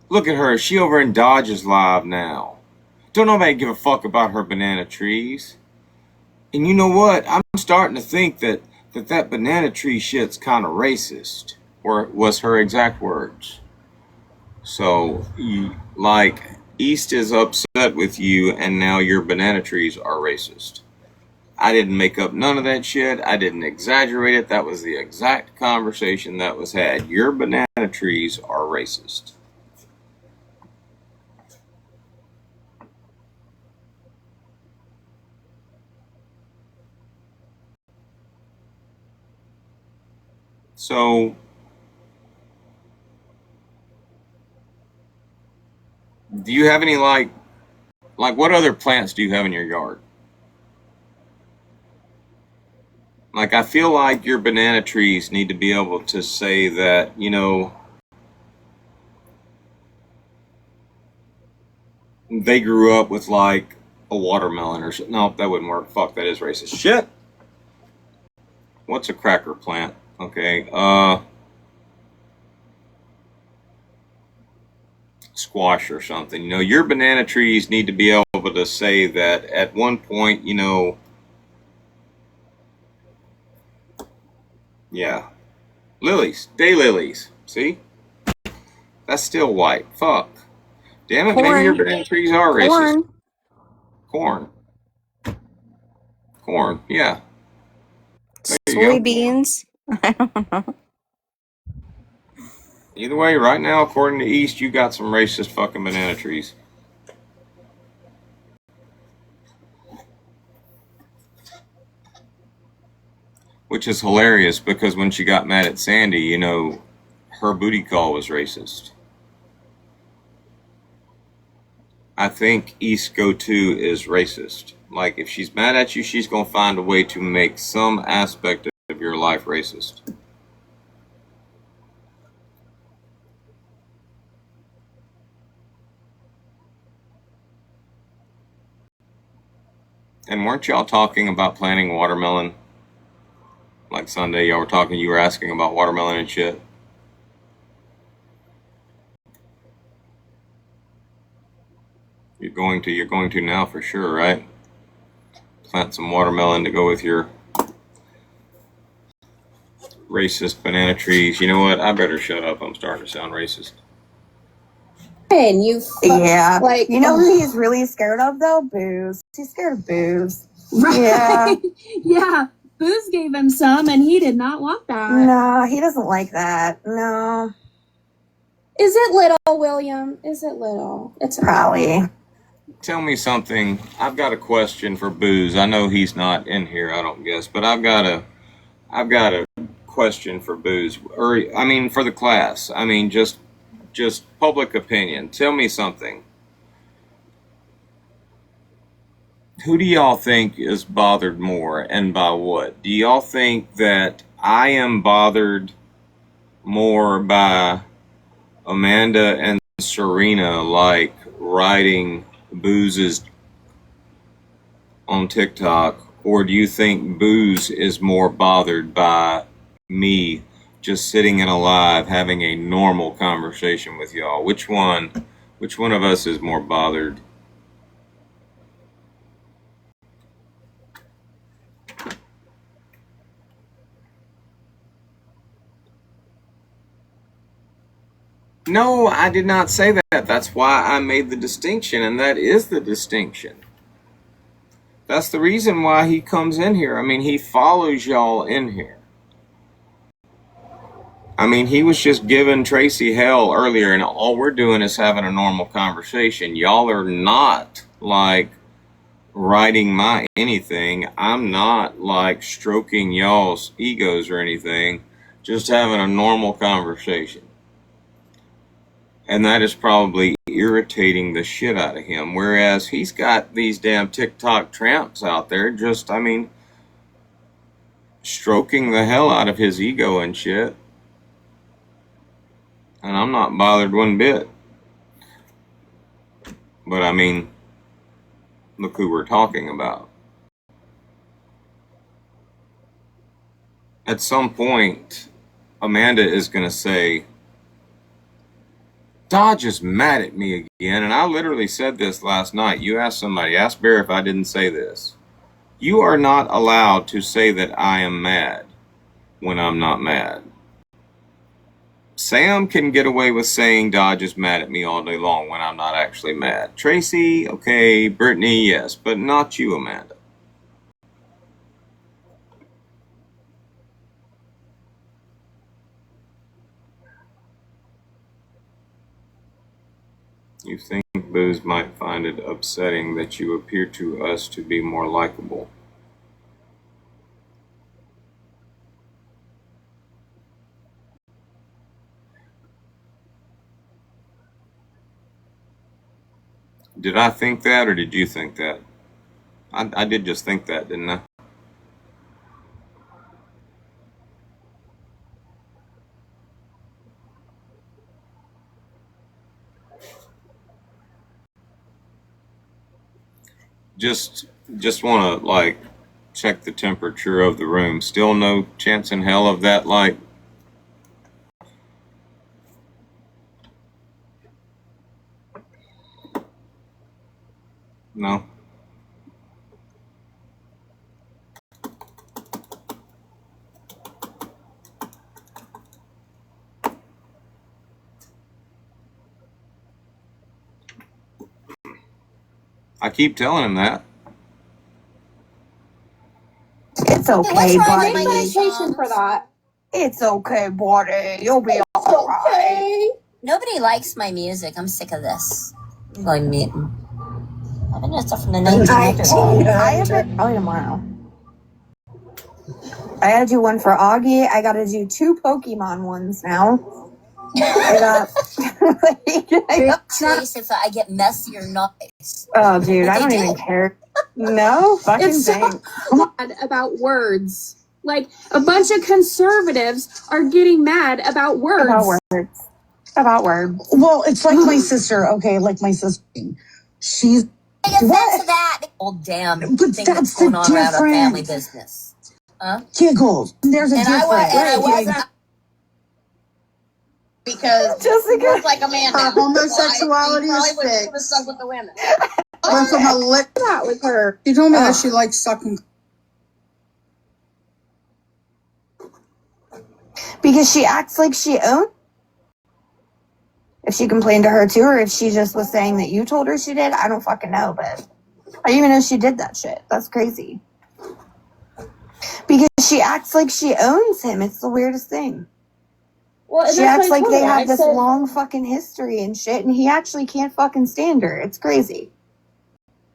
Look at her. She over in Dodge's live now. Don't nobody give a fuck about her banana trees. And you know what? I'm starting to think that banana tree shit's kind of racist. Or was her exact words. So, East is upset with you, and now your banana trees are racist. I didn't make up none of that shit. I didn't exaggerate it. That was the exact conversation that was had. Your banana trees are racist. So, do you have any, like what other plants do you have in your yard? Like, I feel like your banana trees need to be able to say that, they grew up with, like, a watermelon or something. No, that wouldn't work. Fuck, that is racist. Shit! What's a cracker plant? Okay, squash or something. Your banana trees need to be able to say that at one point, yeah. Lilies. Daylilies. See? That's still white. Fuck. Damn it, maybe your banana trees are racist. Corn. Yeah. Soybeans. I don't know. Either way, right now, according to East, you got some racist fucking banana trees. Which is hilarious because when she got mad at Sandy, her booty call was racist. I think East go-to is racist. Like, if she's mad at you, she's going to find a way to make some aspect of your life racist. And weren't y'all talking about planting watermelon? Like Sunday, y'all were talking, you were asking about watermelon and shit. You're going to now for sure, right? Plant some watermelon to go with your racist banana trees. You know what? I better shut up. I'm starting to sound racist. And yeah, like, you know who he's really scared of though? Booze. He's scared of booze. Right. Yeah. Yeah. Booze gave him some and he did not want that. No, he doesn't like that. No. Is it little, William? Is it little? It's probably. Tell me something. I've got a question for Booze. I know he's not in here, I don't guess, but I've got a question for Booze. Or I mean for the class. I mean just public opinion. Tell me something. Who do y'all think is bothered more and by what? Do y'all think that I am bothered more by Amanda and Serena like writing Booze's on TikTok, or do you think Booze is more bothered by me just sitting in a live having a normal conversation with y'all? Which one of us is more bothered? No, I did not say that. That's why I made the distinction, and that is the distinction. That's the reason why he comes in here. I mean, he follows y'all in here. I mean, he was just giving Tracy hell earlier, and all we're doing is having a normal conversation. Y'all are not, like, writing my anything. I'm not, like, stroking y'all's egos or anything. Just having a normal conversation. And that is probably irritating the shit out of him. Whereas he's got these damn TikTok tramps out there just, I mean, stroking the hell out of his ego and shit. And I'm not bothered one bit. But I mean, look who we're talking about. At some point, Amanda is going to say, Dodge is mad at me again, and I literally said this last night. You asked somebody, ask Bear if I didn't say this. You are not allowed to say that I am mad when I'm not mad. Sam can get away with saying Dodge is mad at me all day long when I'm not actually mad. Tracy, okay, Brittany, yes, but not you, Amanda. You think Booze might find it upsetting that you appear to us to be more likable. Did I think that, or did you think that? I did just think that, didn't I? Just want to, like, check the temperature of the room. Still no chance in hell of that, like... No? I keep telling him that. It's okay, buddy. medication for that. It's okay, buddy. You'll be alright. Nobody likes my music. I'm sick of this. I'm going mute. I've been doing stuff from the 1900s. I have it probably tomorrow. I gotta do one for Augie. I gotta do 2 Pokemon ones now. I got Trace, if I get messy or not. oh, dude, I don't even care. No, fucking It's so thing. mad about words. Like, a bunch of conservatives are getting mad about words. About words. Well, it's like my sister. Okay, like my sister. She's Take offense to that. whole damn But thing that's that's going the on around our family difference. business. Huh? Giggles. There's a And difference. I wasn't because Jessica. you look like a man. Her homosexuality is would have fixed. stuck with the women. Went from a lick. That with her. She told me that she likes sucking. Because she acts like she owned. If she complained to her too, or if she just was saying that you told her she did, I don't fucking know, but I didn't even know she did that shit. That's crazy. Because she acts like she owns him. It's the weirdest thing. Well, and She that's acts what I like told they her. have I this said, long fucking history and shit, and he actually can't fucking stand her. It's crazy.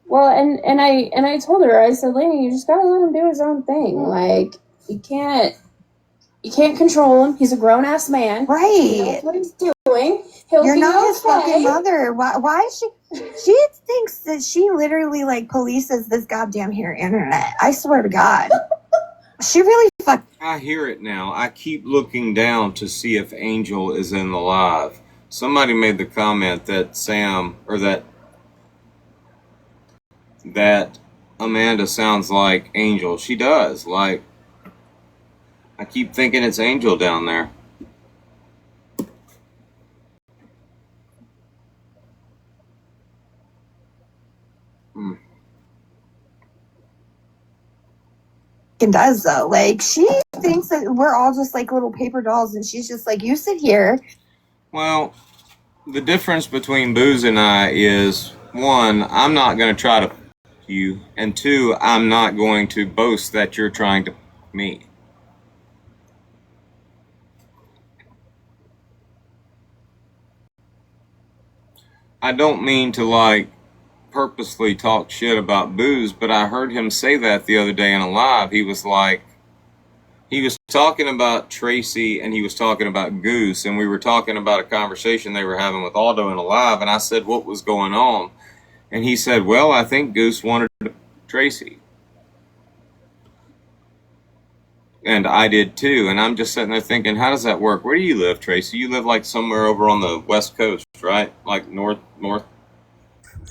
well, and I told her, I said, Lainey, you just gotta let him do his own thing. Like, you can't control him. He's a grown ass man. Right. He knows what he's doing. He'll You're be not his okay. fucking mother. Why is she thinks that she literally like polices this goddamn here internet. I swear to God. She really I hear it now. I keep looking down to see if Angel is in the live. Somebody made the comment that that Amanda sounds like Angel. She does. Like, I keep thinking it's Angel down there. does though. Like she thinks that we're all just like little paper dolls, and she's just like, you sit here. Well, the difference between Booze and I is, one, I'm not going to try to you, and two, I'm not going to boast that you're trying to me. I don't mean to like purposely talk shit about Booze, but I heard him say that the other day in a live. He was talking about Tracy and he was talking about Goose, and we were talking about a conversation they were having with Aldo in a live, and I said, what was going on? And he said, well, I think Goose wanted Tracy. And I did too, and I'm just sitting there thinking, how does that work? Where do you live, Tracy? You live like somewhere over on the West Coast, right? Like north?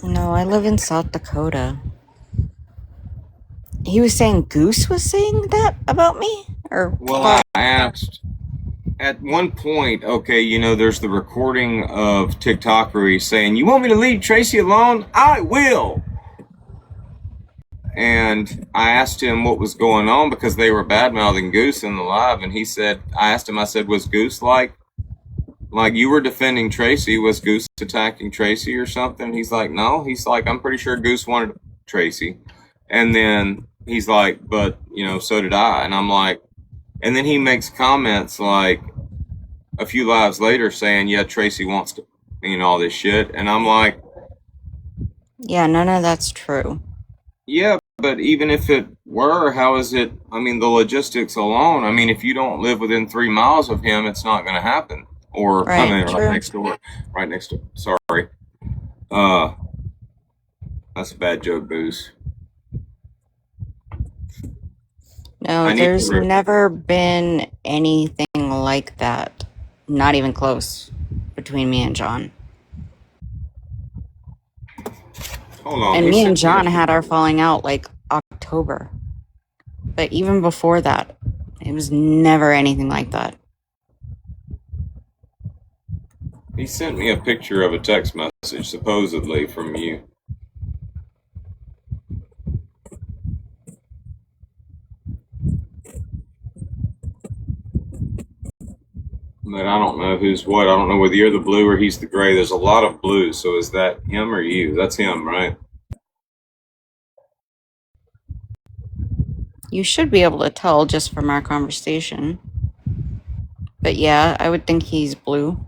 No, I live in South Dakota. He was saying Goose was saying that about me? Or Well, I asked at one point, okay, you know, there's the recording of TikTokery saying, you want me to leave Tracy alone? I will. And I asked him what was going on because they were bad-mouthing Goose in the live, and he said, I said, was Goose like you were defending Tracy? Was Goose attacking Tracy or something? He's like, no. He's like, I'm pretty sure Goose wanted Tracy. And then he's like, but, you know, so did I. And I'm like, and then he makes comments like a few lives later saying, yeah, Tracy wants to, all this shit. And I'm like, yeah, none of that's true. Yeah, but even if it were, how is it? I mean, the logistics alone. I mean, if you don't live within 3 miles of him, it's not going to happen. Or right, right next door. Right next door. Sorry. That's a bad joke, Booze. No, there's never been anything like that. Not even close between me and John. Hold on. And me and John had our falling out like October. But even before that, it was never anything like that. He sent me a picture of a text message, supposedly from you. But I don't know who's what. I don't know whether you're the blue or he's the gray. There's a lot of blues. So is that him or you? That's him, right? You should be able to tell just from our conversation. But yeah, I would think he's blue.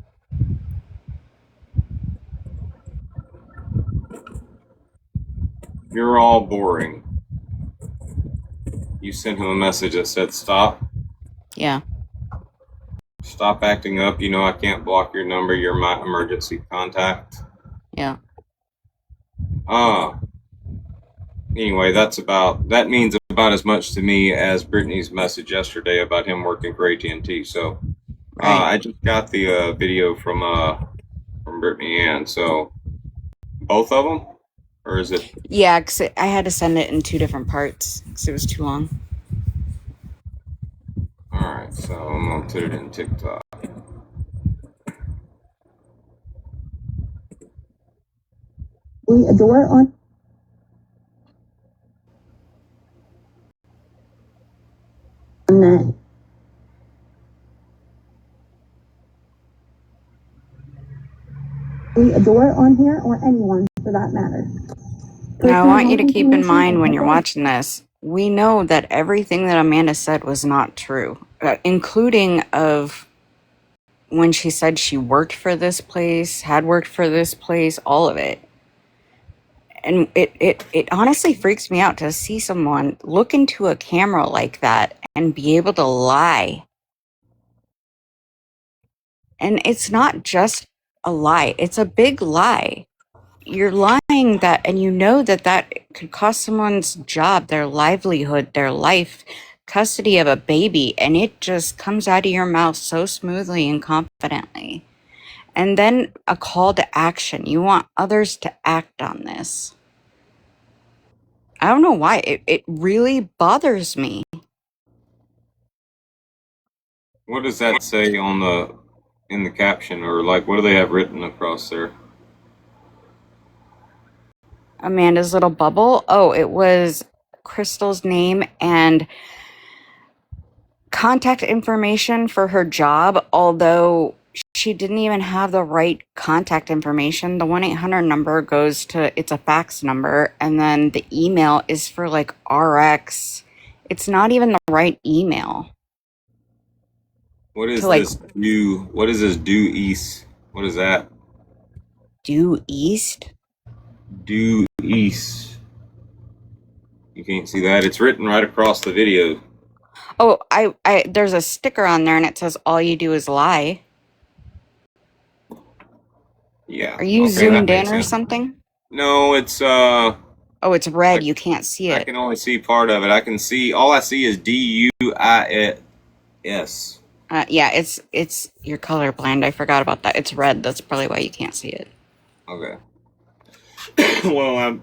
You're all boring. You sent him a message that said stop? Yeah. Stop acting up. You know I can't block your number. You're my emergency contact. Yeah. Anyway, that means about as much to me as Brittany's message yesterday about him working for AT&T. So I just got the video from Brittany Ann. So both of them Or is it? Yeah, because I had to send it in 2 different parts because it was too long. Alright, so I'm going to put it in TikTok. We adore on that. We adore on here or anyone for that matter. Now, I want you to keep in mind and when you're HIPAA watching this, we know that everything that Amanda said was not true, including of when she said she worked for this place, had worked for this place, all of it. And it honestly freaks me out to see someone look into a camera like that and be able to lie. And it's not just a lie, it's a big lie. You're lying that, and you know that that could cost someone's job, their livelihood, their life, custody of a baby, and it just comes out of your mouth so smoothly and confidently. And then a call to action. You want others to act on this. I don't know why. It really bothers me. What does that say in the caption, or like what do they have written across there? Amanda's little bubble. Oh, it was Crystal's name and contact information for her job, although she didn't even have the right contact information. The 1-800 number goes to, it's a fax number, and then the email is for like RX. It's not even the right email. What is this due? What is this due east? What is that? Due east? Due east. You can't see that. It's written right across the video. Oh, I there's a sticker on there and it says all you do is lie. Yeah. Are you zoomed in or something? No, it's Oh, it's red. You can't see I it. can only see part of it. I can see, all I see is DUIS. Yeah, it's you're colorblind. I forgot about that. It's red. That's probably why you can't see it. Okay. Well,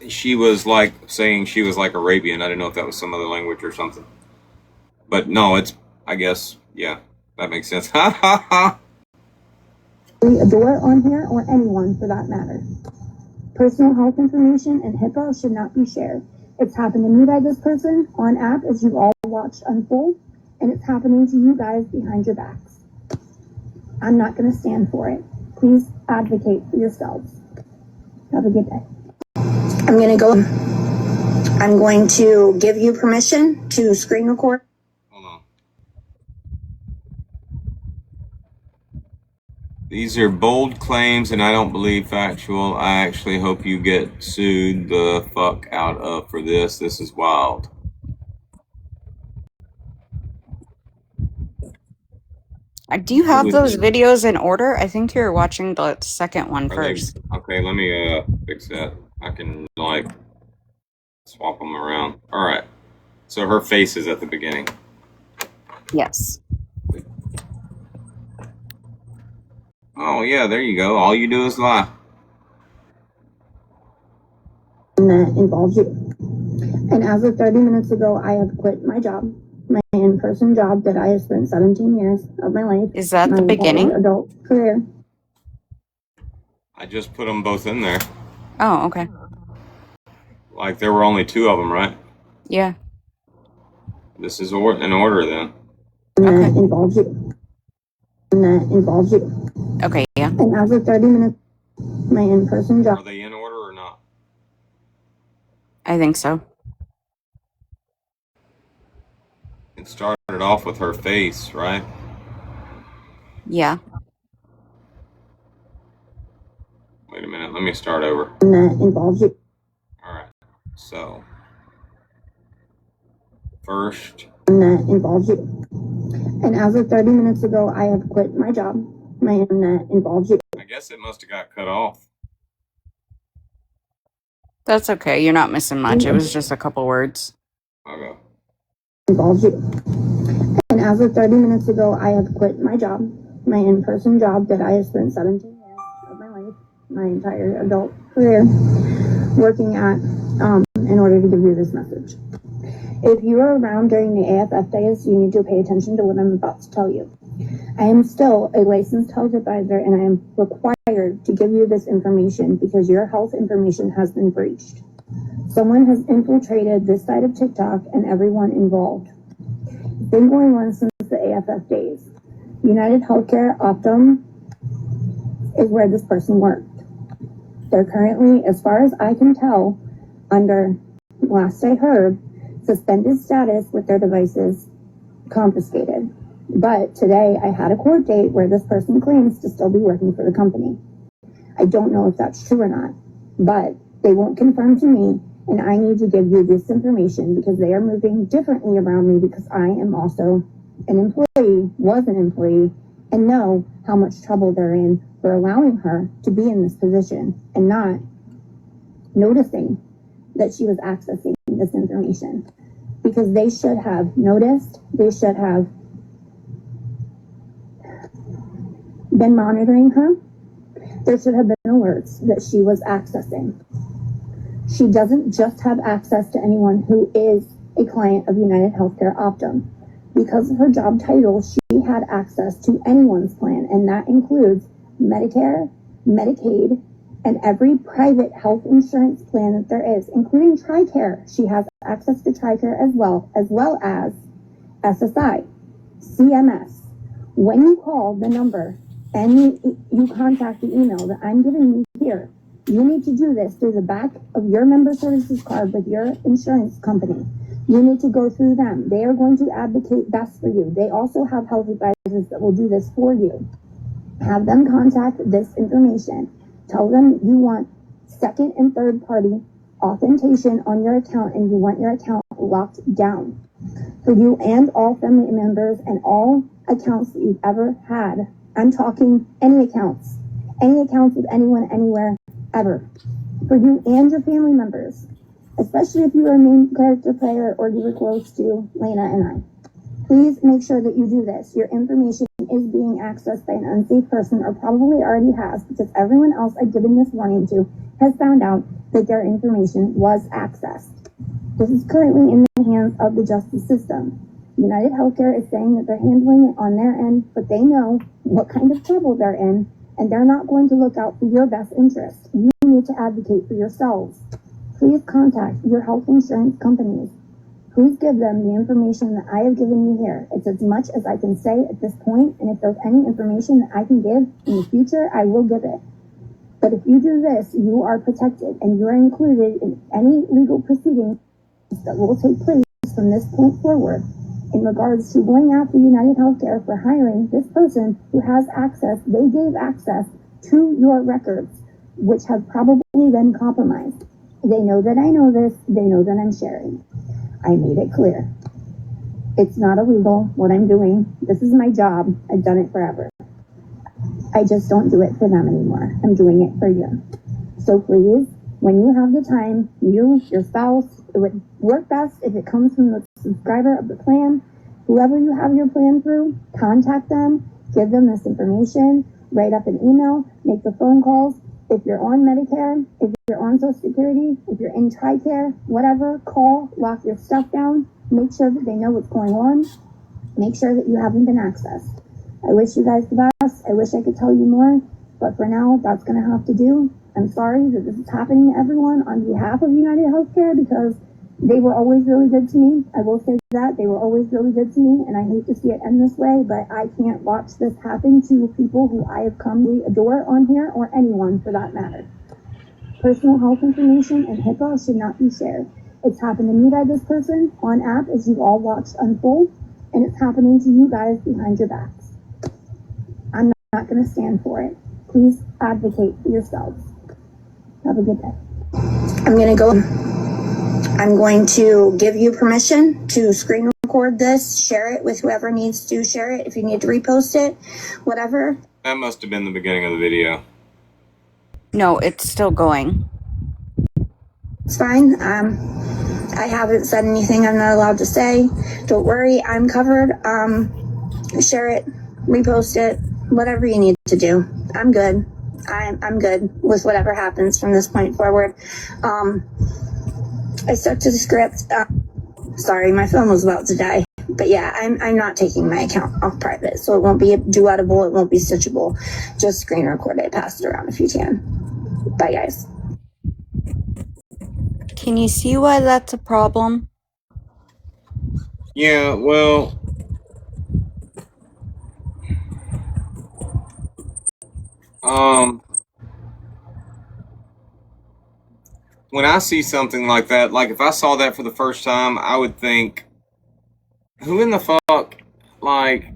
she was like saying she was like Arabian. I didn't know if that was some other language or something. But no, it's, I guess, yeah, that makes sense. Ha ha ha. We adore on here or anyone for that matter. Personal health information and HIPAA should not be shared. It's happened to me by this person on app, as you all watched unfold, and it's happening to you guys behind your backs. I'm not going to stand for it. Please advocate for yourselves. Have a good day. I'm going to give you permission to screen record. Hold on. These are bold claims, and I don't believe factual. I actually hope you get sued the fuck out of for this. This is wild. Do you have those videos in order? I think you're watching the second one first. Okay, let me fix that. I can like swap them around. All right. So her face is at the beginning. Yes. Oh yeah, there you go. All you do is lie. That involves you. And as of 30 minutes ago, I have quit my job, my in-person job that I have spent 17 years of my life. Is that the beginning? Adult career. I just put them both in there. Oh, okay. Like there were only 2 of them, right? Yeah. This is in order then. That involves you. That involves you. Okay, yeah. And as of 30 minutes, my in-person job. Are they in order or not? I think so. It started off with her face, right? Yeah. Wait a minute, let me start over. That involves you. Alright, so first. That involves you. And as of 30 minutes ago, I have quit my job. That involves you. I guess it must have got cut off. That's okay. You're not missing much. It was just a couple words. Okay. Involves you. And as of 30 minutes ago, I have quit my job, my in-person job that I have spent 17 years of my life, my entire adult career working at in order to give you this message. If you are around during the AFF days, you need to pay attention to what I'm about to tell you. I am still a licensed health advisor and I am required to give you this information because your health information has been breached. Someone has infiltrated this side of TikTok and everyone involved. It's been going on since the AFF days. United Healthcare Optum is where this person worked. They're currently, as far as I can tell, under, last I heard, suspended status with their devices confiscated. But today I had a court date where this person claims to still be working for the company. I don't know if that's true or not, but they won't confirm to me, and I need to give you this information because they are moving differently around me because I am also an employee, was an employee, and know how much trouble they're in for allowing her to be in this position and not noticing that she was accessing this information. Because they should have noticed, they should have been monitoring her. There should have been alerts that she was accessing. She doesn't just have access to anyone who is a client of United Healthcare Optum. Because of her job title, she had access to anyone's plan, and that includes Medicare, Medicaid, and every private health insurance plan that there is, including TRICARE. She has access to TRICARE as well as SSI, CMS. When you call the number and you contact the email that I'm giving you here, you need to do this through the back of your member services card with your insurance company. You need to go through them. They are going to advocate best for you. They also have health advisors that will do this for you. Have them contact this information. Tell them you want second and third party authentication on your account and you want your account locked down for you and all family members and all accounts that you've ever had. I'm talking any accounts with anyone, anywhere, ever. For you and your family members, especially if you are a main character player or you were close to Lena and I. Please make sure that you do this. Your information is being accessed by an unsafe person or probably already has because everyone else I've given this warning to has found out that their information was accessed. This is currently in the hands of the justice system. United Healthcare is saying that they're handling it on their end, but they know what kind of trouble they're in, and they're not going to look out for your best interest. You need to advocate for yourselves. Please contact your health insurance companies. Please give them the information that I have given you here. It's as much as I can say at this point, and if there's any information that I can give in the future, I will give it. But if you do this, you are protected, and you are included in any legal proceedings that will take place from this point forward in regards to going after United Healthcare for hiring this person who has access. They gave access to your records, which have probably been compromised. They know that I know this. They know that I'm sharing. I made it clear. It's not illegal what I'm doing. This is my job. I've done it forever. I just don't do it for them anymore. I'm doing it for you. So please, when you have the time, you, your spouse, it would work best if it comes from the subscriber of the plan. Whoever you have your plan through, contact them, give them this information, write up an email, make the phone calls. If you're on Medicare, if you're on Social Security, if you're in TRICARE, whatever, call, lock your stuff down, make sure that they know what's going on, make sure that you haven't been accessed. I wish you guys the best. I wish I could tell you more, but for now, that's going to have to do. I'm sorry that this is happening to everyone on behalf of United Healthcare because they were always really good to me. I will say that. They were always really good to me, and I hate to see it end this way, but I can't watch this happen to people who I have come to adore on here, or anyone for that matter. Personal health information and HIPAA should not be shared. It's happened to me by this person on app, as you've all watched unfold, and it's happening to you guys behind your backs. I'm not going to stand for it. Please advocate for yourselves. Have a good day. I'm going to give you permission to screen record this, share it with whoever needs to share it. If you need to repost it, whatever. That must have been the beginning of the video. No, it's still going. It's fine. I haven't said anything I'm not allowed to say. Don't worry, I'm covered. Share it, repost it, whatever you need to do. I'm good. I'm good with whatever happens from this point forward. I stuck to the script. Sorry, my phone was about to die. But yeah, I'm not taking my account off private, so it won't be duetable, it won't be stitchable. Just screen record it, pass it around if you can. Bye, guys. Can you see why that's a problem? Yeah, well, when I see something like that, like if I saw that for the first time, I would think, who in the fuck, like,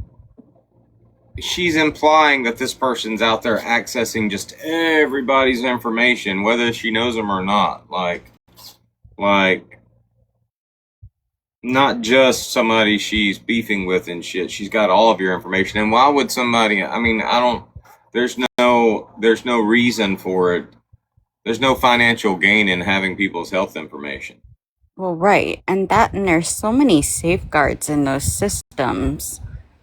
she's implying that this person's out there accessing just everybody's information, whether she knows them or not. Like, not just somebody she's beefing with and shit. She's got all of your information. And why would somebody, I mean, there's no reason for it. There's no financial gain in having people's health information. Well, right. And there's so many safeguards in those systems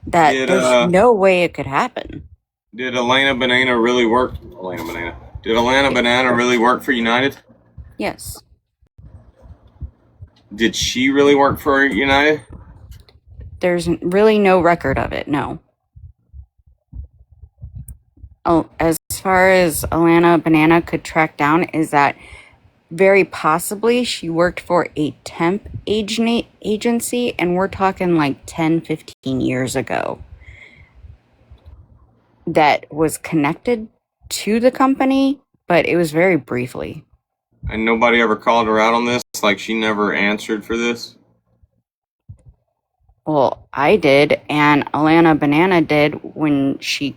that there's no way it could happen. Did Elena Banana really work? Did Elena Banana really work for United? Yes. Did she really work for United? There's really no record of it, no. Oh, as far as Alana Banana could track down is that very possibly she worked for a temp agency, and we're talking like 10, 15 years ago, that was connected to the company, but it was very briefly. And nobody ever called her out on this? Like she never answered for this? Well, I did, and Alana Banana did when she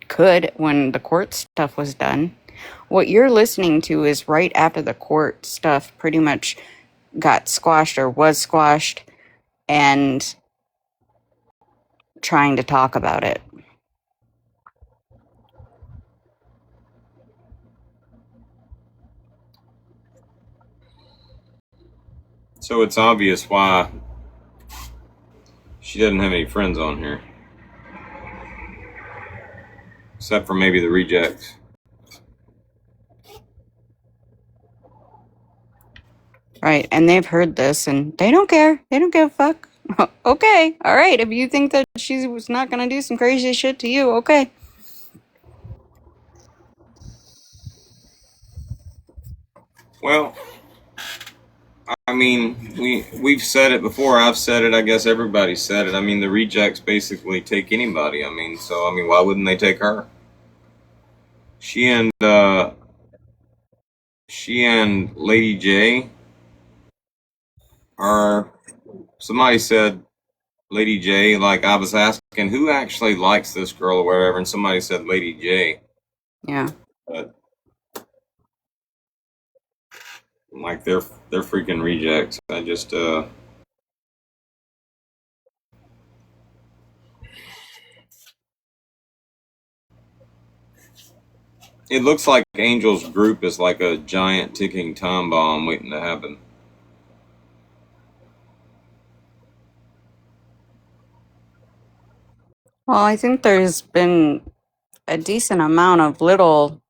could, when the court stuff was done. What you're listening to is right after the court stuff pretty much got squashed or was squashed, and trying to talk about it. So it's obvious why she doesn't have any friends on here. Except for maybe the rejects. Right, and they've heard this, and they don't care. They don't give a fuck. Okay, all right, if you think that she was not going to do some crazy shit to you, okay. Well, I mean, we've said it before. I've said it. I guess everybody's said it. I mean, the rejects basically take anybody. I mean, why wouldn't they take her? She and Lady J are. Somebody said Lady J. Like I was asking who actually likes this girl or whatever, and somebody said Lady J. Yeah. But like they're freaking rejects. I just it looks like Angel's group is like a giant ticking time bomb waiting to happen. Well, I think there's been a decent amount of little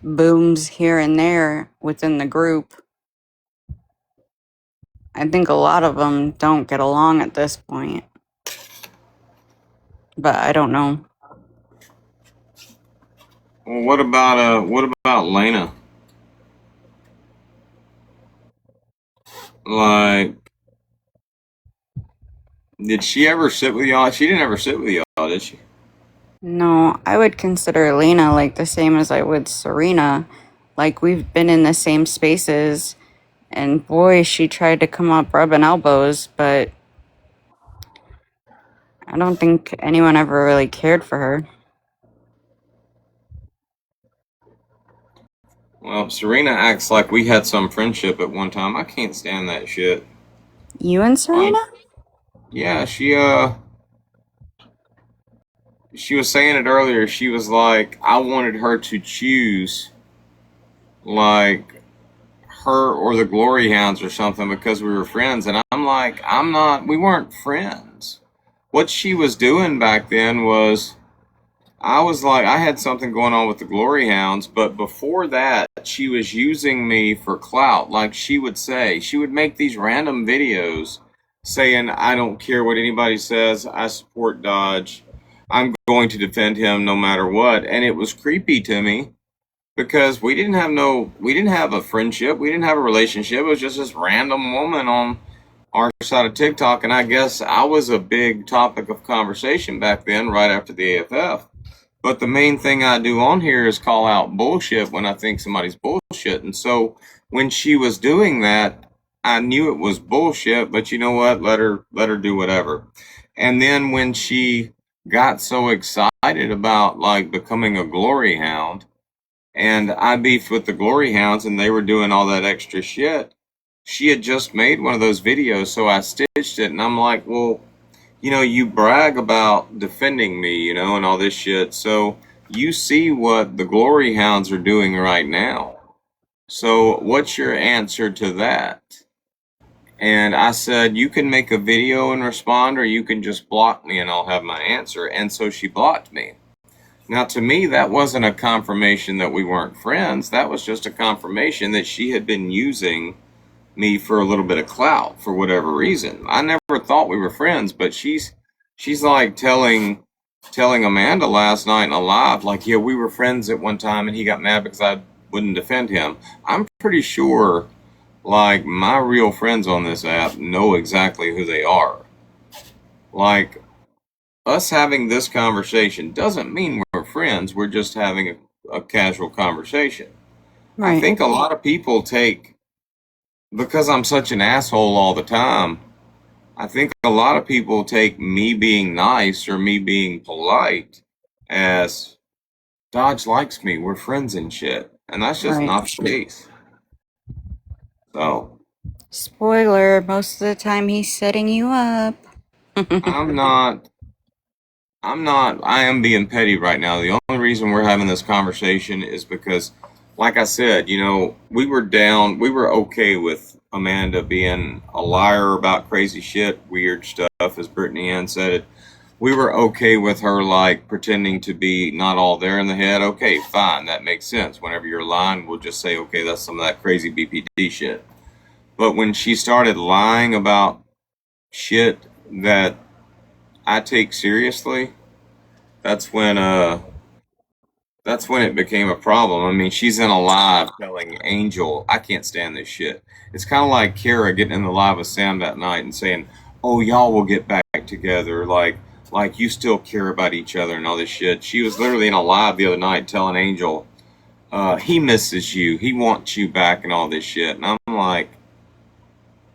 booms here and there within the group. I think a lot of them don't get along at this point. But I don't know. Well, what about Lena? Like, did she ever sit with y'all? She didn't ever sit with y'all, did she? No, I would consider Elena like the same as I would Serena. Like, we've been in the same spaces, and boy, she tried to come up rubbing elbows, but I don't think anyone ever really cared for her. Well, Serena acts like we had some friendship at one time. I can't stand that shit. You and Serena? Yeah, she was saying it earlier. She was like, I wanted her to choose, like, her or the Glory Hounds or something because we were friends. And I'm like, we weren't friends. What she was doing back then was I was like, I had something going on with the Glory Hounds, but before that, she was using me for clout. Like she would say, she would make these random videos saying, I don't care what anybody says, I support Dodge. I'm going to defend him no matter what. And it was creepy to me because we didn't have a friendship, we didn't have a relationship. It was just this random woman on our side of TikTok, and I guess I was a big topic of conversation back then, right after the AFF. But the main thing I do on here is call out bullshit when I think somebody's bullshit. And so when she was doing that, I knew it was bullshit, but you know what? Let her do whatever. And then when she got so excited about like becoming a glory hound, and I beefed with the glory hounds and they were doing all that extra shit, she had just made one of those videos, so I stitched it, and I'm like, well, you know, you brag about defending me, you know, and all this shit. So you see what the glory hounds are doing right now. So what's your answer to that? And I said, you can make a video and respond, or you can just block me and I'll have my answer. And so she blocked me. Now, to me, that wasn't a confirmation that we weren't friends. That was just a confirmation that she had been using me for a little bit of clout for whatever reason. I never thought we were friends, but she's like telling Amanda last night in a live, like, yeah, we were friends at one time and he got mad because I wouldn't defend him. I'm pretty sure like my real friends on this app know exactly who they are. Like, us having this conversation doesn't mean we're friends. We're just having a casual conversation. Right. I think a lot of people take, because I'm such an asshole all the time, I think a lot of people take me being nice or me being polite as Dodge likes me, we're friends and shit. And that's just not the case. So. Spoiler, most of the time he's setting you up. I am being petty right now. The only reason we're having this conversation is because, like I said, you know, we were okay with Amanda being a liar about crazy shit, weird stuff, as Brittany Ann said it. We were okay with her, like, pretending to be not all there in the head. Okay, fine, that makes sense. Whenever you're lying, we'll just say, okay, that's some of that crazy BPD shit. But when she started lying about shit that I take seriously, that's when it became a problem. I mean, she's in a live telling Angel, I can't stand this shit. It's kind of like Kara getting in the live with Sam that night and saying, oh, y'all will get back together. Like you still care about each other and all this shit. She was literally in a live the other night telling Angel, he misses you. He wants you back and all this shit. And I'm like,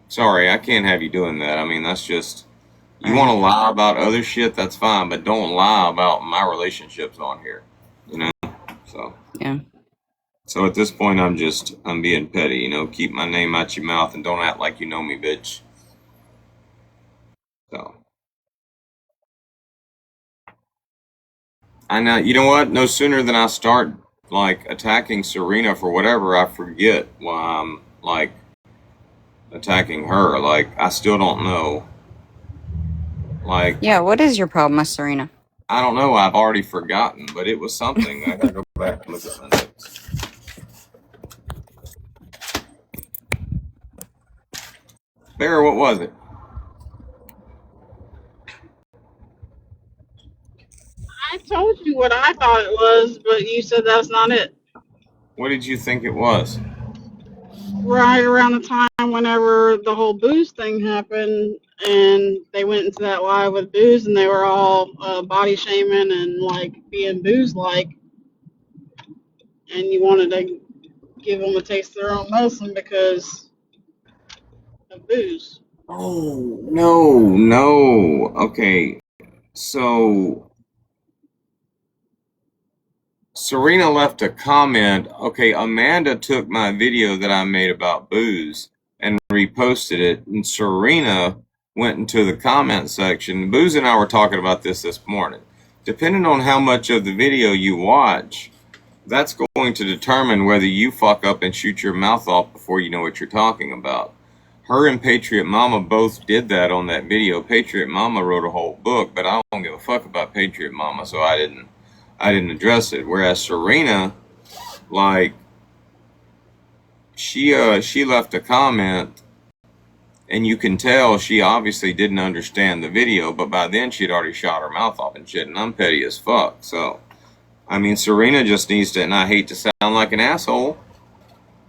sorry, I can't have you doing that. I mean, that's just, you want to lie about other shit, that's fine, but don't lie about my relationships on here, you know? So. Yeah. So at this point, I'm being petty, you know? Keep my name out your mouth and don't act like you know me, bitch. So. I know, you know what? No sooner than I start, like, attacking Serena for whatever, I forget why I'm, like, attacking her. Like, I still don't know. Like, yeah, what is your problem with Serena? I don't know. I've already forgotten, but it was something. I gotta go back and look at my notes. Bear, what was it? I told you what I thought it was, but you said that's not it. What did you think it was? Right around the time whenever the whole booze thing happened, and they went into that live with booze, and they were all body shaming and like being booze like, and you wanted to give them a taste of their own medicine because of booze. Oh, no. Okay, so Serena left a comment. Okay, Amanda took my video that I made about booze and reposted it, and Serena went into the comment section. Booze and I were talking about this morning. Depending on how much of the video you watch, that's going to determine whether you fuck up and shoot your mouth off before you know what you're talking about. Her and Patriot Mama both did that on that video. Patriot Mama wrote a whole book, but I don't give a fuck about Patriot Mama, so I didn't I didn't address it. Whereas Serena, like, she left a comment, and you can tell she obviously didn't understand the video, but by then she'd already shot her mouth off and shit, and I'm petty as fuck. So, I mean, Serena just needs to, and I hate to sound like an asshole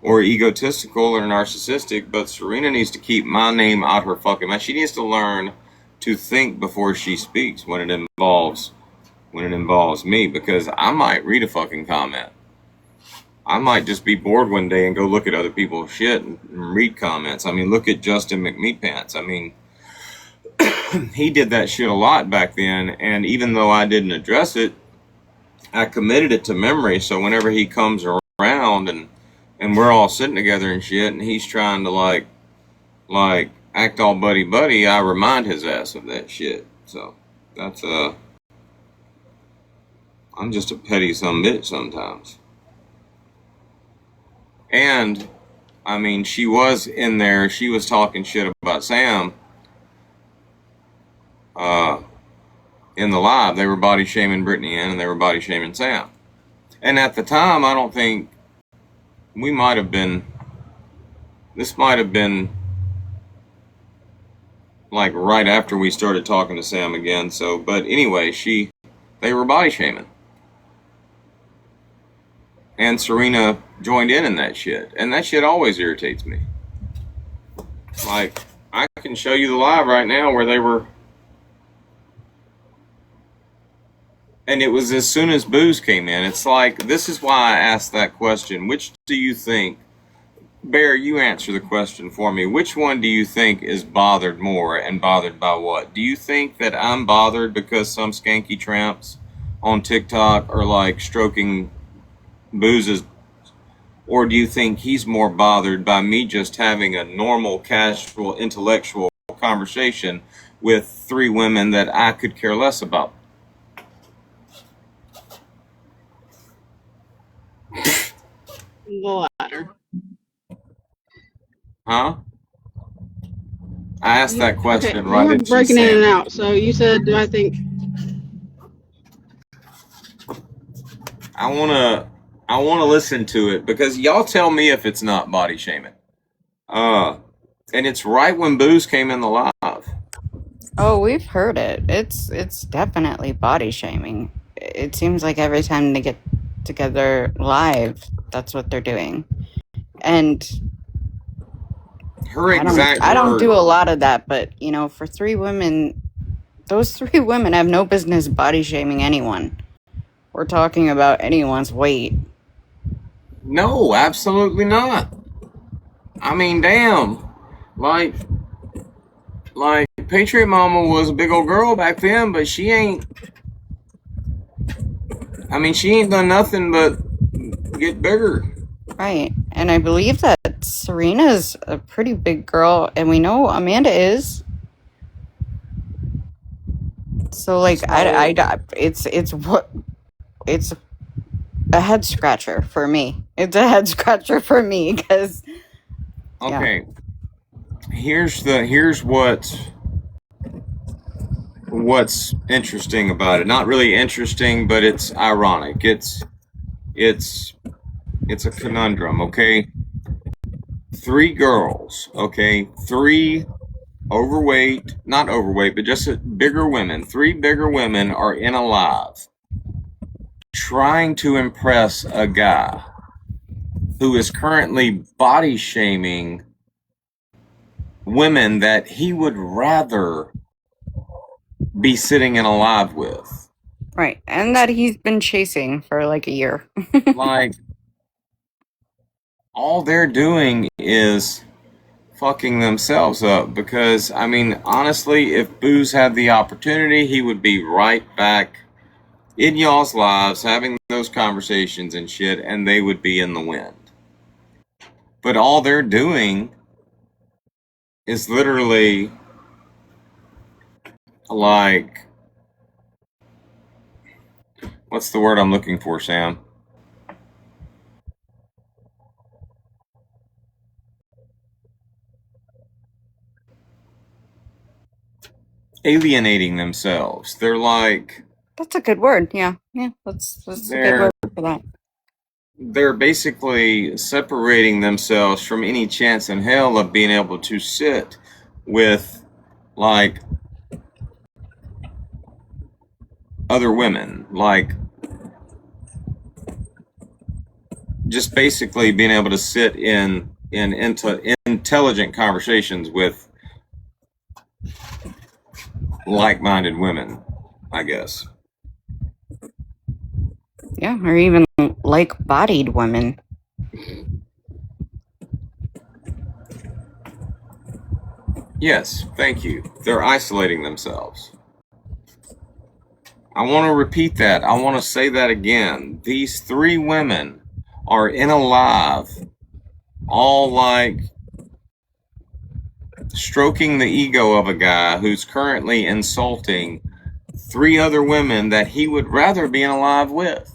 or egotistical or narcissistic, but Serena needs to keep my name out her fucking mouth. She needs to learn to think before she speaks when it involves me, because I might read a fucking comment. I might just be bored one day and go look at other people's shit and read comments. I mean, look at Justin McMeatpants. I mean, he did that shit a lot back then, and even though I didn't address it, I committed it to memory, so whenever he comes around and we're all sitting together and shit, and he's trying to like act all buddy, I remind his ass of that shit. So that's I'm just a petty sumbitch sometimes. And I mean, she was in there, she was talking shit about Sam in the live. They were body shaming Brittany Ann, and they were body shaming Sam. And at the time, I don't think this might have been like right after we started talking to Sam again. So, but anyway, they were body shaming. And Serena joined in that shit. And that shit always irritates me. Like, I can show you the live right now where they were. And it was as soon as Booze came in. It's like, this is why I asked that question. Which do you think, Bear, you answer the question for me. Which one do you think is bothered more, and bothered by what? Do you think that I'm bothered because some skanky tramps on TikTok are like stroking Booze's, or do you think he's more bothered by me just having a normal, casual, intellectual conversation with three women that I could care less about? The latter. Huh? I asked that question Okay, right you were as she breaking in said and it. out. So you said, do I think? I wanna listen to it, because y'all tell me if it's not body shaming. And it's right when Booze came in the live. Oh, we've heard it. It's definitely body shaming. It seems like every time they get together live, that's what they're doing. And Her I exact don't do word. a lot of that, but you know, for three women, those three women have no business body shaming anyone. We're talking about anyone's weight. No, absolutely not. I mean, damn. Like Patriot Mama was a big old girl back then, but she ain't done nothing but get bigger. Right. And I believe that Serena's a pretty big girl, and we know Amanda is. So like it's a head scratcher for me. It's a head scratcher for me because Okay. Here's what's interesting about it. Not really interesting, but it's ironic. It's a conundrum, okay? Three girls, okay? Three overweight, not overweight, but just bigger women. Three bigger women are in a live trying to impress a guy who is currently body shaming women that he would rather be sitting in a live with. right, and that he's been chasing for like a year. Like, all they're doing is fucking themselves up, because I mean, honestly, if Booze had the opportunity, he would be right back in y'all's lives having those conversations and shit, and they would be in the wind. But all they're doing is literally like, what's the word I'm looking for, Sam? Alienating themselves. They're like, That's a good word. Yeah. That's a good word for that. They're basically separating themselves from any chance in hell of being able to sit with like other women, like just basically being able to sit into intelligent conversations with like-minded women, I guess. Yeah, or even like-bodied women. Yes, thank you. They're isolating themselves. I want to repeat that. I want to say that again. These 3 women are in a live, all like stroking the ego of a guy who's currently insulting 3 other women that he would rather be in a live with.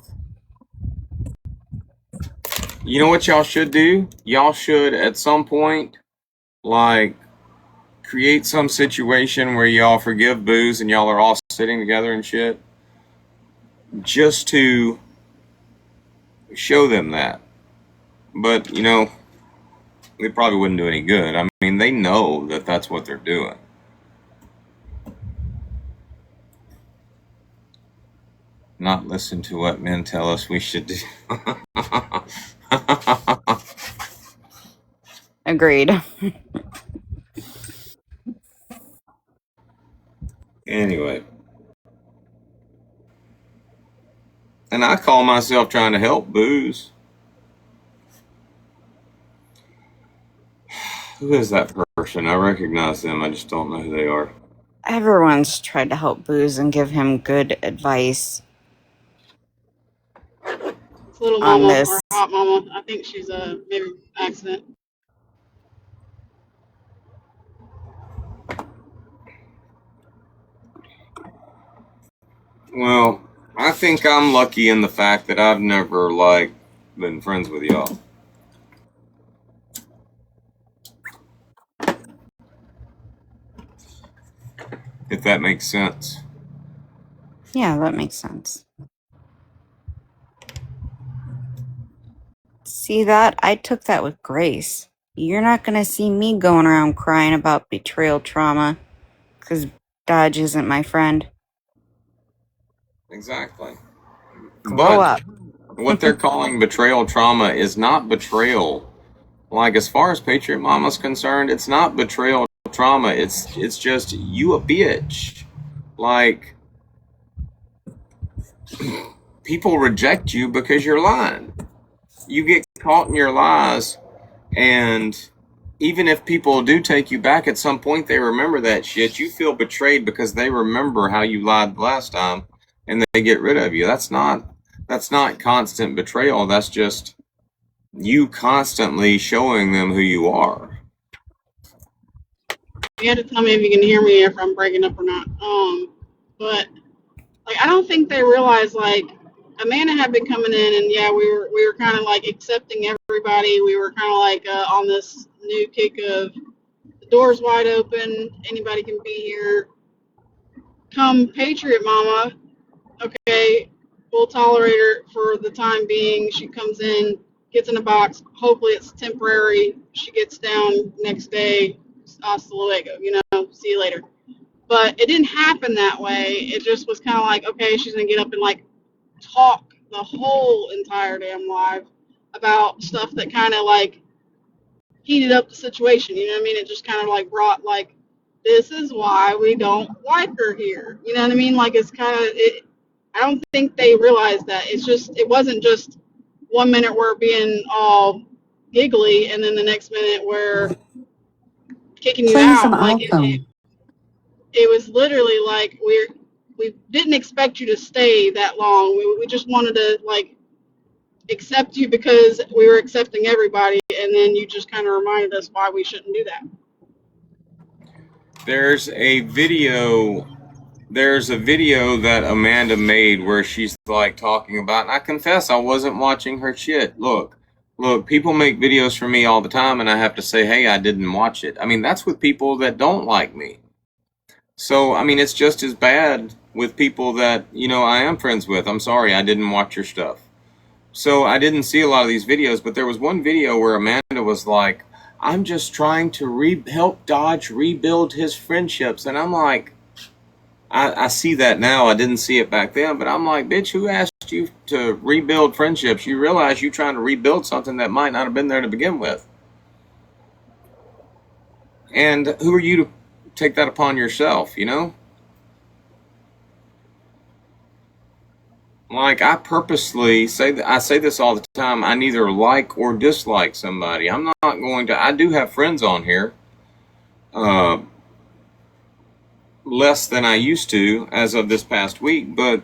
You know what y'all should do? Y'all should at some point, like, create some situation where y'all forgive booze and y'all are all sitting together and shit. Just to show them that. But, you know, it probably wouldn't do any good. I mean, they know that that's what they're doing. Not listen to what men tell us we should do. Agreed. Anyway. And I call myself trying to help booze. Who is that person? I recognize them. I just don't know who they are. Everyone's tried to help Booze and give him good advice. It's Little on Mama this. or Hot Mama. I think she's a maybe accident. Well, I think I'm lucky in the fact that I've never, like, been friends with y'all. If that makes sense. Yeah, that makes sense. See that? I took that with grace. You're not going to see me going around crying about betrayal trauma because Dodge isn't my friend. Exactly. Grow up. What they're calling betrayal trauma is not betrayal. Like, as far as Patriot Mama's concerned, it's not betrayal trauma. It's just you a bitch. Like, people reject you because you're lying. You get caught in your lies, and even if people do take you back at some point, they remember that shit. You feel betrayed because they remember how you lied last time, and they get rid of you. That's not constant betrayal. That's just you constantly showing them who you are. You have to tell me if you can hear me, if I'm breaking up or not. But like I don't think they realize like Amanda had been coming in, and yeah, we were kind of like accepting everybody. We were kind of like on this new kick of the door's wide open, anybody can be here. Come Patriot Mama, okay, we'll tolerate her for the time being. She comes in, gets in a box. Hopefully it's temporary. She gets down next day. Hasta luego, see you later. But it didn't happen that way. It just was kind of like, okay, she's going to get up and like talk the whole entire damn live about stuff that kind of like heated up the situation. You know what I mean? It just kind of like brought like, this is why we don't like her here. You know what I mean? Like it's kind of it. I don't think they realize that. It wasn't just 1 minute we're being all giggly and then the next minute we're kicking you Playing some out. Like awesome. it was literally like we didn't expect you to stay that long. We just wanted to like accept you because we were accepting everybody, and then you just kind of reminded us why we shouldn't do that. There's a video that Amanda made where she's like talking about, and I confess I wasn't watching her shit. Look, people make videos for me all the time, and I have to say, hey, I didn't watch it. I mean, that's with people that don't like me. So, I mean, it's just as bad with people that, you know, I am friends with. I'm sorry, I didn't watch your stuff. So I didn't see a lot of these videos, but there was one video where Amanda was like, I'm just trying to help Dodge rebuild his friendships. And I'm like, I see that now. I didn't see it back then, but I'm like, bitch, who asked you to rebuild friendships? You realize you're trying to rebuild something that might not have been there to begin with. And who are you to take that upon yourself, you know? Like, I purposely I say this all the time. I neither like or dislike somebody. I'm not going to. I do have friends on here. Less than I used to as of this past week, but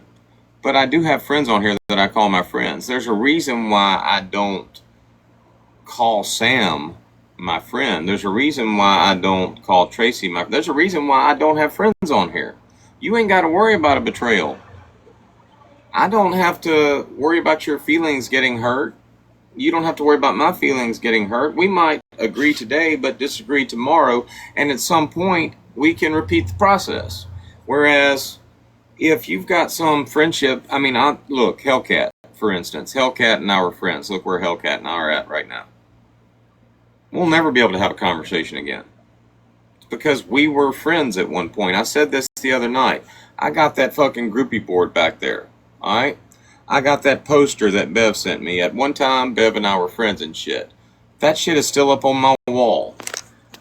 I do have friends on here that I call my friends. There's a reason why I don't call Sam my friend. There's a reason why I don't call Tracy my. There's a reason why I don't have friends on here. You ain't got to worry about a betrayal. I don't have to worry about your feelings getting hurt. You don't have to worry about my feelings getting hurt. We might agree today but disagree tomorrow, and at some point we can repeat the process. Whereas if you've got some friendship, I mean, look, Hellcat, for instance. Hellcat and I were friends. Look where Hellcat and I are at right now. We'll never be able to have a conversation again. It's because we were friends at one point. I said this the other night. I got that fucking groupie board back there. Alright? I got that poster that Bev sent me. At one time, Bev and I were friends and shit. That shit is still up on my wall.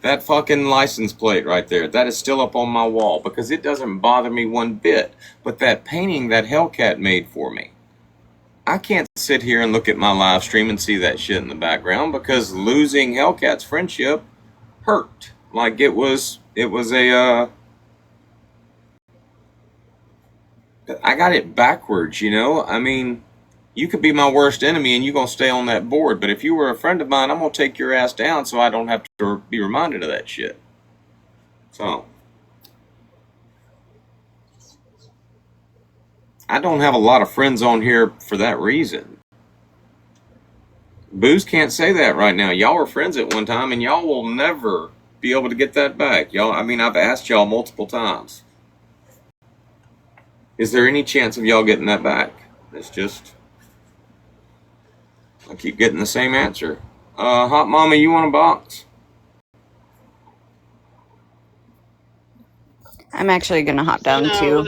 That fucking license plate right there, that is still up on my wall because it doesn't bother me one bit. But that painting that Hellcat made for me, I can't sit here and look at my live stream and see that shit in the background because losing Hellcat's friendship hurt. Like it was a, I got it backwards, you know? I mean, you could be my worst enemy and you're going to stay on that board. But if you were a friend of mine, I'm going to take your ass down so I don't have to be reminded of that shit. So, I don't have a lot of friends on here for that reason. Booze can't say that right now. Y'all were friends at one time and y'all will never be able to get that back. Y'all, I mean, I've asked y'all multiple times. Is there any chance of y'all getting that back? It's just, I keep getting the same answer. Hot Mama, you want a box? I'm actually going to hop down too.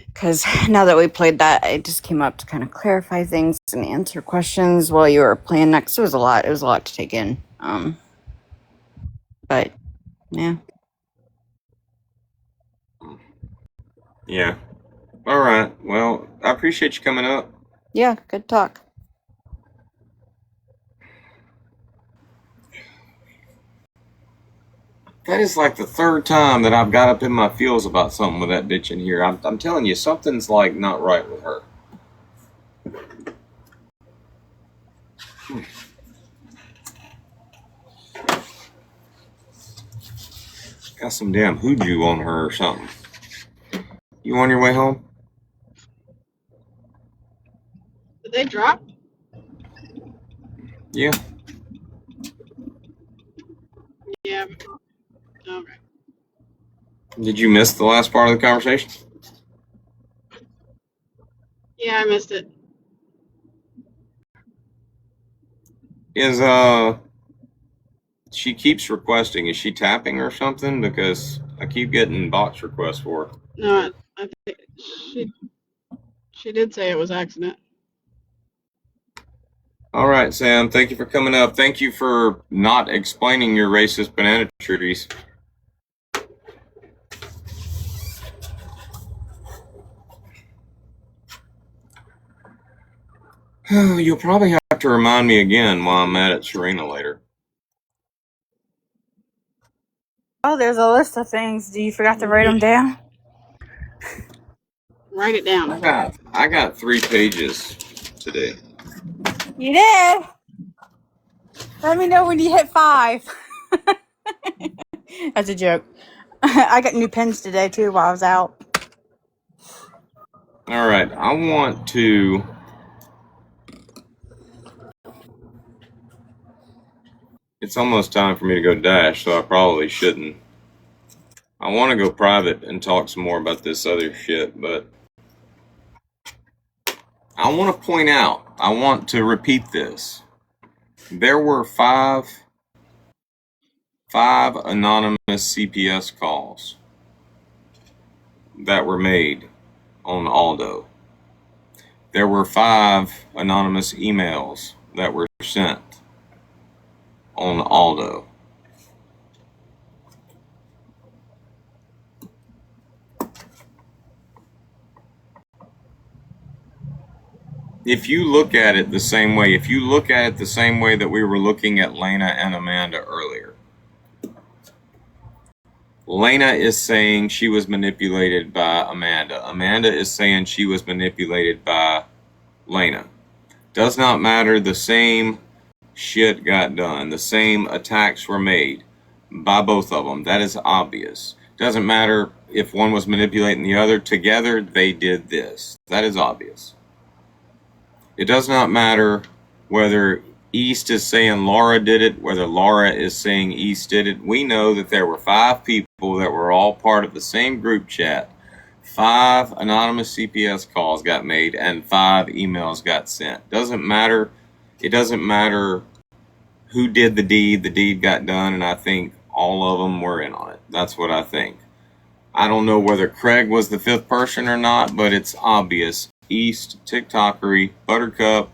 Because now that we played that, it just came up to kind of clarify things and answer questions while you were playing next. It was a lot. It was a lot to take in. But, yeah. Yeah. All right. Well, I appreciate you coming up. Yeah, good talk. That is like the third time that I've got up in my feels about something with that bitch in here. I'm telling you, something's like not right with her. Got some damn hoodoo on her or something. You on your way home? Did they drop? Yeah. Yeah. Okay. Did you miss the last part of the conversation? Yeah, I missed it. She keeps requesting. Is she tapping or something? Because I keep getting box requests for her. No, I think she did say it was accident. All right, Sam. Thank you for coming up. Thank you for not explaining your racist banana trees. You'll probably have to remind me again while I'm mad at Serena later. Oh, there's a list of things. Do you forgot to write them down? Write it down. I got 3 pages today. You did. Let me know when you hit 5. That's a joke. I got new pens today too while I was out. All right, I want to. It's almost time for me to go dash, so I probably shouldn't. I want to go private and talk some more about this other shit, but I want to point out, I want to repeat this. There were five anonymous CPS calls that were made on Aldo. There were 5 anonymous emails that were sent on Aldo. If you look at it the same way, that we were looking at Lena and Amanda earlier, Lena is saying she was manipulated by Amanda. Amanda is saying she was manipulated by Lena. Does not matter, the same shit got done. The same attacks were made by both of them. That is obvious. Doesn't matter if one was manipulating the other. Together, they did this. That is obvious. It does not matter whether East is saying Laura did it, whether Laura is saying East did it. We know that there were 5 people that were all part of the same group chat. 5 anonymous CPS calls got made and 5 emails got sent. Doesn't matter. It doesn't matter who did the deed got done, and I think all of them were in on it. That's what I think. I don't know whether Craig was the 5th person or not, but it's obvious. East, TikTokery, Buttercup,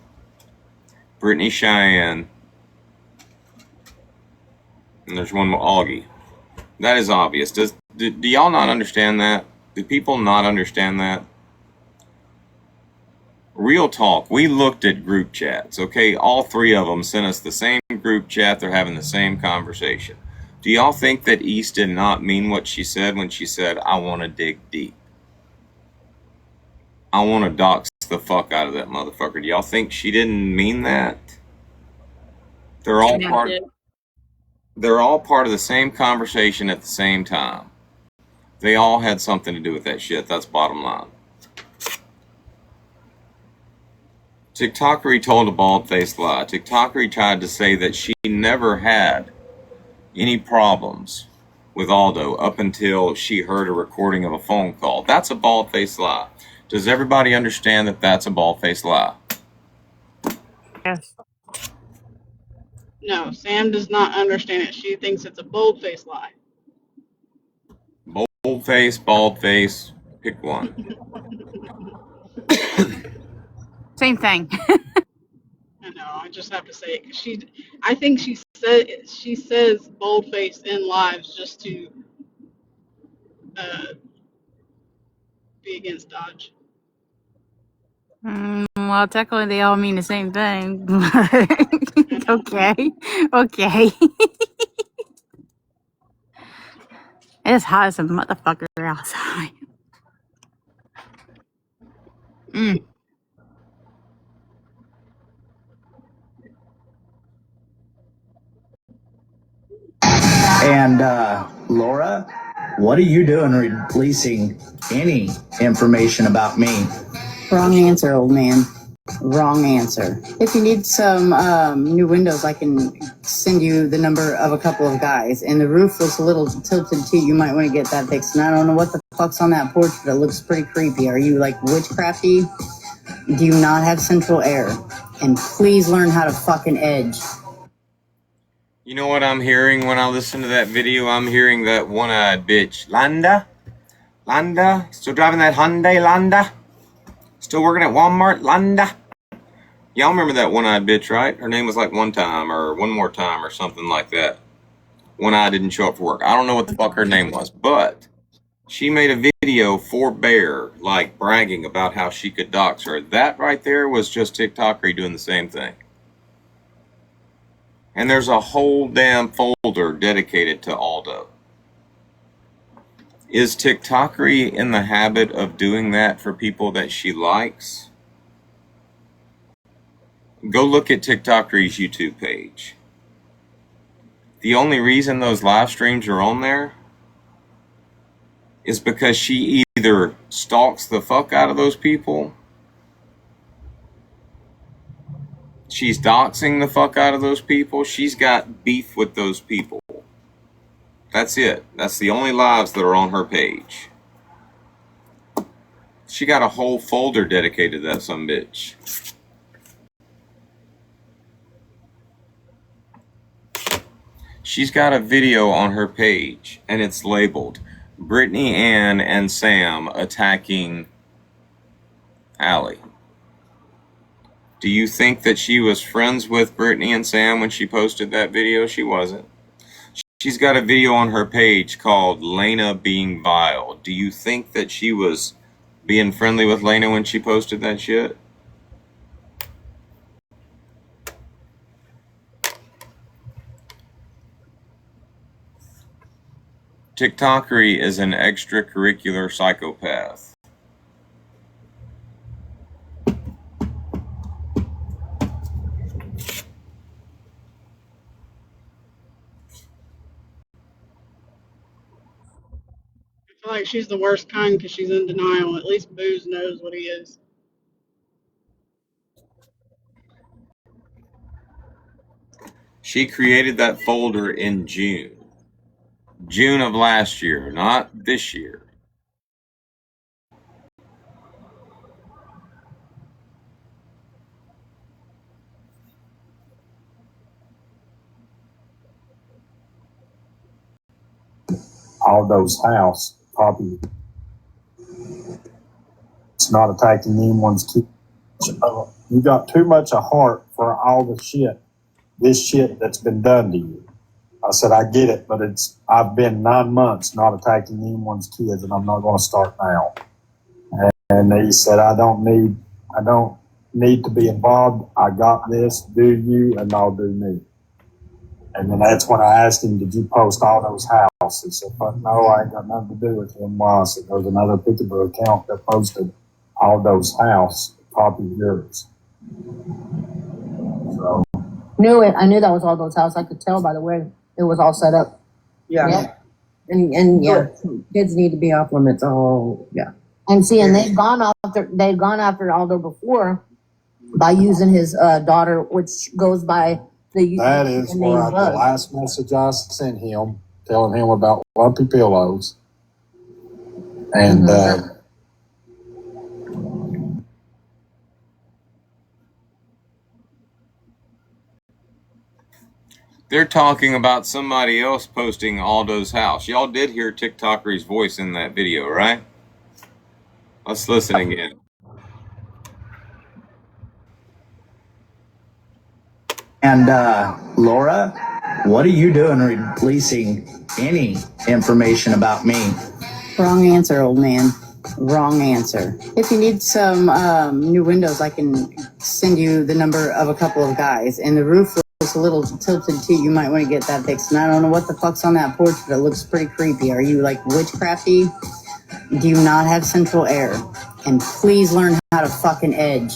Brittany Cheyenne, and there's one more, Augie. That is obvious. Do y'all not understand that? Do people not understand that? Real talk, we looked at group chats, okay? All 3 of them sent us the same group chat. They're having the same conversation. Do y'all think that East did not mean what she said when she said, I want to dig deep? I want to dox the fuck out of that motherfucker. Do y'all think she didn't mean that? They're all part of the same conversation at the same time. They all had something to do with that shit. That's bottom line. TikTokery told a bald-faced lie. TikTokery tried to say that she never had any problems with Aldo up until she heard a recording of a phone call. That's a bald-faced lie. Does everybody understand that that's a bald-faced lie? Yes. No, Sam does not understand it. She thinks it's a bold-faced lie. Bold face, bald face, pick one. Same thing. I know. I just have to say it because I think she says bold-faced in lives just to be against Dodge. Well, technically, they all mean the same thing. Okay. It's hot as a motherfucker outside. And Laura, what are you doing releasing any information about me? Wrong answer, old man. Wrong answer. If you need some new windows, I can send you the number of a couple of guys. And the roof looks a little tilted too. You might want to get that fixed. And I don't know what the fuck's on that porch, but it looks pretty creepy. Are you like witchcrafty? Do you not have central air? And please learn how to fucking edge. You know what I'm hearing when I listen to that video? I'm hearing that one-eyed bitch. Landa? Still driving that Hyundai Landa? Still working at Walmart? Landa? Y'all remember that one-eyed bitch, right? Her name was like One Time or One More Time or something like that. One Eye didn't show up for work. I don't know what the fuck her name was, but she made a video for Bear, like bragging about how she could dox her. That right there was just TikTokery doing the same thing. And there's a whole damn folder dedicated to Aldo. Is TikTokery in the habit of doing that for people that she likes? Go look at TikTokery's YouTube page. The only reason those live streams are on there is because she either stalks the fuck out of those people, she's doxing the fuck out of those people, she's got beef with those people. That's it. That's the only lives that are on her page. She got a whole folder dedicated to that sumbitch. She's got a video on her page, and it's labeled Brittany Ann and Sam attacking Allie. Do you think that she was friends with Brittany and Sam when she posted that video? She wasn't. She's got a video on her page called Lena Being Vile. Do you think that she was being friendly with Lena when she posted that shit? TikTokery is an extracurricular psychopath. I feel like she's the worst kind because she's in denial. At least Booze knows what he is. She created that folder in June. June of last year, not this year. Aldo's house, probably. It's not attacking anyone's kid. You got too much of heart for all the shit, this shit that's been done to you. I said, I get it, but I've been 9 months not attacking anyone's kids, and I'm not going to start now. And he said, I don't need to be involved. I got this. Do you, and I'll do me. And then that's when I asked him, did you post all those houses? He said, but no, I ain't got nothing to do with him. Why? I said, there's another Peekaboo account that posted all those house, copy yours. So. Knew it. I knew that was all those house. I could tell by the way it was all set up. Yeah. And yeah, kids need to be off limits. Oh, yeah. And see, and they've gone after Aldo before by using his daughter, which goes by the. That is where the last message I sent him, telling him about lumpy pillows, and they're talking about somebody else posting Aldo's house. Y'all did hear TikToker's voice in that video, right? Let's listen again. And Laura, what are you doing releasing any information about me? Wrong answer, old man. Wrong answer. If you need some new windows, I can send you the number of a couple of guys. And the roof looks a little tilted too. You might want to get that fixed. And I don't know what the fuck's on that porch, but it looks pretty creepy. Are you like witchcrafty? Do you not have central air? And please learn how to fucking edge.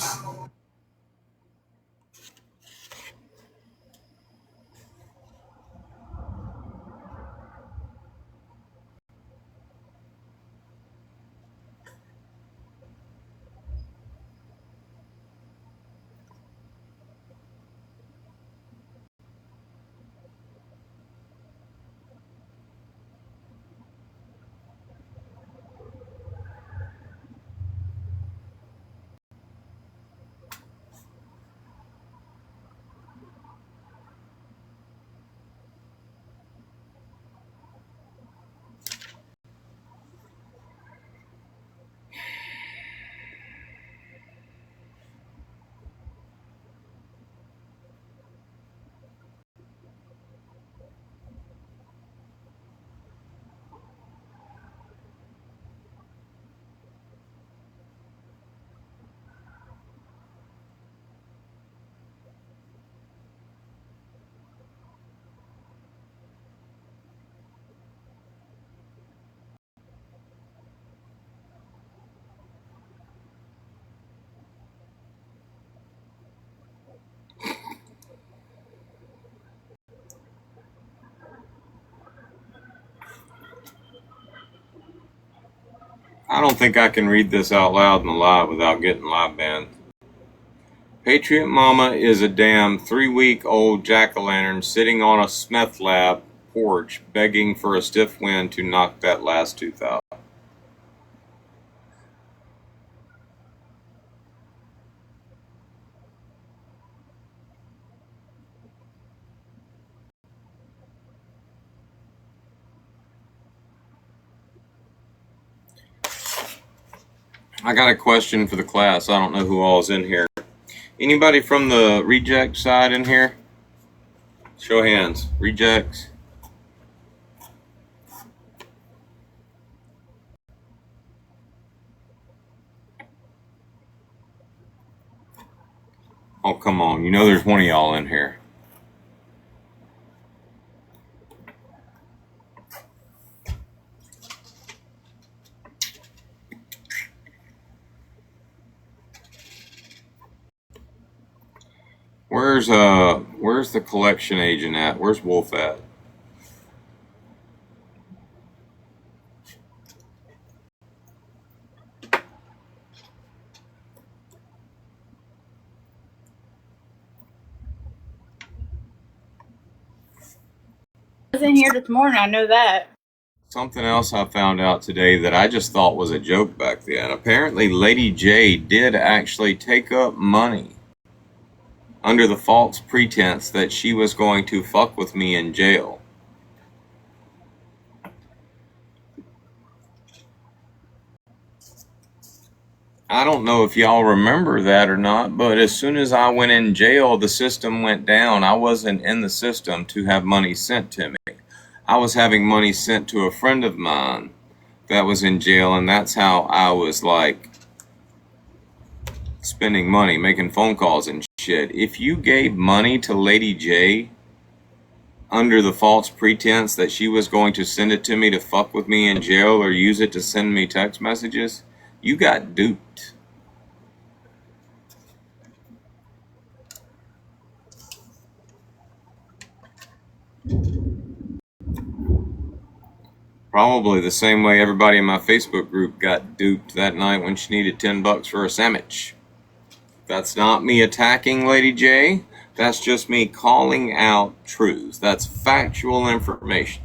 I don't think I can read this out loud in the live without getting live banned. Patriot Mama is a damn 3-week-old jack-o'-lantern sitting on a meth lab porch, begging for a stiff wind to knock that last tooth out. I got a question for the class. I don't know who all is in here. Anybody from the reject side in here? Show hands. Rejects. Oh, come on. You know there's one of y'all in here. Where's the collection agent at? Where's Wolf at? I was in here this morning, I know that. Something else I found out today that I just thought was a joke back then. Apparently, Lady J did actually take up money under the false pretense that she was going to fuck with me in jail. I don't know if y'all remember that or not, but as soon as I went in jail, the system went down. I wasn't in the system to have money sent to me. I was having money sent to a friend of mine that was in jail, and that's how I was like spending money, making phone calls and shit. If you gave money to Lady J under the false pretense that she was going to send it to me to fuck with me in jail or use it to send me text messages, you got duped. Probably the same way everybody in my Facebook group got duped that night when she needed $10 for a sandwich. That's not me attacking Lady J. That's just me calling out truths. That's factual information.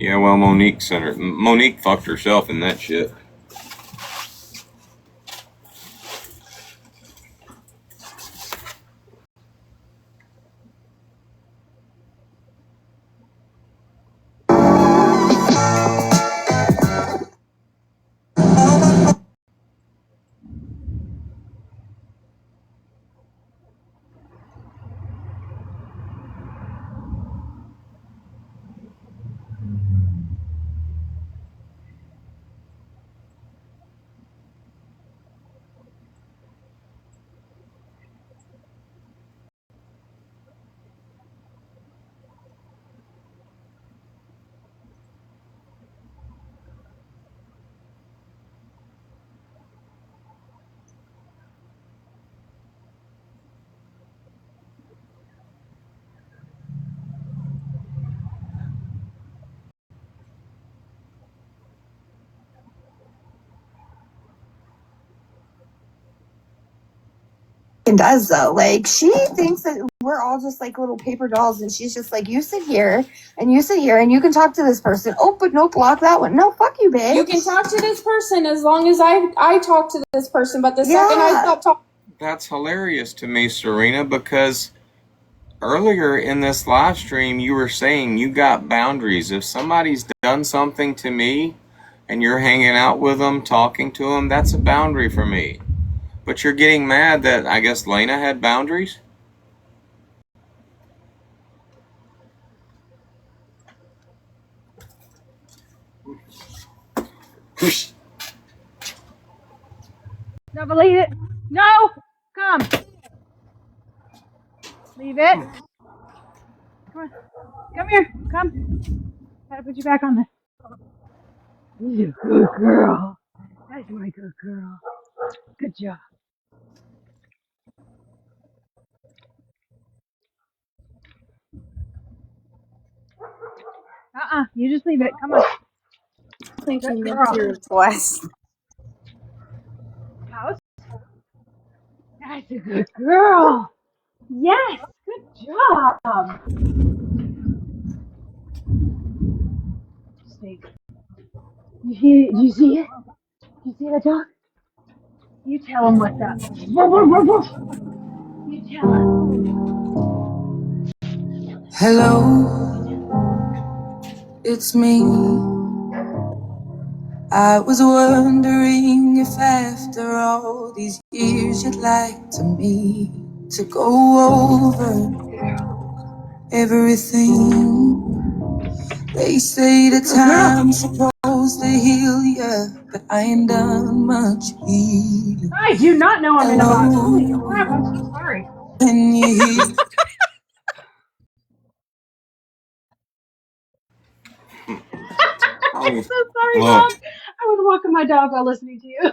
Yeah, well, Monique fucked herself in that shit. Does though. Like she thinks that we're all just like little paper dolls, and she's just like, you sit here and you sit here and you can talk to this person. Oh, but no, block that one. No, fuck you, bitch. You can talk to this person as long as I talk to this person, but the second I stop talking. That's hilarious to me, Serena, because earlier in this live stream you were saying you got boundaries. If somebody's done something to me and you're hanging out with them, talking to them, that's a boundary for me. But you're getting mad that I guess Lena had boundaries? No, but leave it. No! Come! Leave it. Come on. Come here. Come. Gotta put you back on the. You're a good girl. That's my good girl. Good job. You just leave it. Come on. I think Good she meant girl. to twice. House. That's a good girl. Yes. Good job. Snake. Do you see it? Do you see the dog? You tell him what's up. Woof, woof, woof, woof. You tell him. Hello, it's me. I was wondering if after all these years you'd like to meet to go over everything. They say the time's supposed to heal ya, but I ain't done much healing. I do not know I'm in a box. Holy Hello, crap, I'm so sorry. can you hear? I'm so sorry, Look, dog. I was walking my dog while listening to you.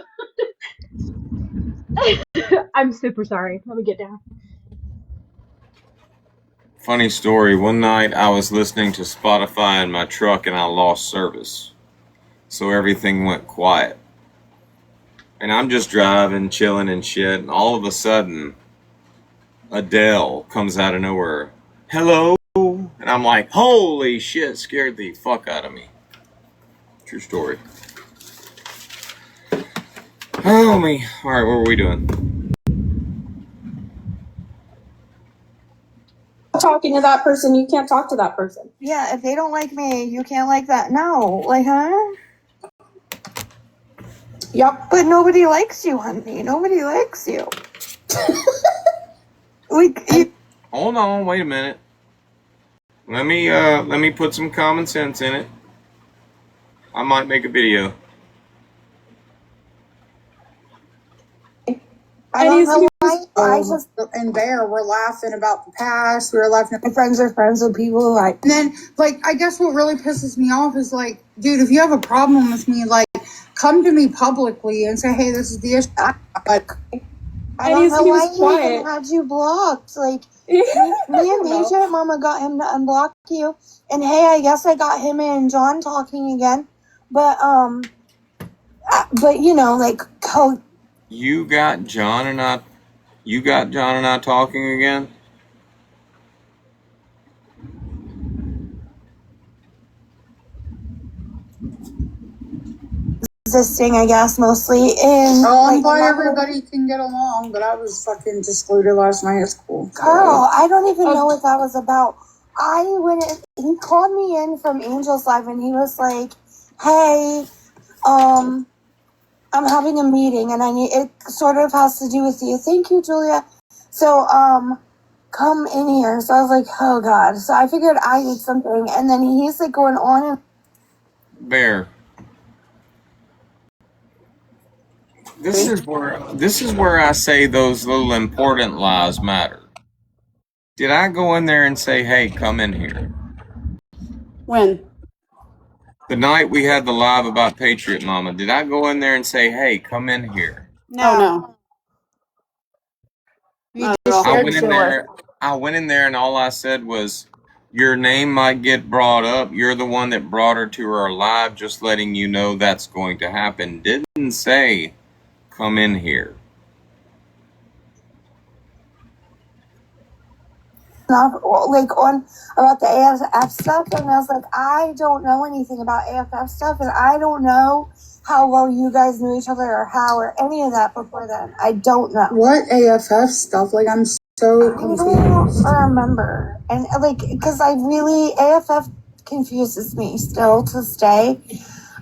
I'm super sorry. Let me get down. funny story. One night I was listening to Spotify in my truck and I lost service. So everything went quiet. And I'm just driving, chilling and shit. And all of a sudden, Adele comes out of nowhere. Hello? And I'm like, holy shit, scared the fuck out of me. True story. Oh, me. Alright, what were we doing? Talking to that person, you can't talk to that person. Yeah, if they don't like me, you can't like that. No, like, huh? Yep. But nobody likes you, honey. Nobody likes you. Hold on, wait a minute. Let me put some common sense in it. I might make a video. I don't know why. I just and Bear were laughing about the past. We were laughing. My friends are friends with people like. And then, like, I guess what really pisses me off is like, dude, if you have a problem with me, like, come to me publicly and say, hey, this is the issue. Like, I don't know why he even had you blocked. Like, me and Deja, Mama got him to unblock you. And hey, I guess I got him and John talking again. But you know, like, You got John and I talking again? existing, I guess, mostly. And I'm glad everybody can get along, but I was fucking discluded last night at school. Girl, I don't even know what that was about. He called me in from Angel's Live and he was like, hey, I'm having a meeting and it sort of has to do with you. Thank you, Julia. So, come in here. So I was like, oh God. So I figured I need something. And then he's like going on and Bear. This is where I say those little important lies matter. Did I go in there and say, hey, come in here? When? The night we had the live about Patriot Mama, did I go in there and say, hey, come in here? No. you just I shared went in to there. us. I went in there and all I said was, your name might get brought up. You're the one that brought her to her live, just letting you know that's going to happen. Didn't say, come in here. Like on about the AFF stuff, and I was like, I don't know anything about AFF stuff, and I don't know how well you guys knew each other or how or any of that before then. I don't know. What AFF stuff? Like, I'm so confused. I don't remember, and like, because AFF confuses me still to this day.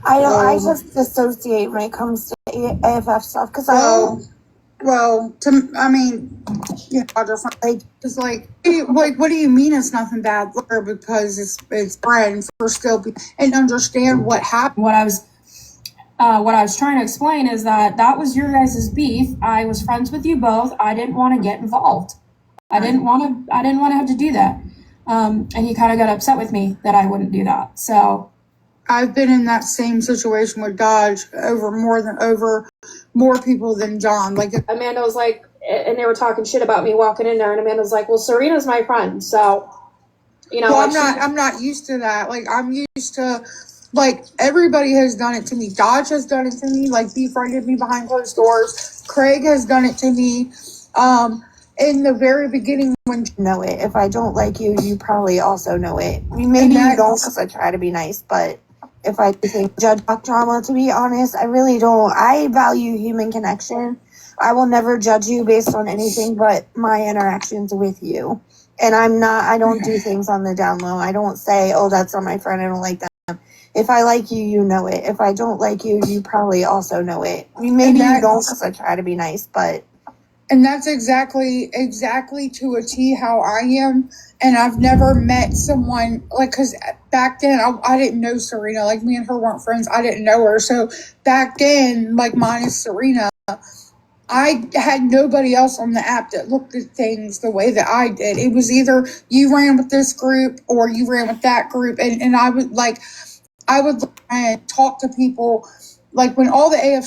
I just dissociate when it comes to AFF stuff because it's like, what do you mean it's nothing bad? Because it's friends for still and understand what happened. What I was trying to explain is that was your guys' beef. I was friends with you both. I didn't want to get involved. I didn't want to have to do that. And he kind of got upset with me that I wouldn't do that. So I've been in that same situation with Dodge over more people than John. Like Amanda was like, and they were talking shit about me walking in there, and Amanda was like, "Well, Serena's my friend, so you know." Well, like I'm not used to that. Like I'm used to, like everybody has done it to me. Dodge has done it to me. Like befriended me behind closed doors. Craig has done it to me. In the very beginning when you know it. If I don't like you, you probably also know it. I mean, maybe you don't because I try to be nice, but if I think judge drama, to be honest, I really don't. I value human connection. I will never judge you based on anything but my interactions with you. And I don't do things on the down low. I don't say, oh, that's not my friend, I don't like them. If I like you, you know it. If I don't like you, you probably also know it. I mean, maybe you don't because I try to be nice, but. And that's exactly to a T how I am. And I've never met someone, like, because back then I didn't know Serena. Like, me and her weren't friends. I didn't know her. So back then, like, minus Serena, I had nobody else on the app that looked at things the way that I did. It was either you ran with this group or you ran with that group. And I would talk to people. Like when all the AF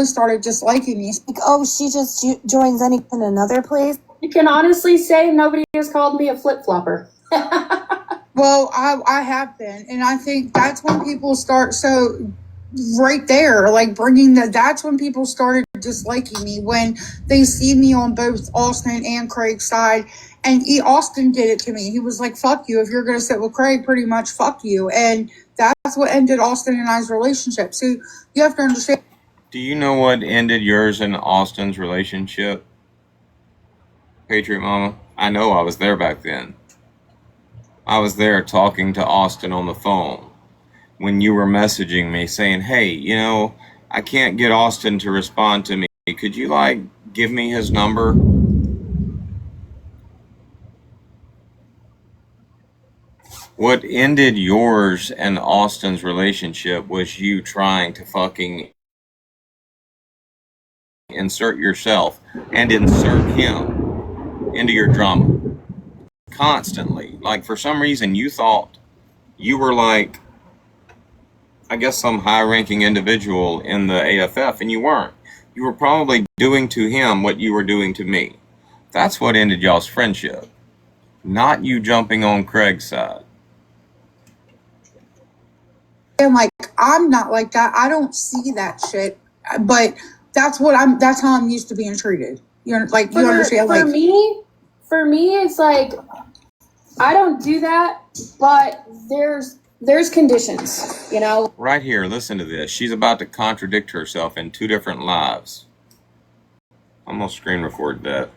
started just liking me. Like, oh, she just joins in another place. You can honestly say nobody has called me a flip-flopper. Well, I have been. And I think that's when people start. So right there, like bringing that's when people started disliking me, when they see me on both Austin and Craig's side. And Austin did it to me. He was like, fuck you. If you're going to sit with Craig, pretty much fuck you. And that's what ended Austin and I's relationship. So you have to understand. Do you know what ended yours and Austin's relationship? Patriot Mama? I know, I was there back then. I was there talking to Austin on the phone when you were messaging me saying, hey, you know, I can't get Austin to respond to me. Could you, like, give me his number? What ended yours and Austin's relationship was you trying to fucking insert yourself and insert him into your drama constantly. Like, for some reason, you thought you were like, I guess, some high-ranking individual in the AFF, and you weren't. You were probably doing to him what you were doing to me. That's what ended y'all's friendship, not you jumping on Craig's side. And like, I'm not like that. I don't see that shit. But that's how I'm used to being treated. You know, like, you understand? For me, it's like, I don't do that, but there's conditions, you know? Right here, listen to this. She's about to contradict herself in 2 different lives. I'm gonna screen record that.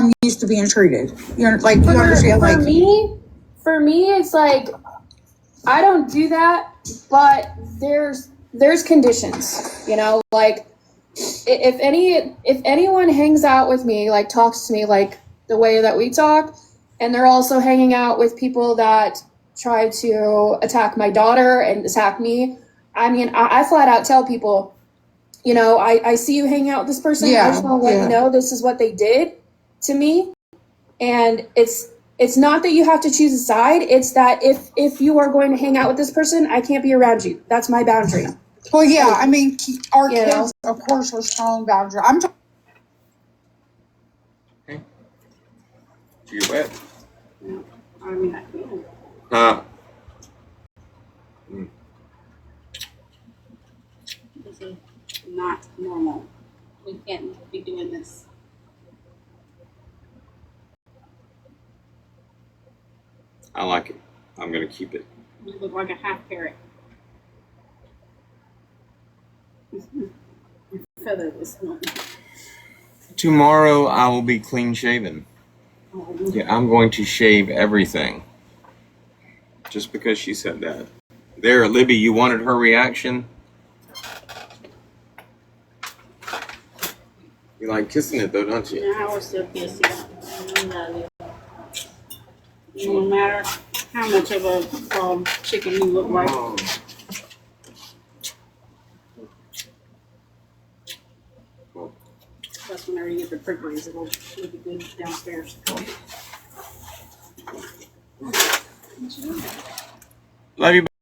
I'm used to being treated. You know, like, you understand? Like, for me, it's like, I don't do that, but there's conditions, you know? Like, if anyone hangs out with me, like talks to me like the way that we talk, and they're also hanging out with people that try to attack my daughter and attack me, I mean, I flat out tell people, you know, I see you hanging out with this person. I just want to let you know this is what they did to me. And it's not that you have to choose a side. It's that if you are going to hang out with this person, I can't be around you. That's my boundary. Well, yeah, I mean, our kids, of course, are strong boundaries. I'm talking. Okay. You wet? No, I mean, I can. This is not normal. We can't be doing this. I like it. I'm gonna keep it. You look like a half carrot. Featherless one. Tomorrow I will be clean shaven. Yeah, I'm going to shave everything. Just because she said that. There, Libby, you wanted her reaction? You like kissing it though, don't you? Yeah, I will still kiss you. No matter how much of a chicken you look like. Oh. That's whenever you if it refrigerates, it'll be good downstairs. Love you.